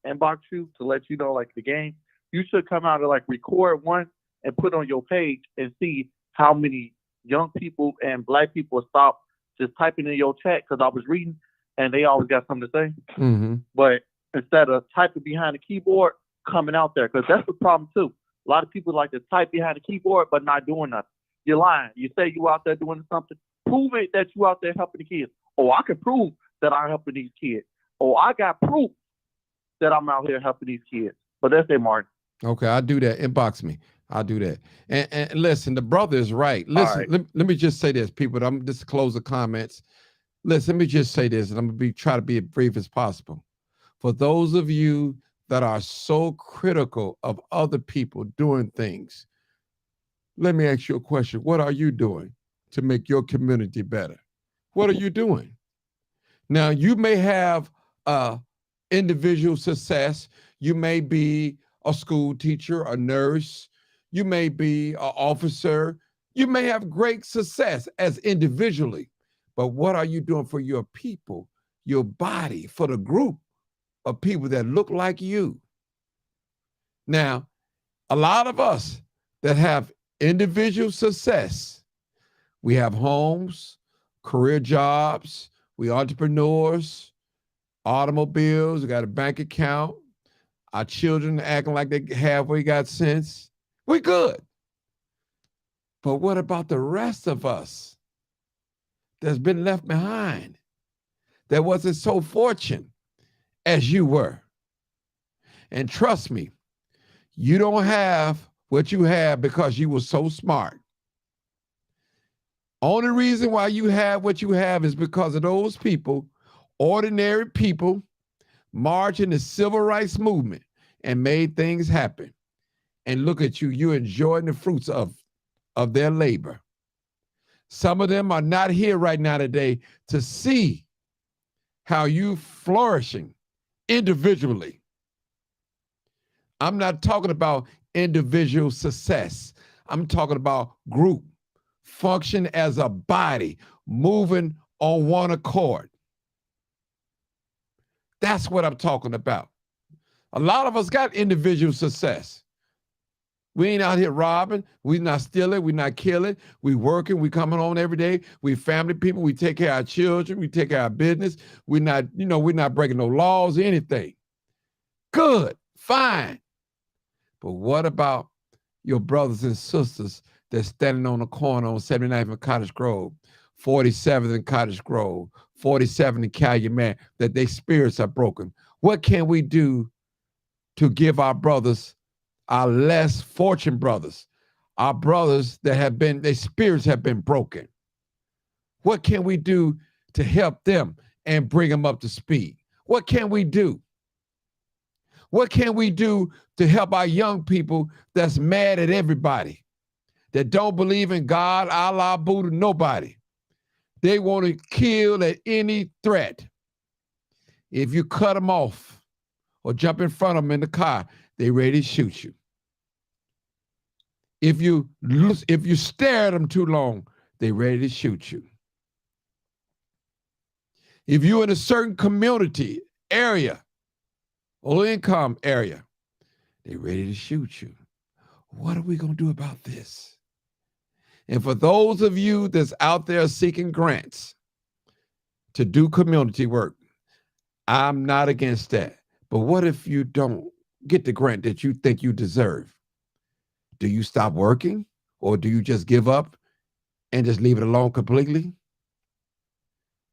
inbox you to let you know like the game. You should come out and like record one and put on your page and see how many young people and black people stop just typing in your chat, because I was reading and they always got something to say. But instead of typing behind the keyboard, coming out there, because that's the problem too. A lot of people like to type behind the keyboard but not doing nothing. You're lying. You say you out there doing something. Prove it that you out there helping the kids. Oh, I can prove that I'm helping these kids. Oh, I got proof that I'm out here helping these kids. But that's it, Martin. Okay, I'll do that. Inbox me. I'll do that. And listen, the brother is right. Listen, right. Let me just say this, people. I'm just close the comments. Listen, let me just say this, and I'm gonna try to be as brief as possible. For those of you that are so critical of other people doing things, let me ask you a question. What are you doing to make your community better? What are you doing? Now, you may have individual success. You may be a school teacher, a nurse. You may be an officer. You may have great success as individually. But what are you doing for your people, your body, for the group of people that look like you? Now, a lot of us that have individual success, we have homes, career jobs, we entrepreneurs, automobiles, we got a bank account, our children acting like they halfway got sense. We good. But what about the rest of us that's been left behind, that wasn't so fortunate as you were? And trust me, you don't have what you have because you were so smart. Only reason why you have what you have is because of those people, ordinary people, marched in the civil rights movement and made things happen. And look at you, you're enjoying the fruits of their labor. Some of them are not here right now today to see how you flourishing individually. I'm not talking about individual success. I'm talking about group, function as a body, moving on one accord. That's what I'm talking about. A lot of us got individual success. We ain't out here robbing. We not stealing. We not killing. We working. We coming home every day. We family people. We take care of our children. We take care of our business. We not, we're not breaking no laws or anything. Good, fine. But what about your brothers and sisters that's standing on the corner on 79th and Cottage Grove, 47th and Cottage Grove, 47th and Calumet, that their spirits are broken? What can we do to give our brothers, our less fortunate brothers, our brothers that have been, their spirits have been broken? What can we do to help them and bring them up to speed? What can we do? What can we do to help our young people that's mad at everybody, that don't believe in God, Allah, Buddha, nobody? They want to kill at any threat. If you cut them off or jump in front of them in the car, they ready to shoot you. If you stare at them too long, they ready to shoot you. If you're in a certain community area, low income area, they ready to shoot you. What are we going to do about this? And for those of you that's out there seeking grants to do community work, I'm not against that. But what if you don't get the grant that you think you deserve? Do you stop working, or do you just give up and just leave it alone completely?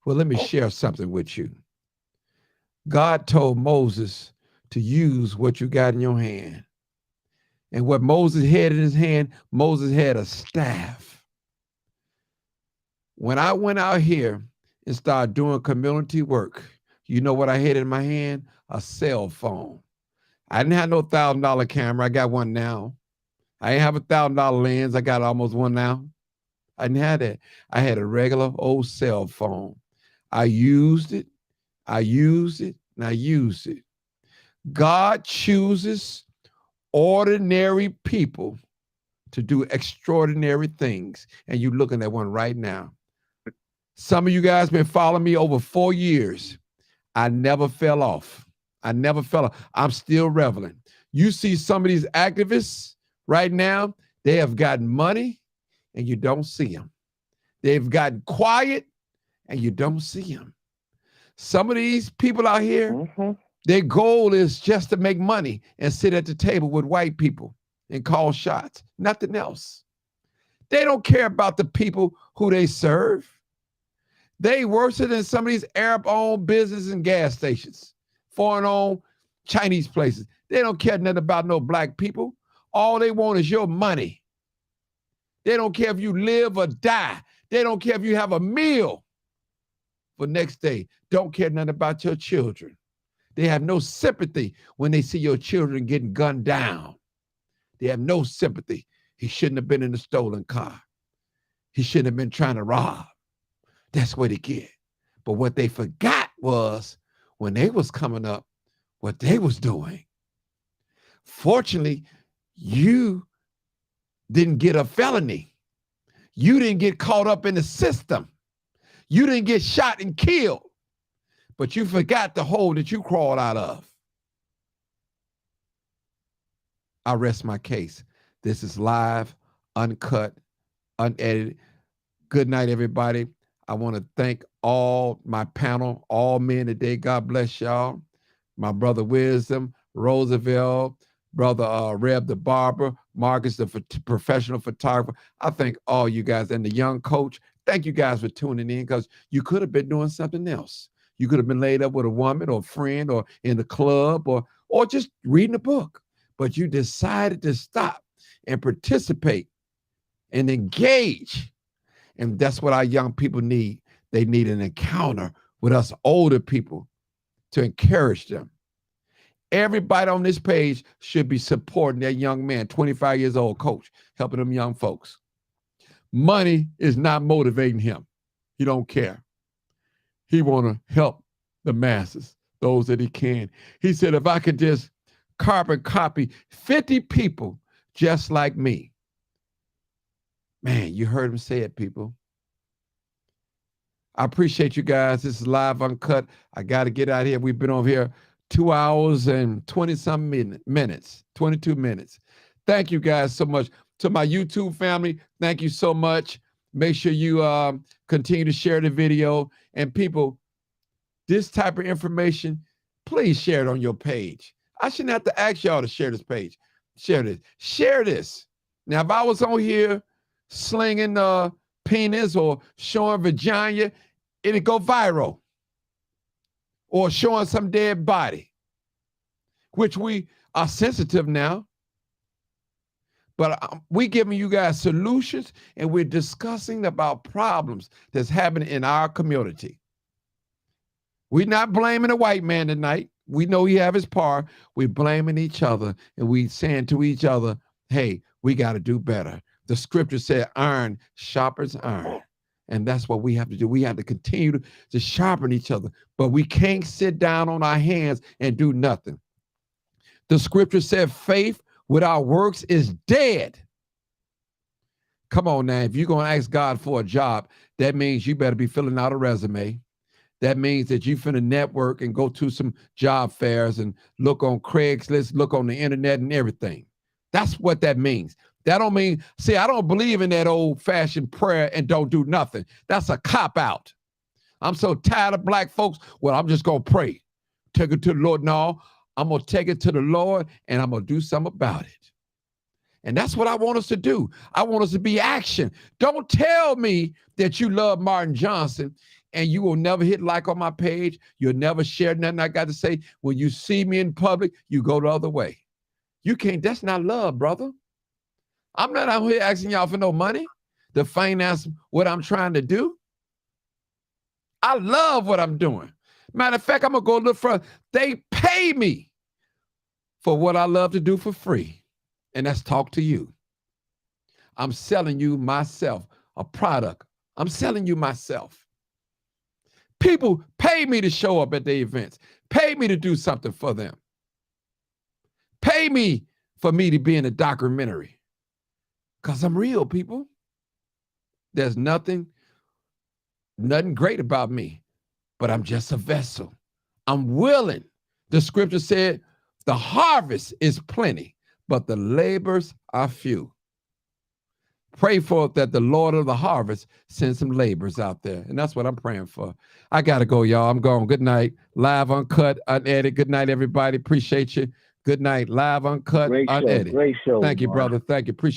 Well, let me share something with you. God told Moses to use what you got in your hand And what Moses had in his hand, Moses had a staff. When I went out here and started doing community work, you know what I had in my hand? A cell phone. I didn't have no $1,000 camera. I got one now. I didn't have a $1,000 lens. I got almost one now. I didn't have that. I had a regular old cell phone. I used it, and I used it. God chooses ordinary people to do extraordinary things. And you're looking at one right now. Some of you guys been following me over 4 years. I never fell off. I'm still reveling. You see some of these activists right now, they have gotten money and you don't see them. They've gotten quiet and you don't see them. Some of these people out here, their goal is just to make money and sit at the table with white people and call shots, nothing else. They don't care about the people who they serve. They worse than some of these Arab-owned businesses and gas stations, foreign-owned Chinese places. They don't care nothing about no black people. All they want is your money. They don't care if you live or die. They don't care if you have a meal for next day. Don't care nothing about your children. They have no sympathy when they see your children getting gunned down. They have no sympathy. He shouldn't have been in a stolen car. He shouldn't have been trying to rob. That's what they get. But what they forgot was when they was coming up, what they was doing. Fortunately, you didn't get a felony. You didn't get caught up in the system. You didn't get shot and killed. But you forgot the hole that you crawled out of. I rest my case. This is live, uncut, unedited. Good night, everybody. I want to thank all my panel, all men today. God bless y'all. My brother Wisdom, Roosevelt, brother Reb the barber, Marcus the professional photographer. I thank all you guys and the young coach. Thank you guys for tuning in because you could have been doing something else. You could have been laid up with a woman or a friend or in the club or just reading a book. But you decided to stop and participate and engage. And that's what our young people need. They need an encounter with us older people to encourage them. Everybody on this page should be supporting that young man, 25 years old coach, helping them young folks. Money is not motivating him. He don't care. He want to help the masses, those that he can. He said, if I could just carbon copy 50 people just like me. Man, you heard him say it, people. I appreciate you guys. This is live, uncut. I got to get out of here. We've been over here 2 hours and 20-some minutes, 22 minutes. Thank you guys so much. To my YouTube family, thank you so much. Make sure you continue to share the video. And people, this type of information, please share it on your page. I shouldn't have to ask y'all to share this page. Share this. Share this. Now, if I was on here slinging penis or showing vagina, it'd go viral. Or showing some dead body, which we are sensitive now. But we giving you guys solutions and we're discussing about problems that's happening in our community. We're not blaming the white man tonight. We know he have his part. We're blaming each other and we saying to each other, hey, we got to do better. The scripture said iron sharpens iron. And that's what we have to do. We have to continue to sharpen each other, but we can't sit down on our hands and do nothing. The scripture said faith without works is dead. Come on now, if you're going to ask God for a job, that means you better be filling out a resume. That means that you finna network and go to some job fairs and look on Craigslist, look on the internet and everything. That's what that means. That don't mean, see, I don't believe in that old-fashioned prayer and don't do nothing. That's a cop-out. I'm so tired of black folks. Well, I'm just going to pray. Take it to the Lord. No, I'm going to take it to the Lord and I'm going to do something about it. And that's what I want us to do. I want us to be action. Don't tell me that you love Martin Johnson and you will never hit like on my page. You'll never share nothing I got to say. When you see me in public, you go the other way. You can't, that's not love, brother. I'm not out here asking y'all for no money to finance what I'm trying to do. I love what I'm doing. Matter of fact, I'm going to go a little further. They pay me for what I love to do for free, and that's talk to you. I'm selling you myself, a product. I'm selling you myself. People pay me to show up at the events, pay me to do something for them, pay me for me to be in a documentary. Because I'm real, people. There's nothing great about me, but I'm just a vessel. I'm willing. The scripture said, the harvest is plenty, but the labors are few. Pray for that the Lord of the harvest sends some laborers out there. And that's what I'm praying for. I got to go, y'all. I'm going. Good night. Live, uncut, unedited. Good night, everybody. Appreciate you. Good night. Live, uncut, Great show. unedited. Great show. Thank you, Mark. brother. Thank you. Appreciate